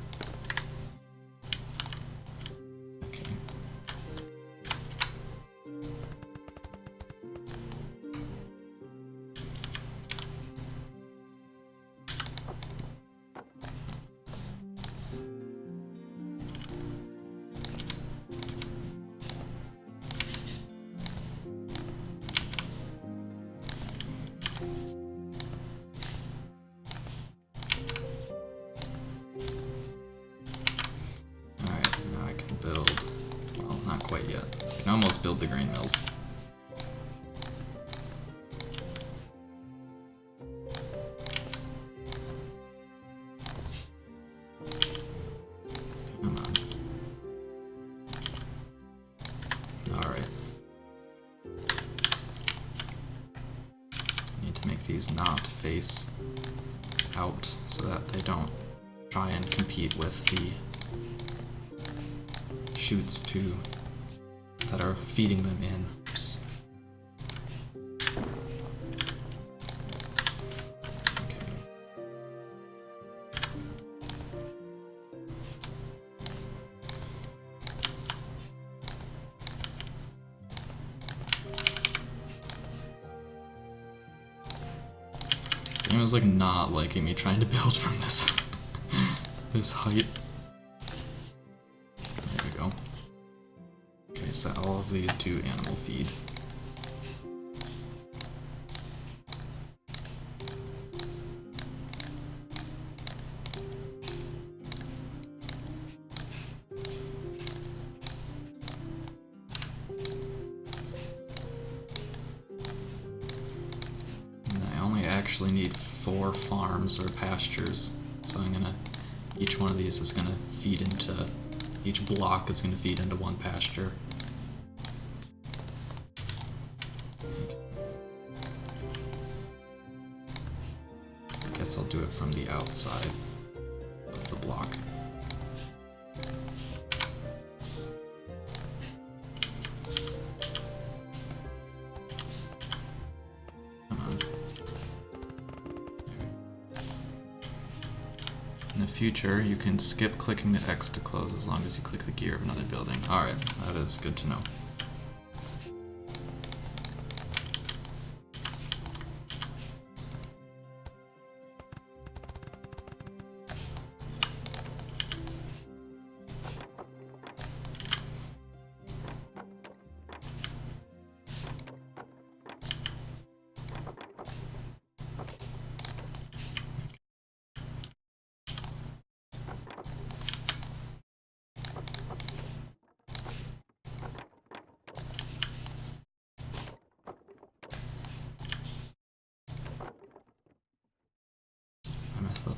I can almost build the grain mills. Come on. Alright. Need to make these not face out so that they don't try and compete with the shoots that are feeding them in. Oops. Okay. The game is like not liking me trying to build from this this height. Set all of these to animal feed. And I only actually need 4 farms or pastures, so each one of these is gonna feed into, each block is gonna feed into one pasture. I'll do it from the outside of the block. Come on. In the future, you can skip clicking the X to close as long as you click the gear of another building. Alright, that is good to know.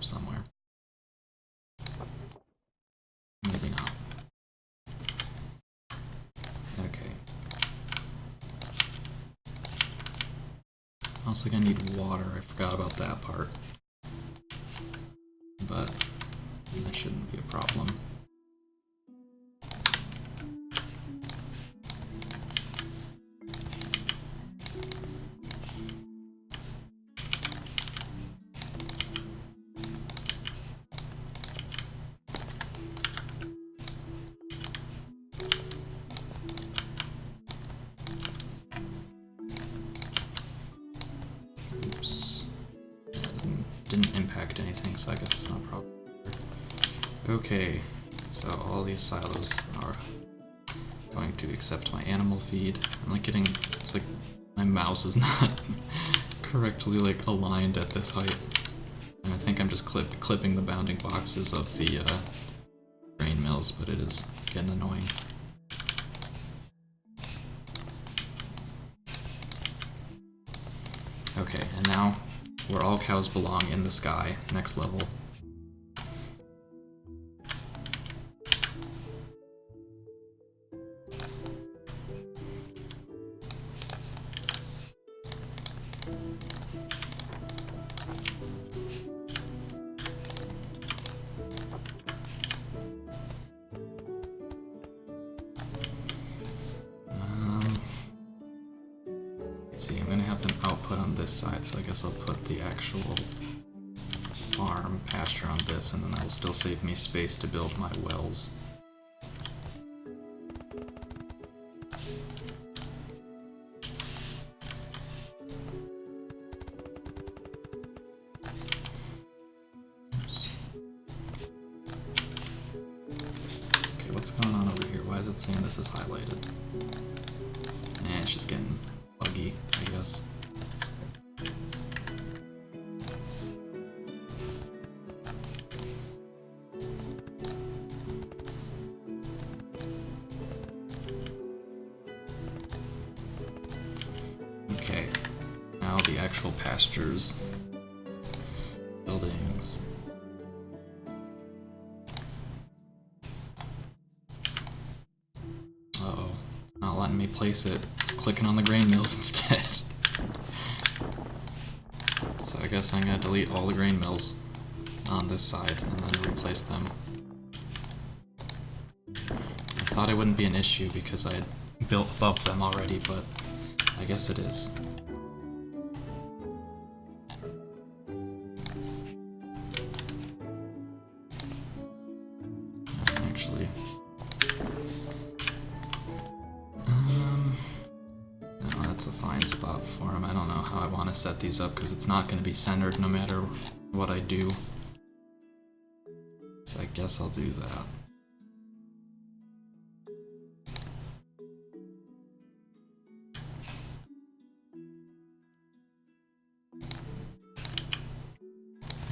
up somewhere. Maybe not. Okay. Also gonna need water, I forgot about that part. But that shouldn't be a problem. Oops. Yeah, didn't impact anything, so I guess it's not a problem. Okay, so all these silos are going to accept my animal feed. I'm like getting, it's like my mouse is not correctly like aligned at this height. And I think I'm just clipping the bounding boxes of the grain mills, but it is getting annoying. Okay, and now where all cows belong in the sky, next level. I'm gonna have them output on this side, so I guess I'll put the actual farm pasture on this, and then that will still save me space to build my wells. Oops. Okay, what's going on over here? Why is it saying this is highlighted? It's just getting buggy, I guess. Okay, now the actual pastures, buildings. Uh-oh, it's not letting me place it. It's clicking on the grain mills instead. So I guess I'm gonna delete all the grain mills on this side and then replace them. I thought it wouldn't be an issue because I had built above them already, but I guess it is. Actually, no, that's a fine spot for him. I don't know how I want to set these up because it's not going to be centered no matter what I do. So I guess I'll do that.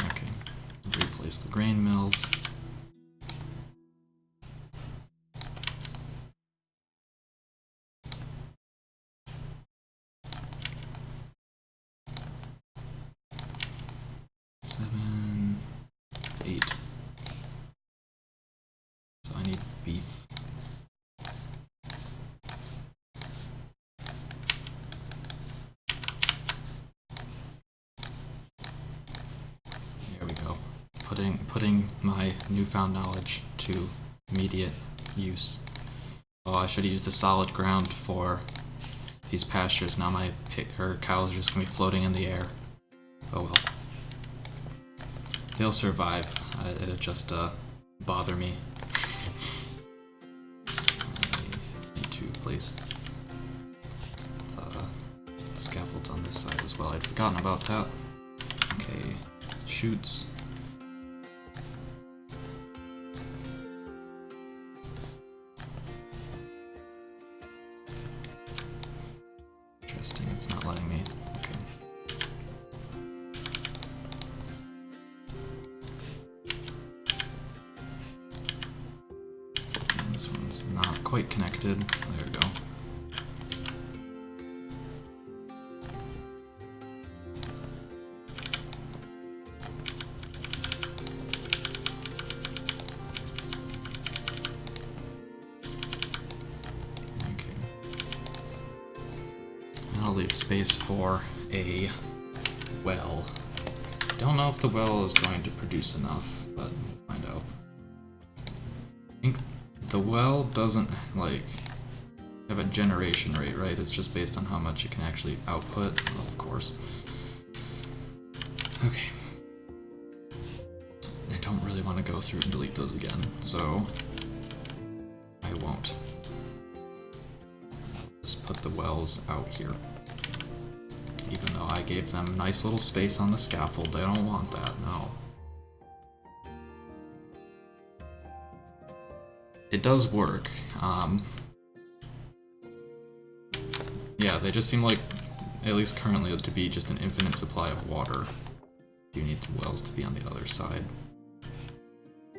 Okay, replace the grain mills. So I need beef. There we go. Putting my newfound knowledge to immediate use. Oh, I should have used the solid ground for these pastures. Now my cows are just gonna be floating in the air. Oh well. They'll survive. It'll just bother me. I need to place scaffolds on this side as well. I'd forgotten about that. Okay, shoots. Interesting, it's not letting me. Okay. And this one's not quite connected, so there we go. create space for a well. Don't know if the well is going to produce enough, but we'll find out. I think the well doesn't, like, have a generation rate, right? It's just based on how much it can actually output, well, of course. Okay. I don't really want to go through and delete those again, so I won't. I'll just put the wells out here. Even though I gave them nice little space on the scaffold, they don't want that, no. It does work. Yeah, they just seem like, at least currently, to be just an infinite supply of water. You need the wells to be on the other side. I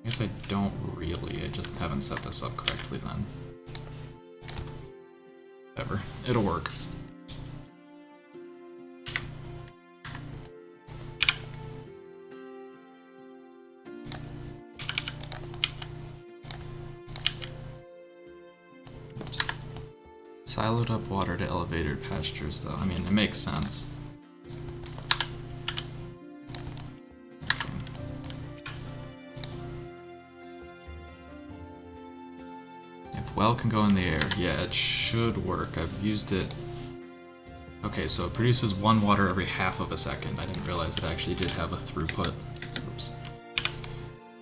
guess I don't really, I just haven't set this up correctly then. Whatever, it'll work. Oops. Siloed up water to elevated pastures, though. I mean, it makes sense. Well can go in the air. Yeah, it should work. I've used it. Okay, so it produces 1 water every half of a second. I didn't realize it actually did have a throughput. Oops.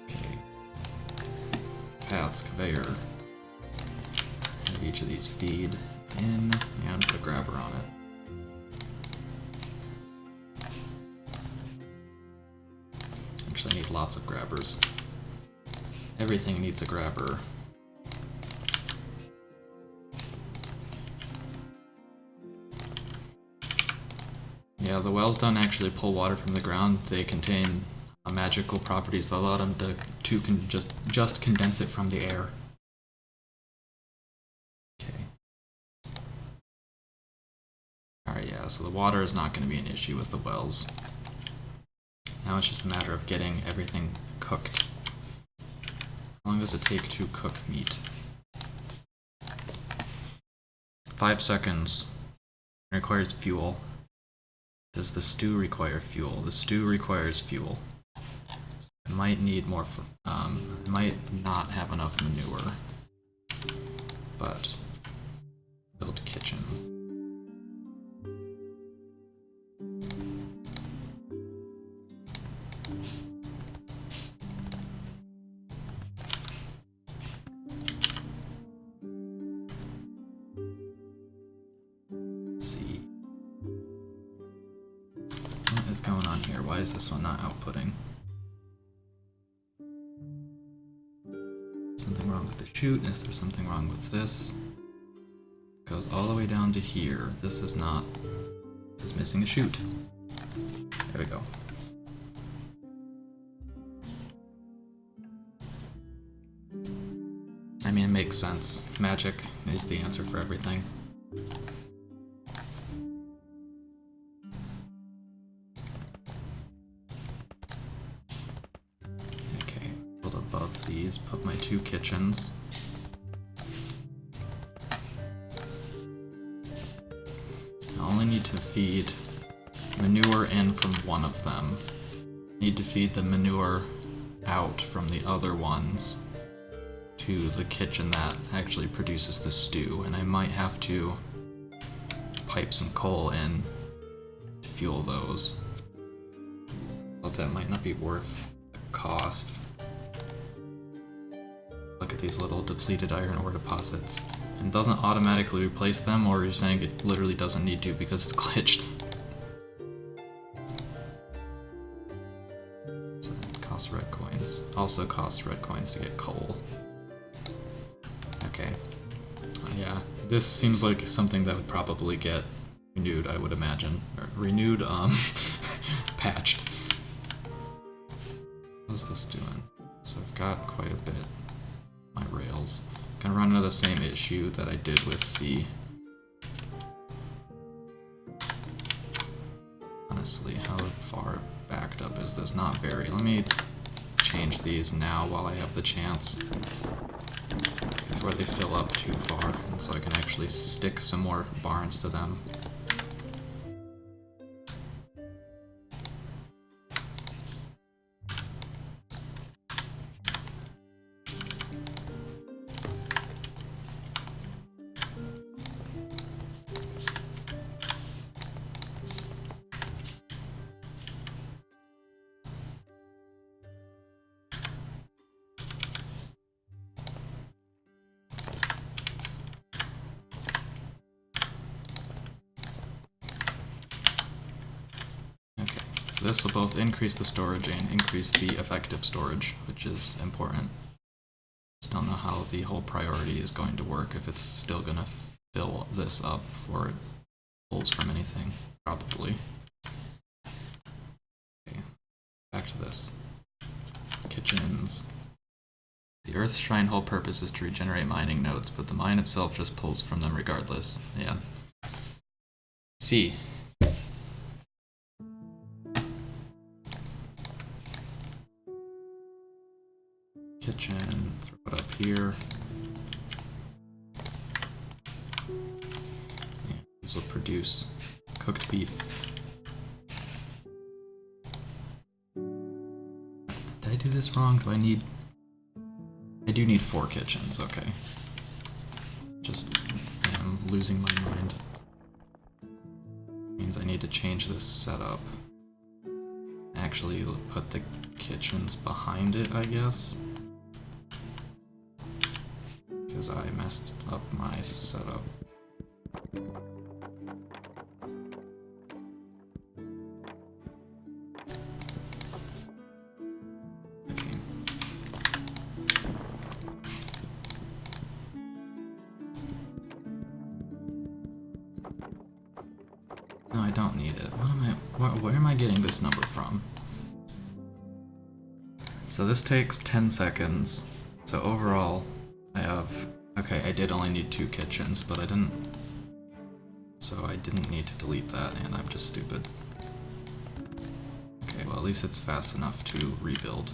Okay. Paths, conveyor. Have each of these feed in and put a grabber on it. Actually, I need lots of grabbers. Everything needs a grabber. Yeah, the wells don't actually pull water from the ground. They contain magical properties that allow them to just condense it from the air. Okay. Alright, yeah, so the water is not going to be an issue with the wells. Now it's just a matter of getting everything cooked. How long does it take to cook meat? 5 seconds. It requires fuel. Does the stew require fuel? The stew requires fuel. So it might need more, it might not have enough manure. But, build kitchen. What is going on here? Why is this one not outputting? Something wrong with the chute? Is there something wrong with this? Goes all the way down to here. This is not... This is missing a chute. There we go. I mean, it makes sense. Magic is the answer for everything. Above these, put my 2 kitchens. I only need to feed manure in from one of them. Need to feed the manure out from the other ones to the kitchen that actually produces the stew, and I might have to pipe some coal in to fuel those. But that might not be worth the cost. Look at these little depleted iron ore deposits. And doesn't automatically replace them, or you're saying it literally doesn't need to because it's glitched. So it costs red coins. Also costs red coins to get coal. Okay. Yeah, this seems like something that would probably get renewed, I would imagine. Or renewed, patched. What's this doing? So I've got quite a bit. My rails. Gonna run into the same issue that I did with the... Honestly, how far backed up is this? Not very. Let me change these now while I have the chance. before they fill up too far, and so I can actually stick some more barns to them. So this will both increase the storage and increase the effective storage, which is important. Just don't know how the whole priority is going to work, if it's still going to fill this up before it pulls from anything. Probably. Okay, back to this. Kitchens. The Earth Shrine whole purpose is to regenerate mining nodes, but the mine itself just pulls from them regardless. Yeah. See. Kitchen, throw it up here. Yeah, these will produce cooked beef. Did I do this wrong? Do I need... I do need 4 kitchens, okay. Just am losing my mind. Means I need to change this setup. Actually, put the kitchens behind it, I guess. Because I messed up my setup. Okay. No, I don't need it. Where am I getting this number from? So this takes 10 seconds. So overall, I have... Okay, I did only need 2 kitchens, but I didn't... So I didn't need to delete that, and I'm just stupid. Okay, well at least it's fast enough to rebuild.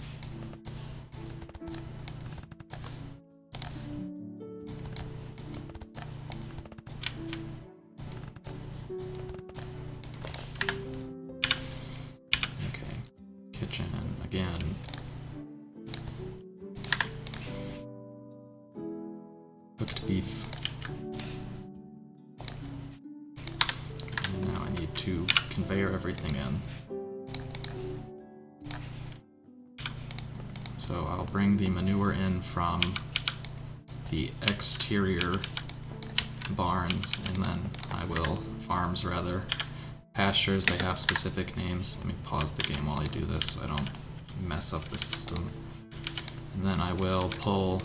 Okay, kitchen again. Cooked beef. And now I need to conveyor everything in. So I'll bring the manure in from the exterior barns, and then I will, farms rather, pastures, they have specific names. Let me pause the game while I do this so I don't mess up the system. And then I will pull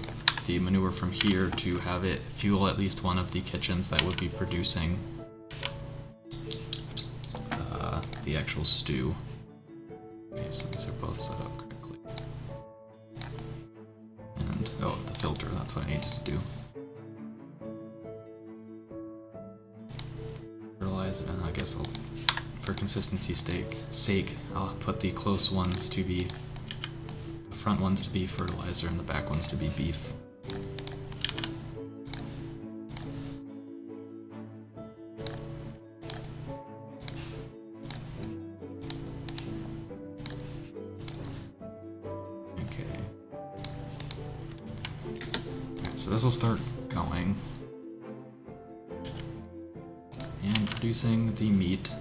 the manure from here to have it fuel at least one of the kitchens that would be producing the actual stew. Okay, so these are both set up correctly. And, oh, the filter, that's what I needed to do. Fertilizer, and I guess I'll, for consistency's sake, I'll put the close ones to be, the front ones to be fertilizer and the back ones to be beef. So this will start going and producing the meat,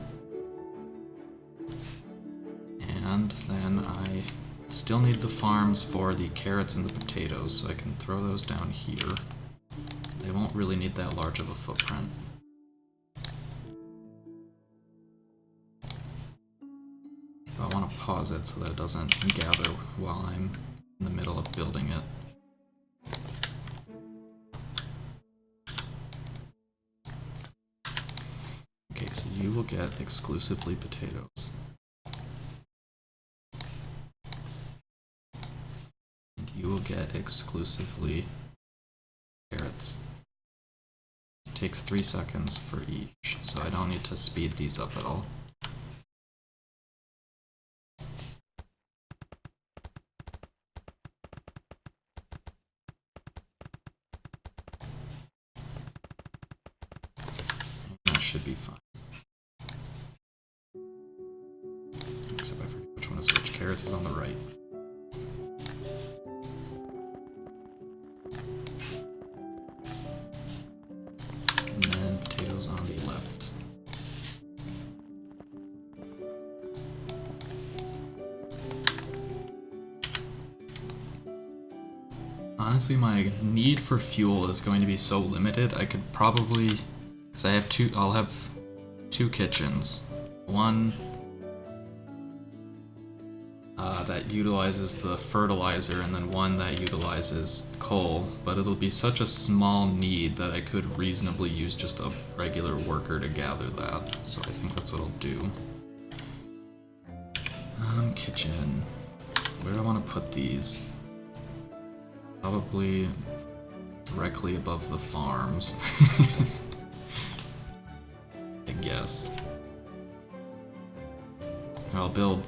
and then I still need the farms for the carrots and the potatoes, so I can throw those down here. They won't really need that large of a footprint. So I want to pause it so that it doesn't gather while I'm in the middle of building it. So you will get exclusively potatoes. And you will get exclusively carrots. It takes 3 seconds for each, so I don't need to speed these up at all. should be fine. Except I forget which one is which. Carrots is on the right. And then potatoes on the left. Honestly, my need for fuel is going to be so limited. I could probably, because I'll have two kitchens. One that utilizes the fertilizer, and then one that utilizes coal. But it'll be such a small need that I could reasonably use just a regular worker to gather that. So I think that's what I'll do. Kitchen. Where do I want to put these? Probably directly above the farms. I guess. I'll build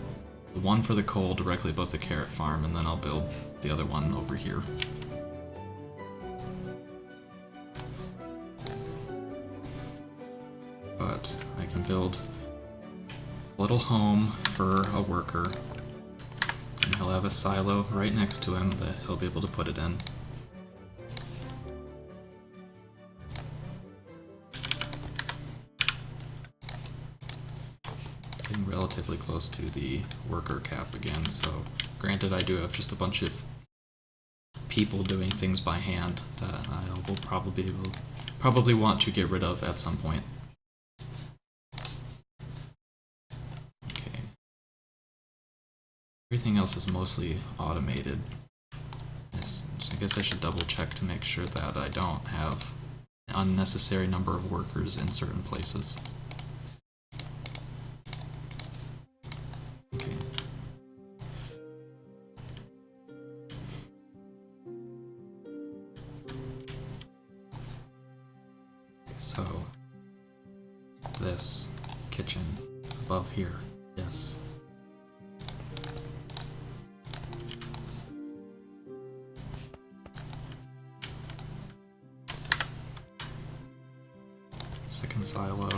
one for the coal directly above the carrot farm, and then I'll build the other one over here. But I can build a little home for a worker, and he'll have a silo right next to him that he'll be able to put it in. Getting relatively close to the worker cap again, so granted I do have just a bunch of people doing things by hand that I will probably want to get rid of at some point. Okay. Everything else is mostly automated. I guess I should double check to make sure that I don't have an unnecessary number of workers in certain places. Okay. So, this kitchen above here, yes. Second silo.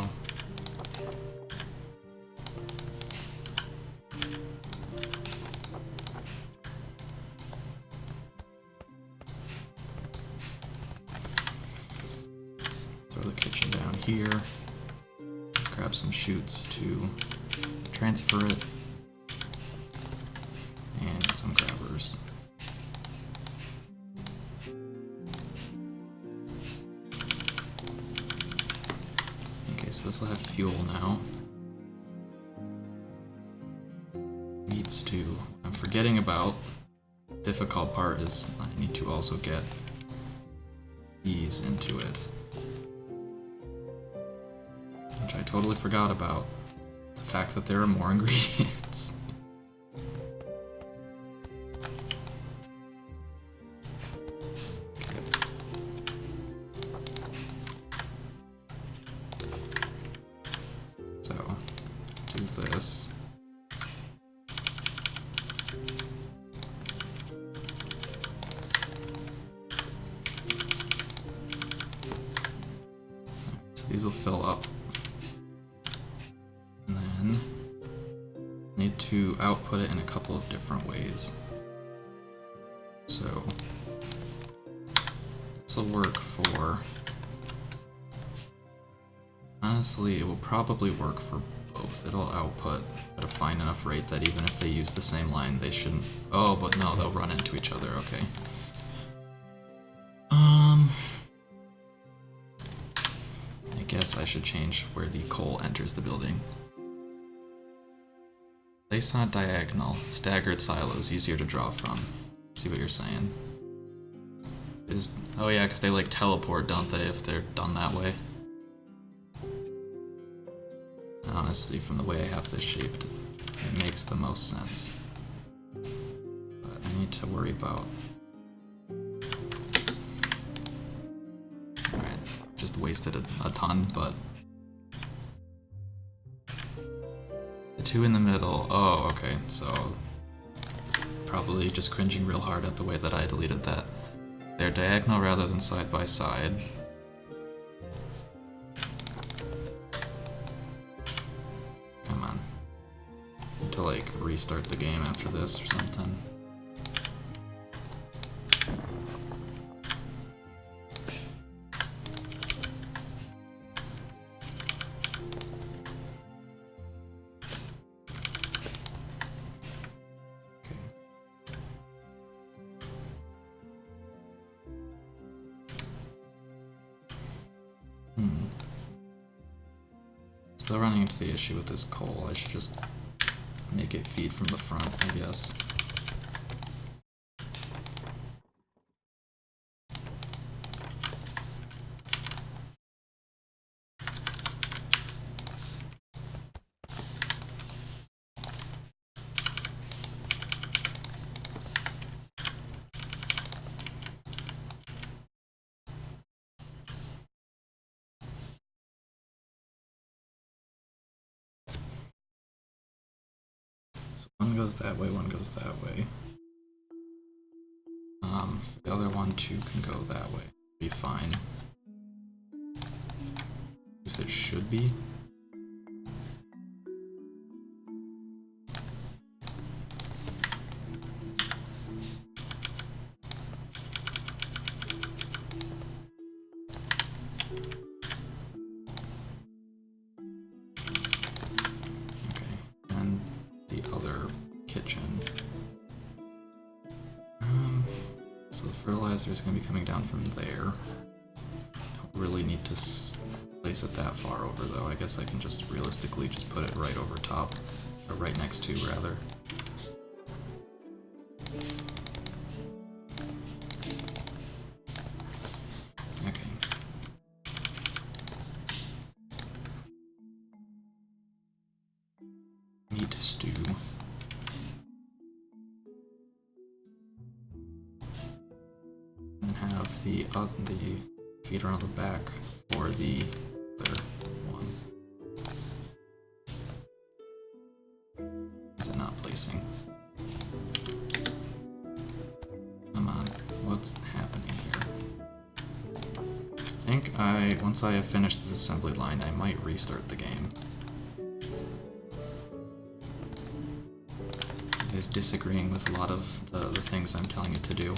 Throw the kitchen down here. Grab some chutes to transfer it. And some grabbers. Okay, so this will have fuel now. Needs to... I'm forgetting about... Difficult part is I need to also get these into it. Which I totally forgot about. The fact that there are more ingredients. So, do this. So these will fill up. And then need to output it in a couple of different ways. So this will work for... Honestly, it will probably work for both. It'll output at a fine enough rate that even if they use the same line, they shouldn't... Oh, but no, they'll run into each other, okay. I guess I should change where the coal enters the building. Place on diagonal. Staggered silos, easier to draw from. See what you're saying. Oh yeah, because they like teleport, don't they, if they're done that way? Honestly, from the way I have this shaped, it makes the most sense. But I need to worry about... Alright, just wasted a ton, but... The two in the middle, oh, okay, so... Probably just cringing real hard at the way that I deleted that. They're diagonal rather than side by side. restart the game after this or something. Still running into the issue with this coal. I should just make it feed from the front, I guess. One goes that way, one goes that way. The other one too can go that way. Be fine. At least it should be. Is going to be coming down from there. Don't really need to place it that far over though. I guess I can just realistically just put it right over top, or right next to rather. Okay. Meat stew. The feeder on the back for the other one. Is it not placing? Come on, what's happening here? I think once I have finished this assembly line, I might restart the game. It is disagreeing with a lot of the things I'm telling it to do.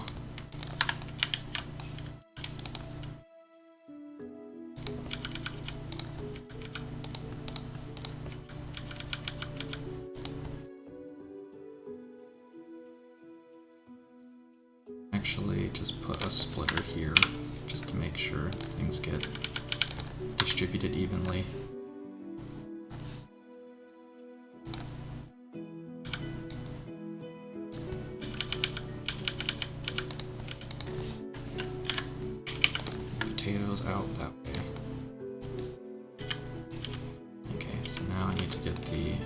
Actually, just put a splitter here, just to make sure things get distributed evenly. Potatoes out that way. Okay, so now I need to get the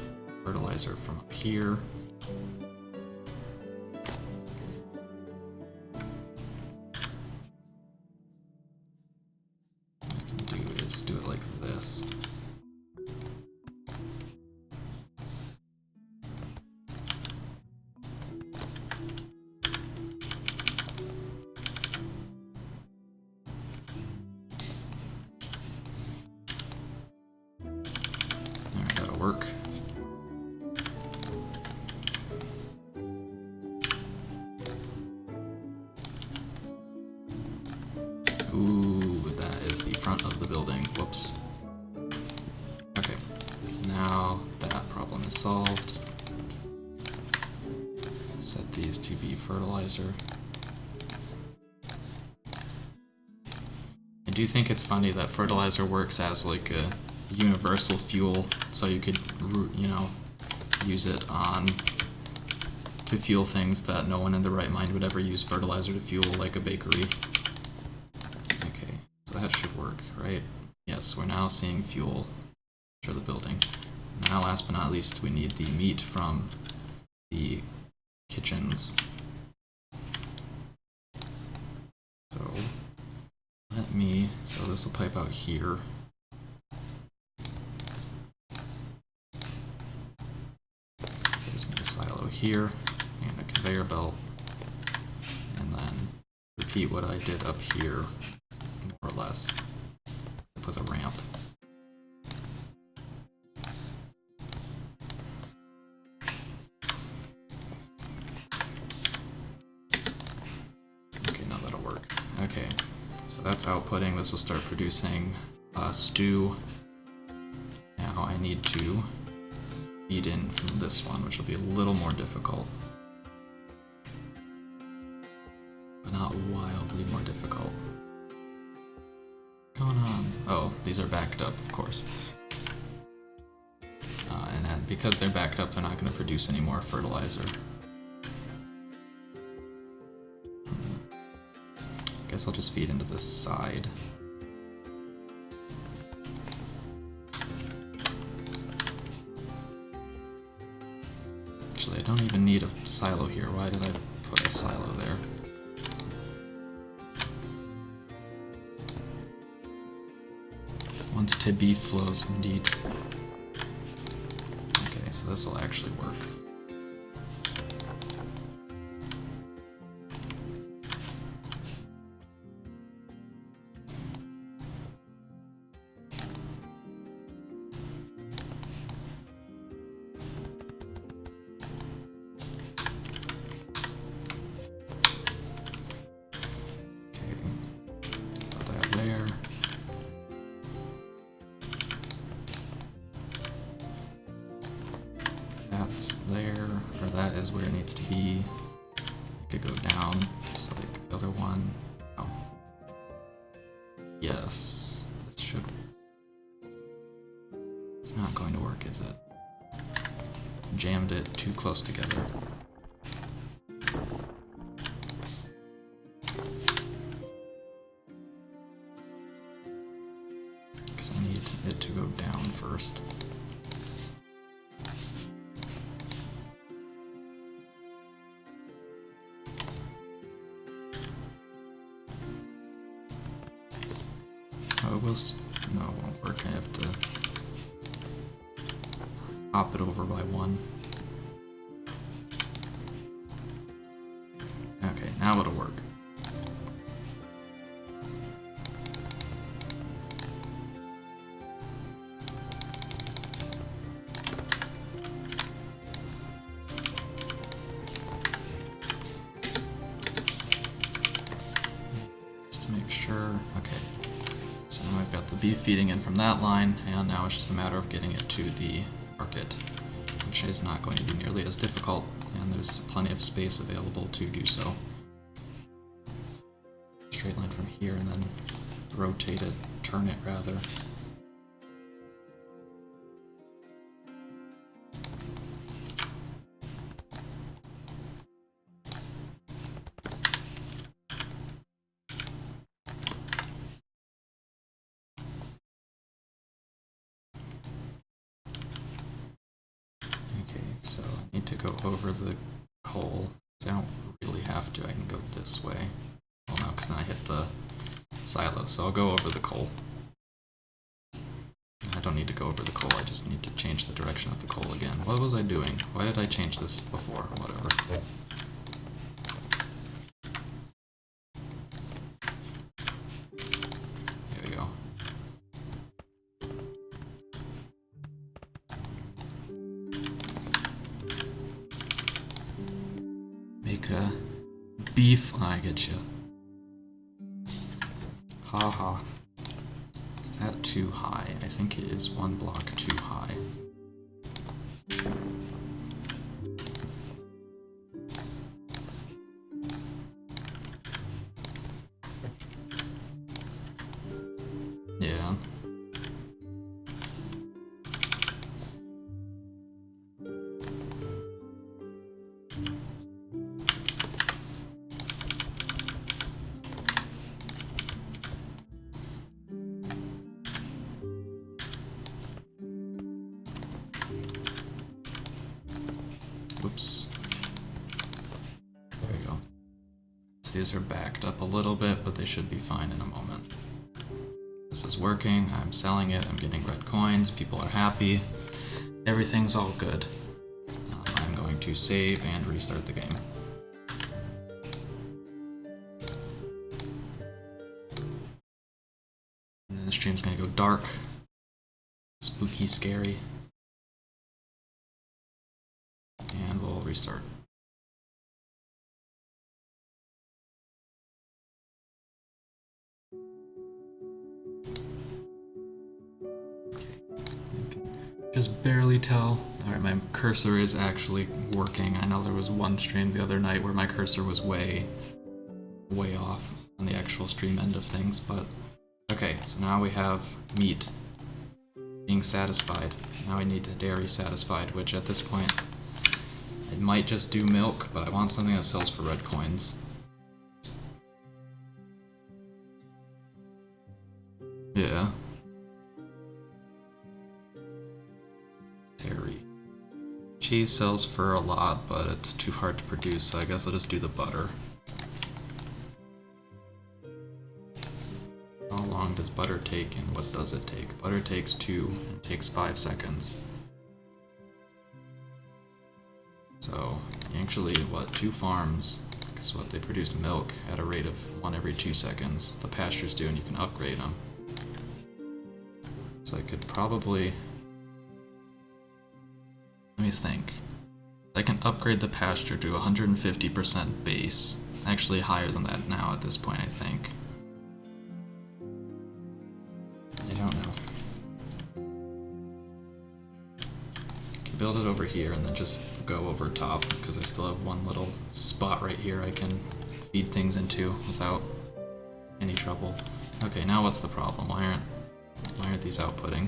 fertilizer from up here. Do it like this. Alright, that'll work. Ooh, that is the front of the building. Whoops. Okay, now that problem is solved. Set these to be fertilizer. I do think it's funny that fertilizer works as like a universal fuel, so you could, you know, use it to fuel things that no one in their right mind would ever use fertilizer to fuel, like a bakery. Okay, so that should work, right? Yes, we're now seeing fuel for the building. Now, last but not least, we need the meat from the kitchens. So this will pipe out here. So I just need a silo here and a conveyor belt, and then repeat what I did up here, more or less, with a ramp. Okay, so that's outputting. This will start producing stew. Now I need to feed in from this one, which will be a little more difficult. But not wildly more difficult. What's going on? Oh, these are backed up, of course. And then because they're backed up, they're not going to produce any more fertilizer. Guess I'll just feed into this side. Actually, I don't even need a silo here. Why did I put a silo there? Once to beef flows, indeed. Okay, so this will actually work. There, or that is where it needs to be. It could go down, just like the other one. Oh. Yes, this should. It's not going to work, is it? Jammed it too close together. Because I need it to go down first. Oh, it will. No, it won't work. I have to hop it over by one. Okay, now it'll work. Just to make sure. Okay. So now I've got the beef feeding in from that line, and now it's just a matter of getting it to the market, which is not going to be nearly as difficult, and there's plenty of space available to do so. Straight line from here, and then rotate it, turn it rather. So I need to go over the coal. I don't really have to. I can go this way. Well, no, because then I hit the silo. So I'll go over the coal. I don't need to go over the coal. I just need to change the direction of the coal again. What was I doing? Why did I change this before? Whatever. There we go. Make a beef. I get you. Haha. Is that too high? I think it is one block too high. Yeah. Whoops. There we go. So these are backed up a little bit, but they should be fine in a moment. This is working, I'm selling it, I'm getting red coins, people are happy, everything's all good. I'm going to save and restart the game. And then the stream's gonna go dark, spooky, scary, and we'll restart. just barely tell. Alright, my cursor is actually working. I know there was one stream the other night where my cursor was way off on the actual stream end of things, but okay, so now we have meat being satisfied. Now we need the dairy satisfied, which at this point, it might just do milk, but I want something that sells for red coins. Yeah. Dairy. Cheese sells for a lot, but it's too hard to produce, so I guess I'll just do the butter. How long does butter take, and what does it take? Butter takes 2, and takes 5 seconds. So, actually, what, 2 farms, because what, they produce milk at a rate of 1 every 2 seconds. The pastures do, and you can upgrade them. So I could probably... Let me think. I can upgrade the pasture to 150% base. Actually higher than that now at this point, I think. I don't know. I can build it over here and then just go over top, because I still have one little spot right here I can feed things into without any trouble. Okay, now what's the problem? Why aren't these outputting?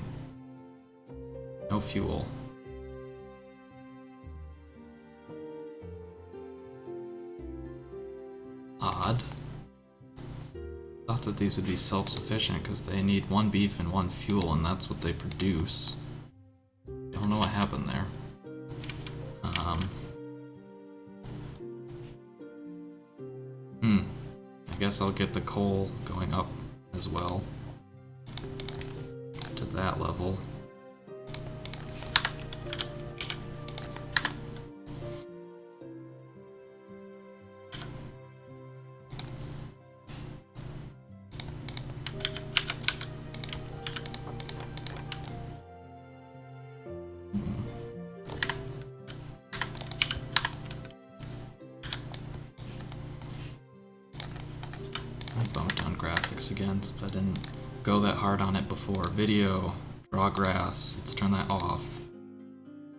No fuel. Odd. Thought that these would be self-sufficient because they need 1 beef and 1 fuel, and that's what they produce. Don't know what happened there. I guess I'll get the coal going up as well to that level. Again, since I didn't go that hard on it before. Video, draw grass, let's turn that off.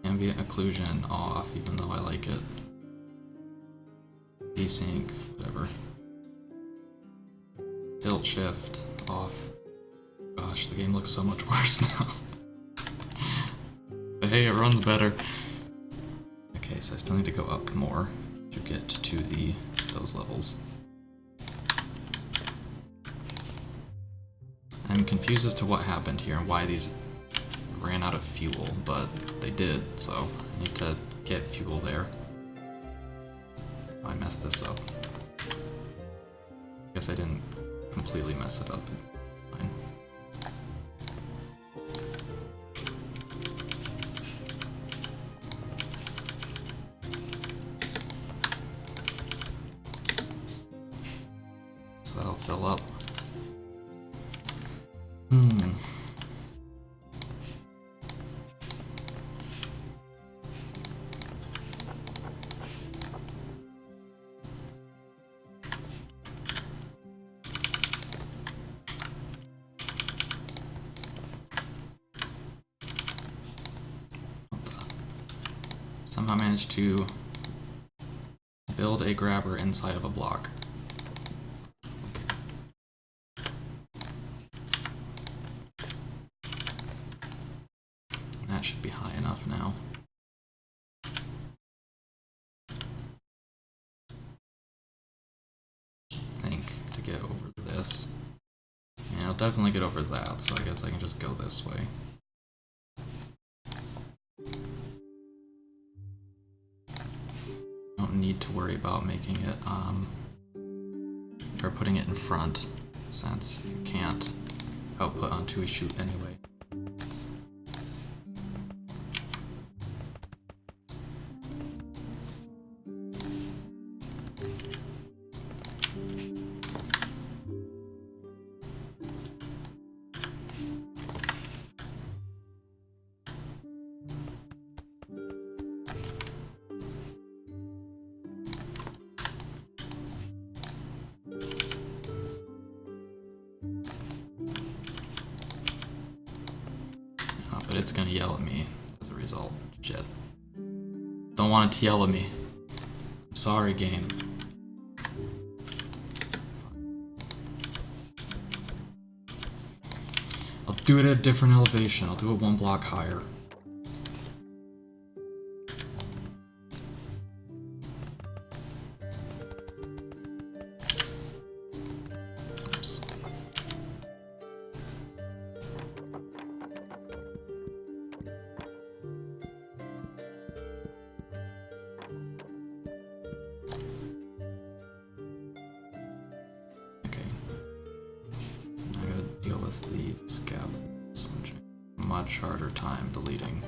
Ambient occlusion off, even though I like it. Desync, whatever. Tilt shift off. Gosh, the game looks so much worse now. But hey, it runs better. Okay, so I still need to go up more to get to those levels. I'm confused as to what happened here and why these ran out of fuel, but they did, so I need to get fuel there. Oh, I messed this up. Guess I didn't completely mess it up. Fine. So that'll fill up. Somehow managed to build a grabber inside of a block. That should be high enough now. I think to get over this. And I'll definitely get over that, so I guess I can just go this way. Need to worry about making it or putting it in front, since you can't output onto a chute anyway. But it's gonna yell at me result. Shit. Don't want it to yell at me. I'm sorry, game. I'll do it at a different elevation. I'll do it 1 block higher. Oops. Okay. I gotta deal with these scabs. Much harder time deleting.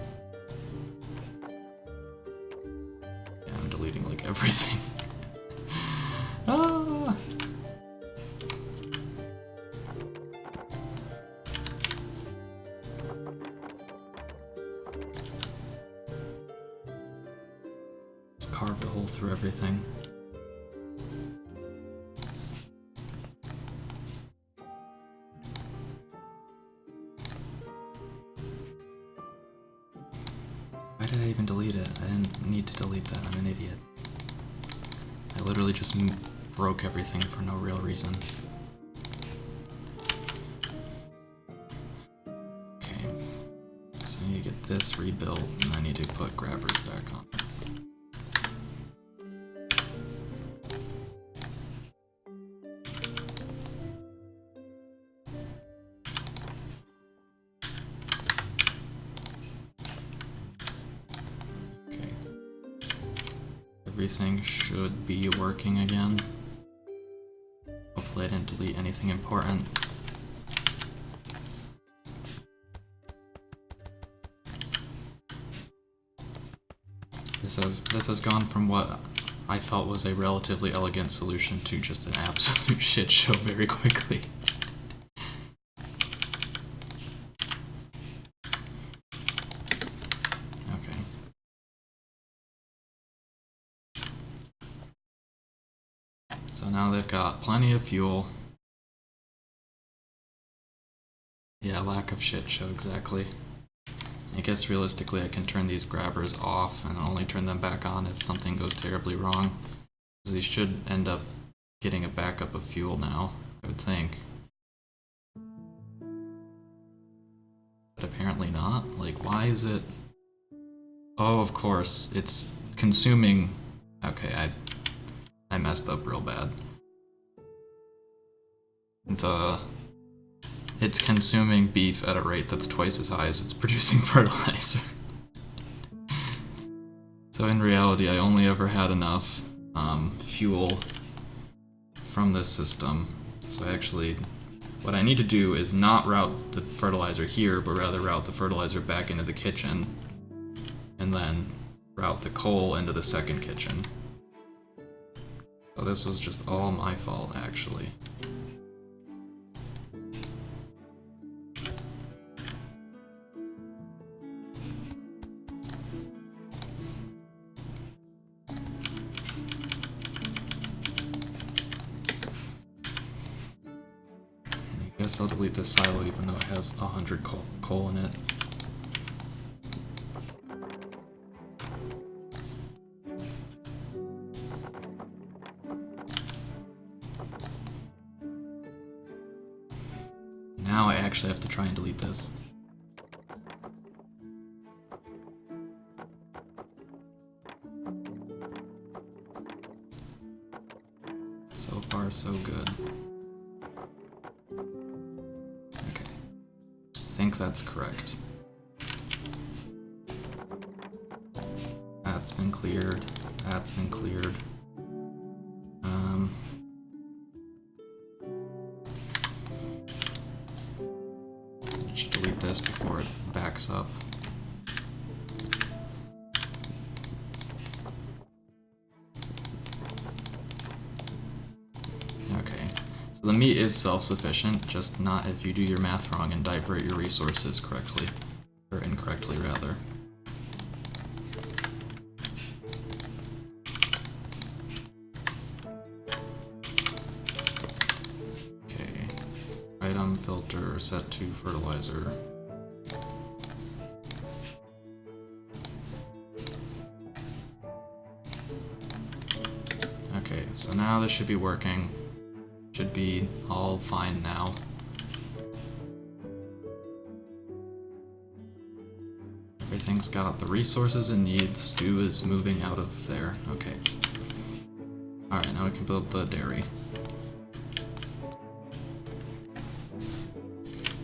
Yeah, I'm deleting like everything. Ah! Just carve a hole through everything. Why did I even delete it? I didn't need to delete that. I'm an idiot. I literally just broke everything for no real reason. Okay. So I need to get this rebuilt, and I need to put grabbers back on. Everything should be working again. Hopefully I didn't delete anything important. This has gone from what I felt was a relatively elegant solution to just an absolute shit show very quickly. So now they've got plenty of fuel. Yeah, lack of shit show, exactly. I guess realistically I can turn these grabbers off and only turn them back on if something goes terribly wrong. Because these should end up getting a backup of fuel now, I would think. But apparently not. Like, why is it... Oh, of course, it's consuming... Okay, I messed up real bad. It's consuming beef at a rate that's twice as high as it's producing fertilizer. So in reality, I only ever had enough fuel from this system. So what I need to do is not route the fertilizer here, but rather route the fertilizer back into the kitchen, and then route the coal into the second kitchen. So this was just all my fault, actually. I guess I'll delete this silo even though it has 100 coal in it. Now I actually have to try and delete this. So far, so good. Okay. I think that's correct. That's been cleared. That's been cleared. Just delete this before it backs up. Okay, so the meat is self-sufficient, just not if you do your math wrong and divert your resources correctly, or incorrectly rather. Okay, item filter set to fertilizer. Now this should be working. Should be all fine now. Everything's got the resources it needs. Stew is moving out of there. Okay. Alright, now we can build the dairy.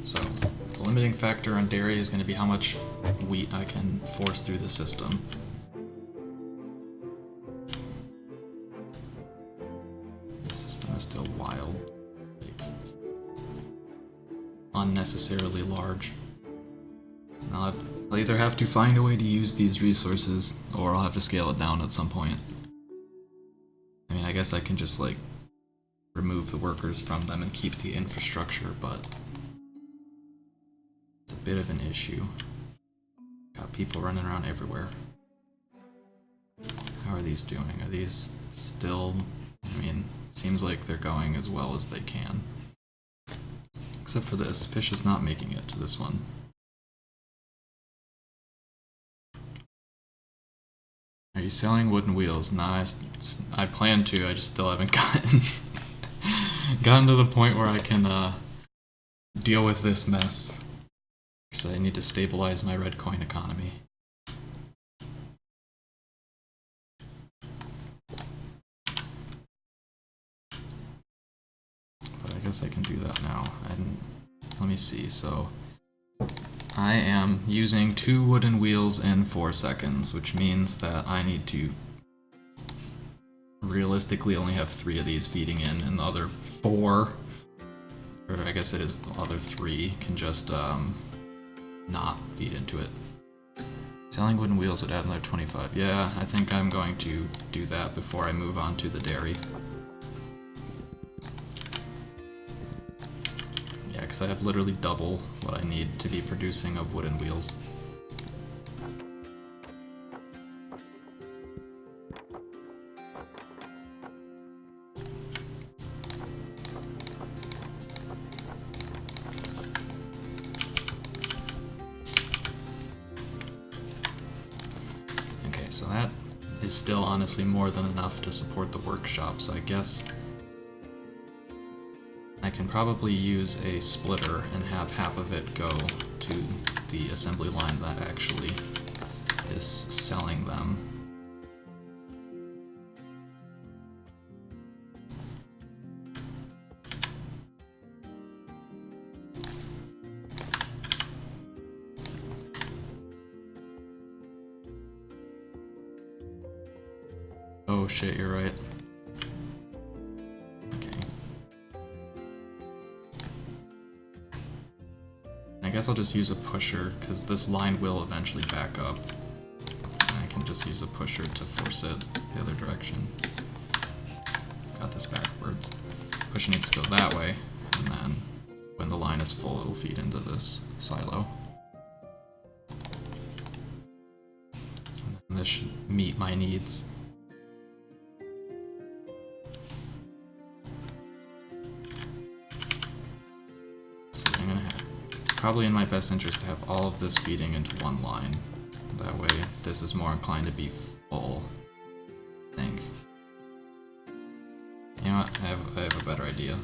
So, the limiting factor on dairy is going to be how much wheat I can force through the system. The system is still wild. Like, unnecessarily large. I'll either have to find a way to use these resources, or I'll have to scale it down at some point. I mean, I guess I can just, like, remove the workers from them and keep the infrastructure, but it's a bit of an issue. Got people running around everywhere. How are these doing? Are these still... I mean, seems like they're going as well as they can. Except for this. Fish is not making it to this one. Are you selling wooden wheels? Nah, I plan to, I just still haven't gotten to the point where I can deal with this mess. Because I need to stabilize my red coin economy. But I guess I can do that now. And let me see, so I am using 2 wooden wheels in 4 seconds, which means that I need to realistically only have 3 of these feeding in, and the other 4, or I guess it is the other 3, can just not feed into it. Selling wooden wheels would add another 25. Yeah, I think I'm going to do that before I move on to the dairy. Because I have literally double what I need to be producing of wooden wheels. Okay, so that is still honestly more than enough to support the workshop, so I guess I can probably use a splitter and have half of it go to the assembly line that actually is selling them. Oh shit, you're right. I guess I'll just use a pusher, because this line will eventually back up. And I can just use a pusher to force it the other direction. Got this backwards. Pusher needs to go that way, and then when the line is full, it'll feed into this silo. And this should meet my needs. Probably in my best interest to have all of this feeding into one line. That way, this is more inclined to be full, I think. You know what? I have a better idea.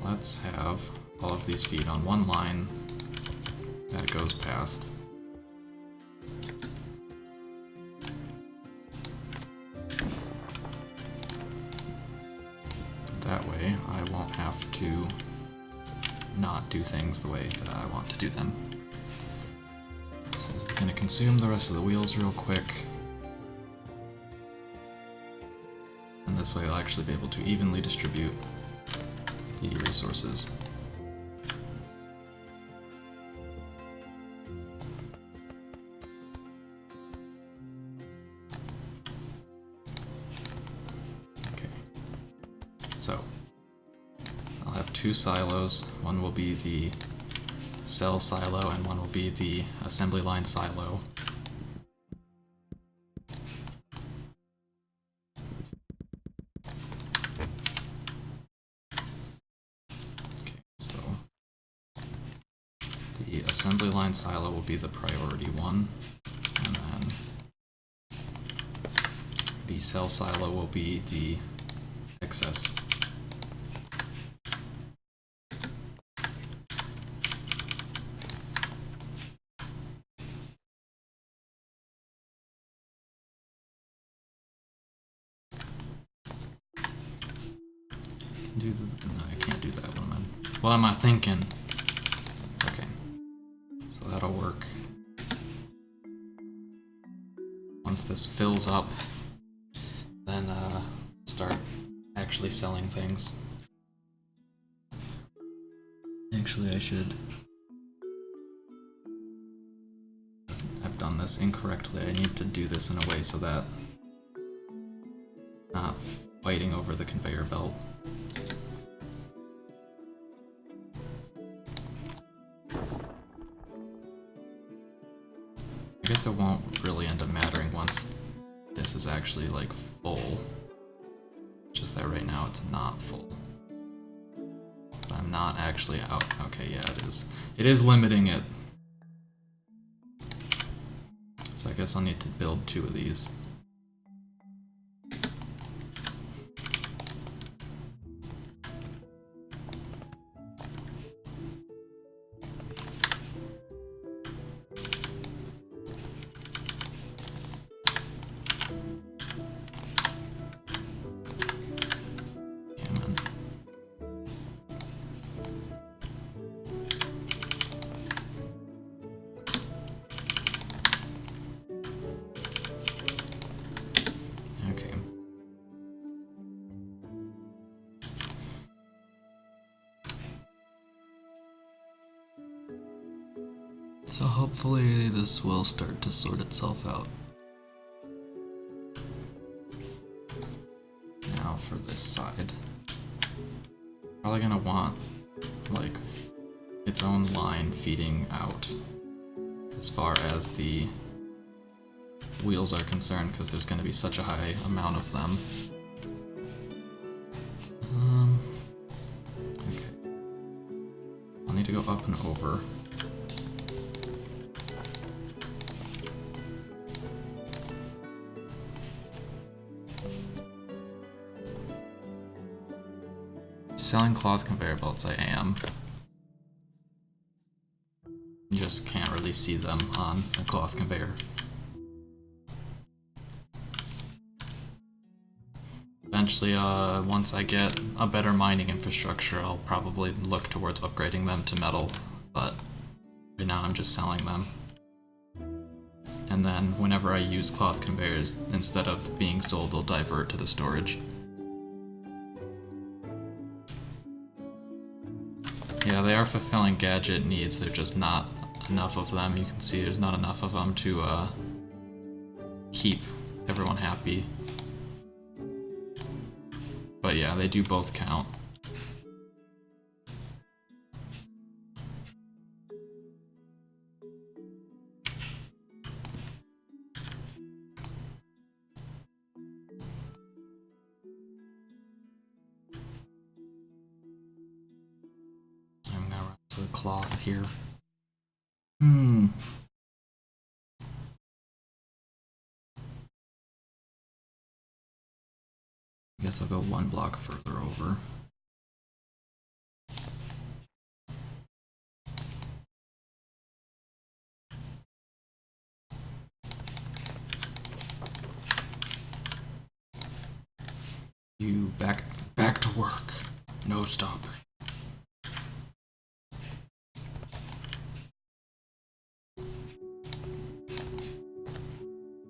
Let's have all of these feed on one line that it goes past. That way, I won't have to not do things the way that I want to do them. So it's going to consume the rest of the wheels real quick. And this way I'll actually be able to evenly distribute the resources. Okay. So 2 silos. One will be the cell silo and one will be the assembly line silo. Okay, so the assembly line silo will be the priority one, and then the the cell silo will be the excess. No, I can't do that. What am I thinking? Okay, so that'll work. Once this fills up, then start actually selling things. Actually, I've done this incorrectly. I need to do this in a way so that not fighting over the conveyor belt. I guess it won't really end up mattering once this is actually like full. Just that right now it's not full. So I'm not actually out. Okay, yeah, it is. It is limiting it. So I guess I'll need to build 2 of these. So hopefully this will start to sort itself out. Now for this side. Probably gonna want, like, its own line feeding out as far as the wheels are concerned, because there's gonna be such a high amount of them. Okay. I'll need to go up and over. Selling cloth conveyor belts, I am. You just can't really see them on the cloth conveyor. Eventually, once I get a better mining infrastructure, I'll probably look towards upgrading them to metal, but right now I'm just selling them. And then whenever I use cloth conveyors, instead of being sold, they'll divert to the storage. Yeah, they are fulfilling gadget needs, they're just not enough of them. You can see there's not enough of them to keep everyone happy. But yeah, they do both count. Cloth here. I guess I'll go 1 block further over. You back to work. No stopping.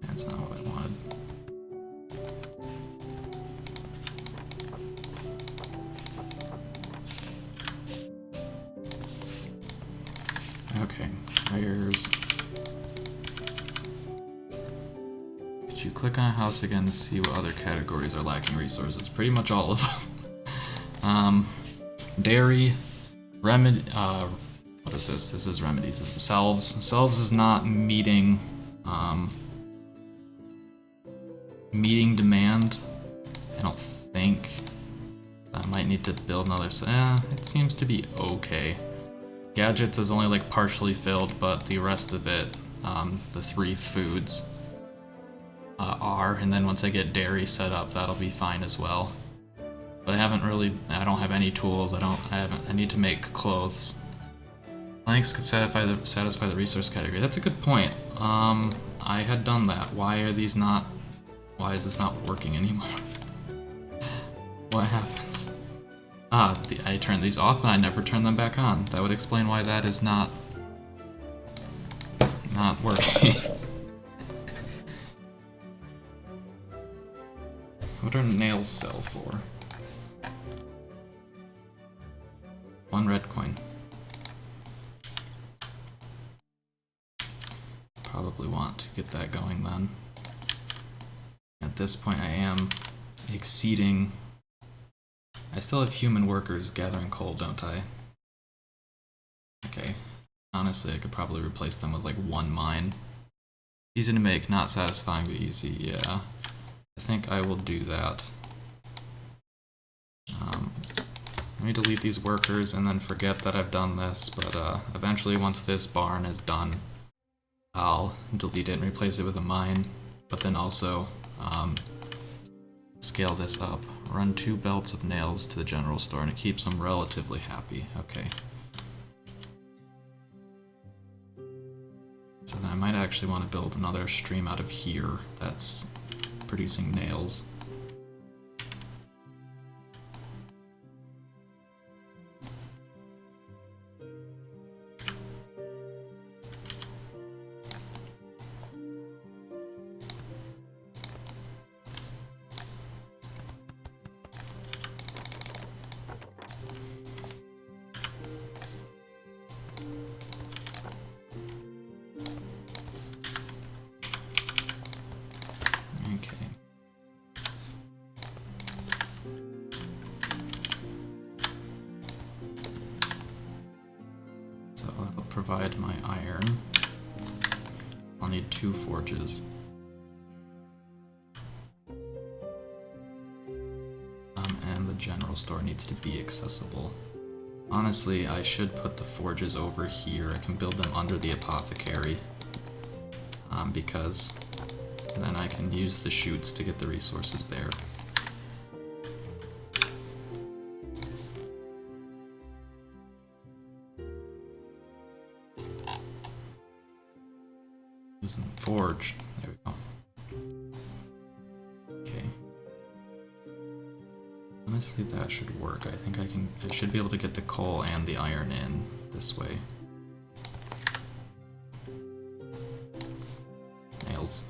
That's not what I wanted. Okay, where's... Could you click on a house again to see what other categories are lacking resources? Pretty much all of them. Dairy, remedy, what is this? This is remedies. This is Selves. Selves is not meeting demand. I don't think. I might need to build another. It seems to be okay. Gadgets is only like partially filled, but the rest of it, the 3 foods, R, and then once I get dairy set up, that'll be fine as well. But I don't have any tools. I need to make clothes. Planks could satisfy the resource category. That's a good point. I had done that. Why is this not working anymore? What happened? I turned these off and I never turned them back on. That would explain why that is not working. What do nails sell for? 1 red coin. Probably want to get that going then. At this point I am exceeding... I still have human workers gathering coal, don't I? Okay. Honestly, I could probably replace them with like 1 mine. Easy to make, not satisfying, but easy, yeah. I think I will do that. Let me delete these workers and then forget that I've done this, but eventually once this barn is done, I'll delete it and replace it with a mine, but then also scale this up. Run 2 belts of nails to the general store and it keeps them relatively happy. Okay. So then I might actually want to build another stream out of here that's producing nails. Provide my iron. I'll need 2 forges. And the general store needs to be accessible. Honestly, I should put the forges over here. I can build them under the apothecary. Because then I can use the chutes to get the resources there. Forge. There we go. Okay. Honestly, that should work. I think I should be able to get the coal and the iron in this way. Nails.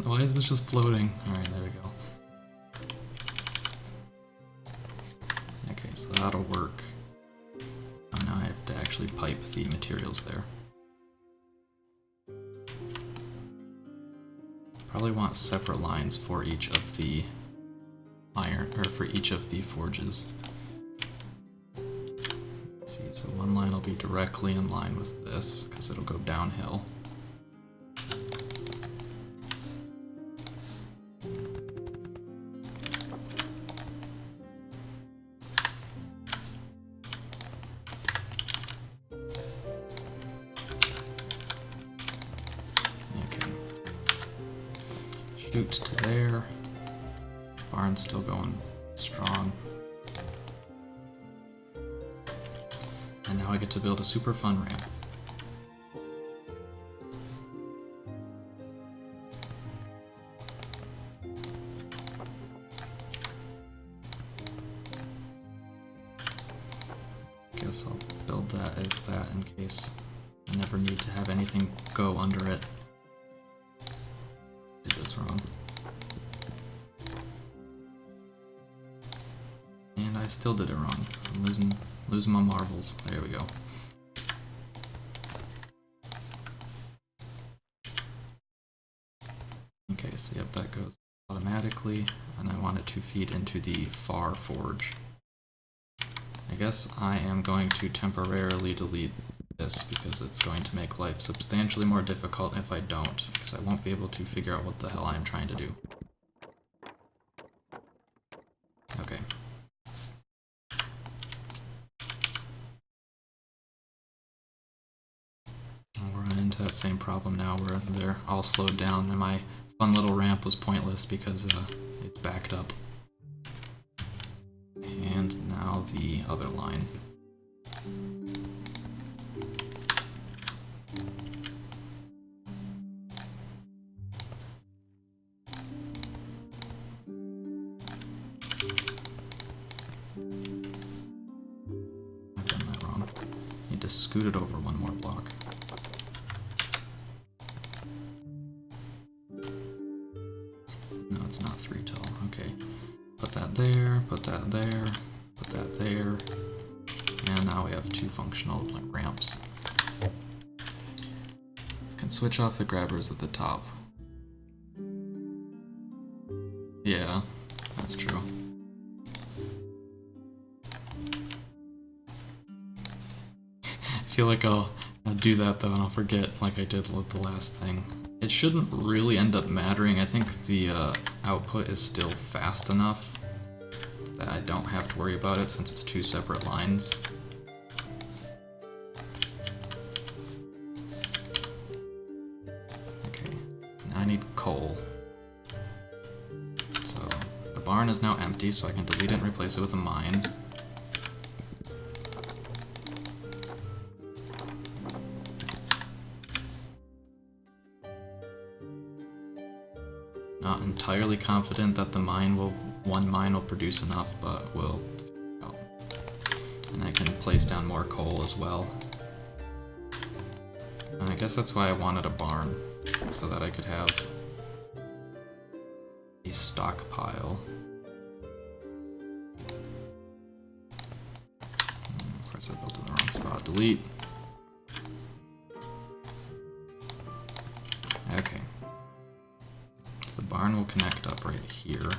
Why is this just floating? Alright, there we go. Okay, so that'll work. Oh, now I have to actually pipe the materials there. Probably want separate lines for each of the iron, or for each of the forges. Let's see, so 1 line will be directly in line with this, because it'll go downhill. Shoot to there. Barn's still going strong. And now I get to build a super fun ramp. Guess I'll build that as that in case I never need to have anything go under it. Did this wrong. And I still did it wrong. I'm losing my marbles. There we go. Okay, so yep, that goes automatically, and I want it to feed into the far forge. I guess I am going to temporarily delete this, because it's going to make life substantially more difficult if I don't, because I won't be able to figure out what the hell I'm trying to do. Okay. We're running into that same problem now where they're all slowed down and my fun little ramp was pointless because it's backed up. And now the other line. I've done that wrong. Need to scoot it over one more block. No, it's not 3 tall. Okay. Put that there, put that there, put that there. And now we have 2 functional ramps. Can switch off the grabbers at the top. Yeah, that's true. I feel like I'll do that though and I'll forget like I did with the last thing. It shouldn't really end up mattering. I think the output is still fast enough that I don't have to worry about it since it's 2 separate lines. Okay, now I need coal. So the barn is now empty, so I can delete it and replace it with a mine. Not entirely confident that one mine will produce enough, but we'll figure it out. And I can place down more coal as well. And I guess that's why I wanted a barn, so that I could have a stockpile. Of course I built in the wrong spot. Delete. Okay. The barn will connect up right here.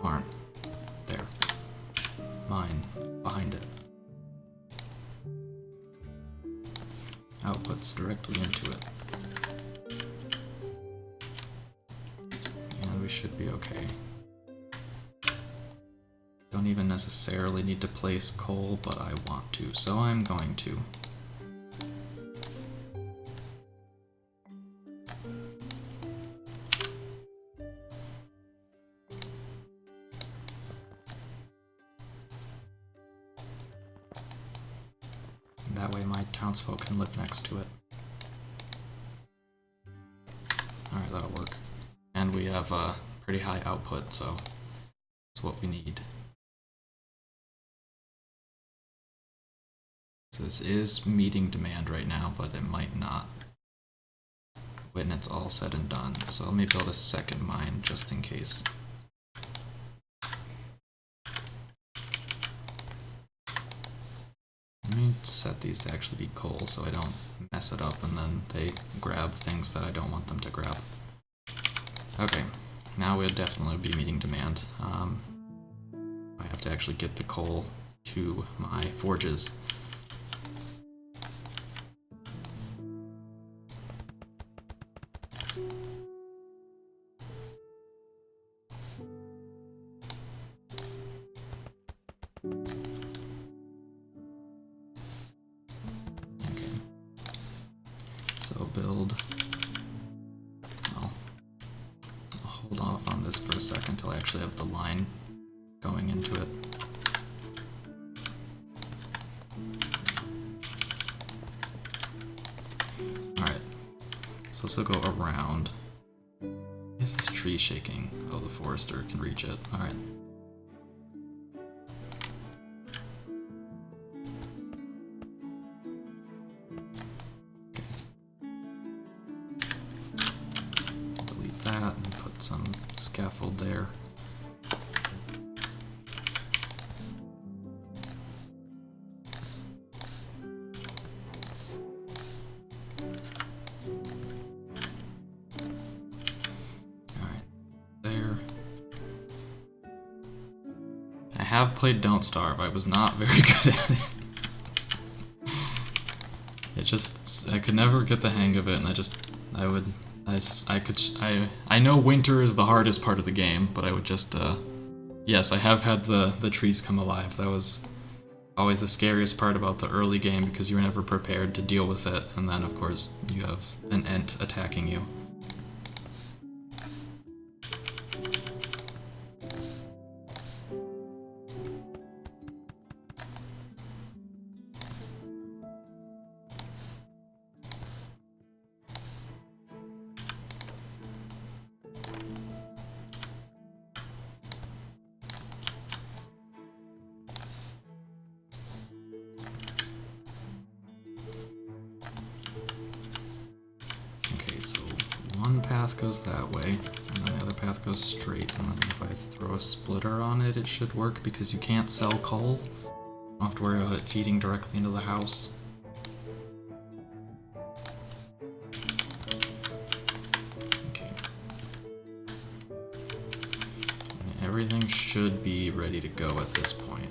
Barn. There. Mine. Behind it. Outputs directly into it. And we should be okay. Don't even necessarily need to place coal, but I want to, so I'm going to. That way my townsfolk can live next to it. Alright, that'll work. And we have a pretty high output, so that's what we need. So this is meeting demand right now, but it might not when it's all said and done. So let me build a second mine just in case. Let me set these to actually be coal so I don't mess it up and then they grab things that I don't want them to grab. Okay, now we'll definitely be meeting demand. I have to actually get the coal to my forges. Build. I'll hold off on this for a second until I actually have the line going into it. Alright, so this will go around. Is this tree shaking? Oh, the forester can reach it. Alright. And put some scaffold there. Alright, there. I have played Don't Starve. I was not very good at it. I could never get the hang of it, and I know winter is the hardest part of the game, but I would just, yes, I have had the trees come alive. That was always the scariest part about the early game, because you're never prepared to deal with it, and then, of course, you have an Ent attacking you. Goes that way, and then the other path goes straight, and then if I throw a splitter on it, it should work, because you can't sell coal. I don't have to worry about it feeding directly into the house. Okay. And everything should be ready to go at this point.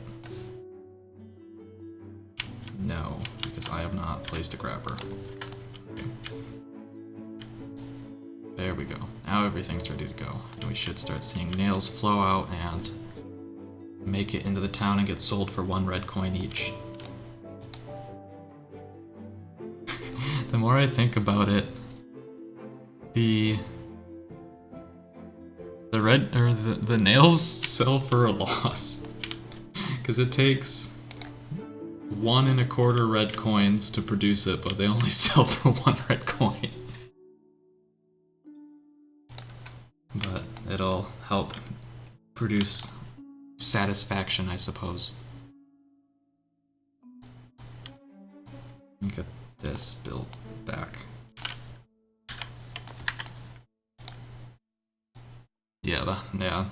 No, because I have not placed a grabber. Okay. There we go. Now everything's ready to go. And we should start seeing nails flow out and make it into the town and get sold for 1 red coin each. The more I think about it, the nails sell for a loss. Because it takes 1 1/4 red coins to produce it, but they only sell for 1 red coin. But it'll help produce satisfaction, I suppose. Get this built back. Yeah,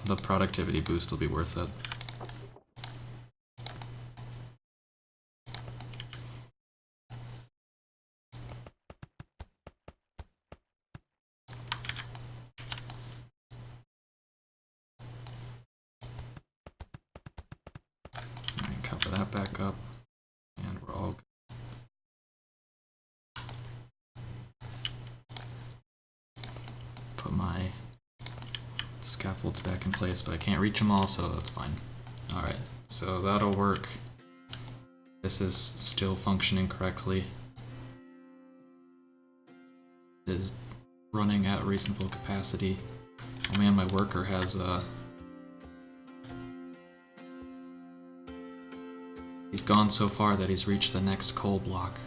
the productivity boost will be worth it. That back up, and we're all good. Put my scaffolds back in place, but I can't reach them all, so that's fine. Alright, so that'll work. This is still functioning correctly. It is running at reasonable capacity. Oh man, my worker has he's gone so far that he's reached the next coal block.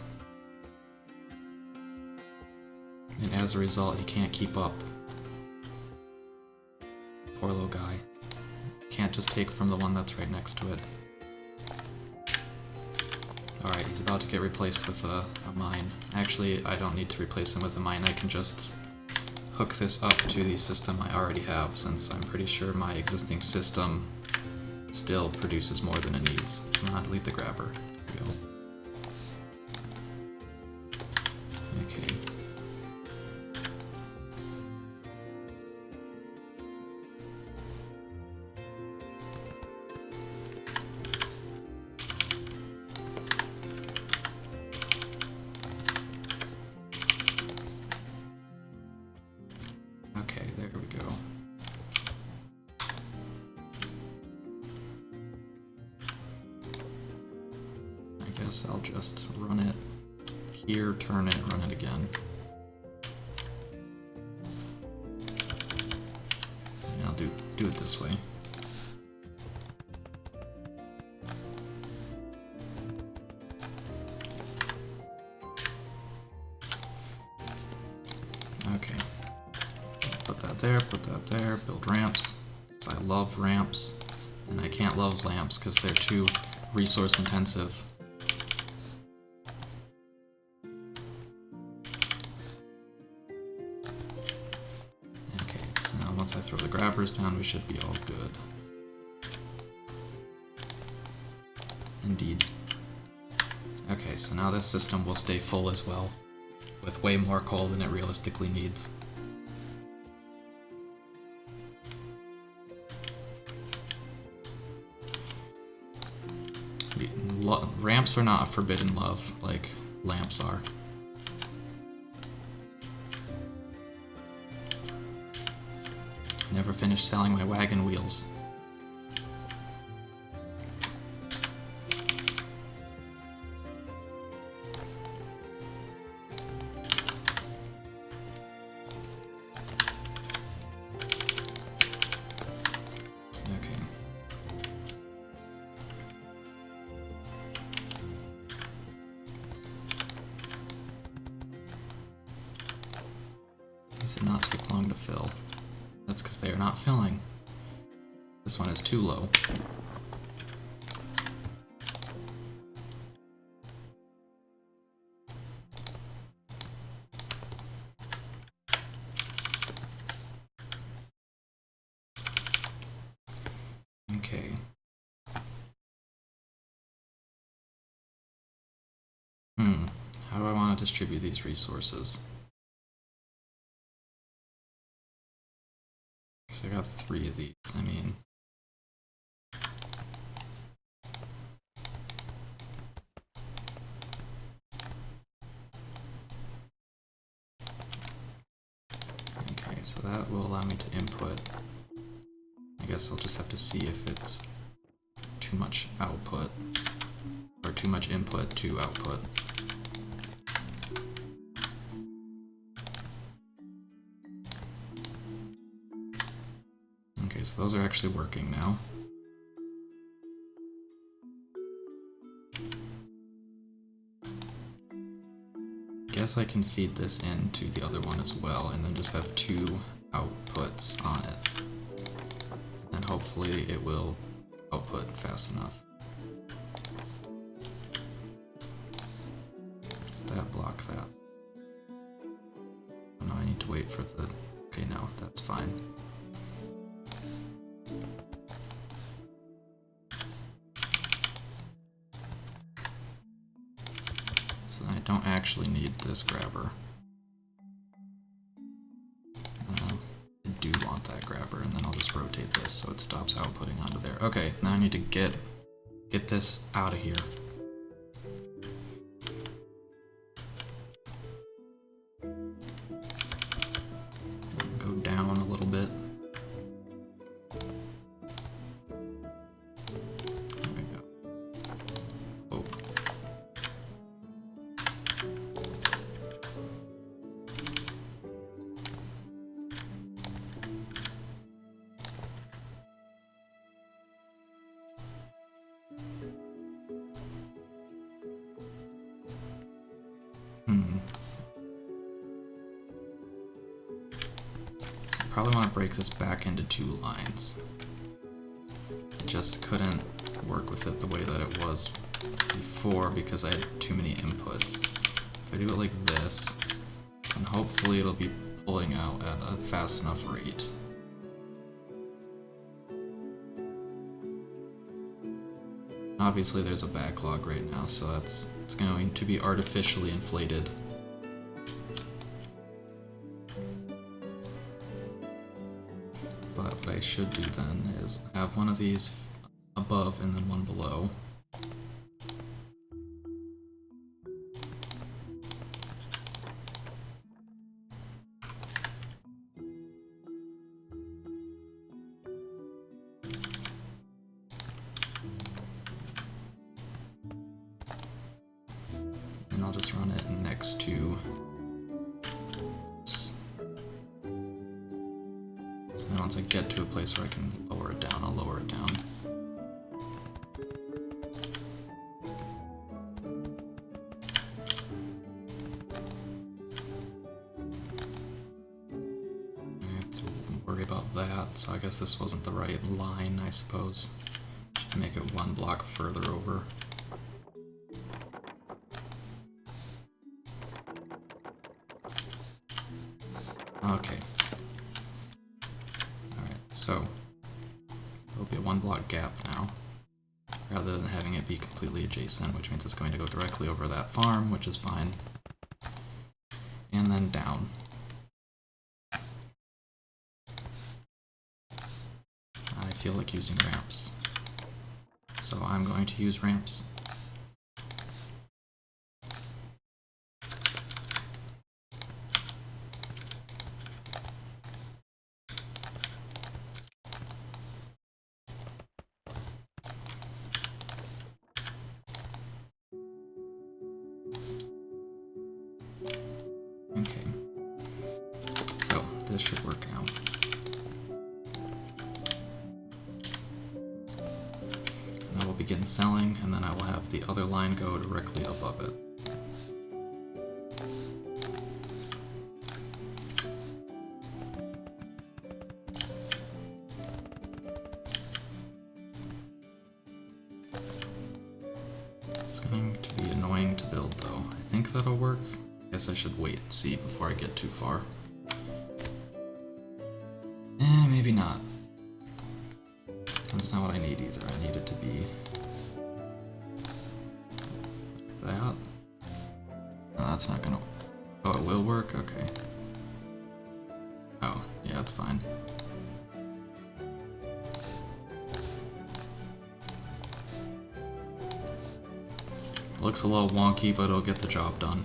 And as a result, he can't keep up. Poor little guy. Can't just take from the one that's right next to it. Alright, he's about to get replaced with a mine. Actually, I don't need to replace him with a mine. I can just hook this up to the system I already have, since I'm pretty sure my existing system still produces more than it needs. Not delete the grabber. There we go. Okay. Okay, there we go. I'll just run it here, turn it, run it again. And I'll do it this way. Okay. Put that there, build ramps. Because I love ramps, and I can't love lamps because they're too resource intensive. Once I throw the grabbers down, we should be all good. Indeed. Okay, so now this system will stay full as well, with way more coal than it realistically needs. Ramps are not a forbidden love like lamps are. Never finished selling my wagon wheels. Did not take long to fill. That's because they are not filling. This one is too low. Okay. How do I want to distribute these resources? I got 3 of these, I mean. Okay, so that will allow me to input. I guess I'll just have to see if it's too much output, or too much input to output. Okay, so those are actually working now. Guess I can feed this into the other one as well, and then just have 2 outputs on it. And hopefully it will output fast enough. Does that block that? Oh, no, I need to wait for the... Okay, no, that's fine. I don't actually need this grabber. I do want that grabber, and then I'll just rotate this so it stops outputting onto there. Okay, now I need to get this out of here. Go down a little bit. There we go. Oh. Probably want to break this back into 2 lines. I just couldn't work with it the way that it was before because I had too many inputs. If I do it like this, then hopefully it'll be pulling out at a fast enough rate. Obviously there's a backlog right now, so it's going to be artificially inflated. But what I should do then is have one of these above and then one below. And I'll just run it next to... And once I get to a place where I can lower it down, I'll lower it down. I have to worry about that, so I guess this wasn't the right line, I suppose. Should make it 1 block further over. Okay. So, there'll be a 1 block gap now, rather than having it be completely adjacent, which means it's going to go directly over that farm, which is fine. And then down. I feel like using ramps. so I'm going to use ramps. Okay, so this should work out. And I will begin selling, and then I will have the other line go directly above it. It's going to be annoying to build though. I think that'll work. I guess I should wait and see before I get too far. Maybe not. That's not what I need either. I need it to be that. No, that's not gonna... Oh, it will work? Okay. Oh, yeah, it's fine. Looks a little wonky, but it'll get the job done.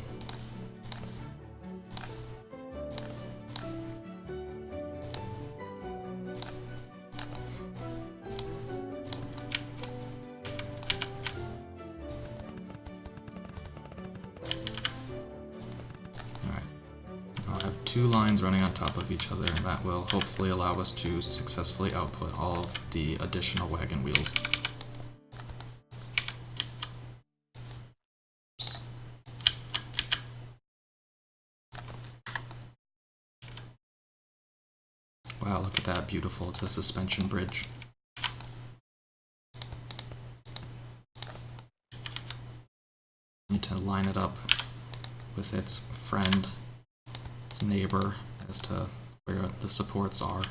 Two lines running on top of each other, and that will hopefully allow us to successfully output all of the additional wagon wheels. Oops. Wow, look at that, beautiful. It's a suspension bridge. Need to line it up with its friend, neighbor, as to where the supports are.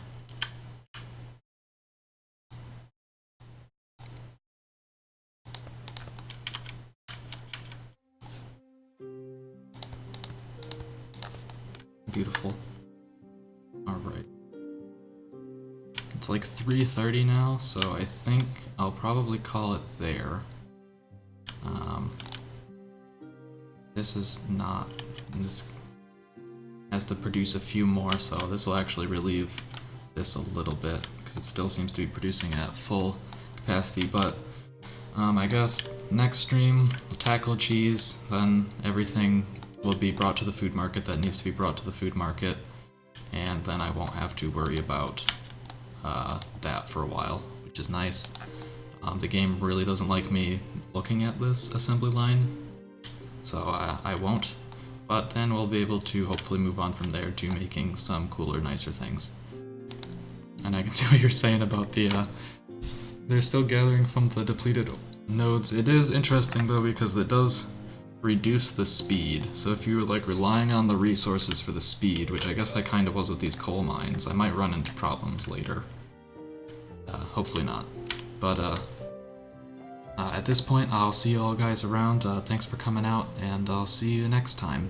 Beautiful. Alright. It's like 3:30 now, so I think I'll probably call it there. This is not... This has to produce a few more, so this will actually relieve this a little bit, because it still seems to be producing at full capacity, but I guess next stream we'll tackle cheese, then everything will be brought to the food market that needs to be brought to the food market, and then I won't have to worry about that for a while, which is nice. The game really doesn't like me looking at this assembly line, so I won't. But then we'll be able to hopefully move on from there to making some cooler, nicer things. And I can see what you're saying about the, they're still gathering from the depleted nodes. It is interesting though, because it does reduce the speed. So if you're like relying on the resources for the speed, which I guess I kind of was with these coal mines, I might run into problems later. Hopefully not. But at this point, I'll see you all guys around. Thanks for coming out, and I'll see you next time.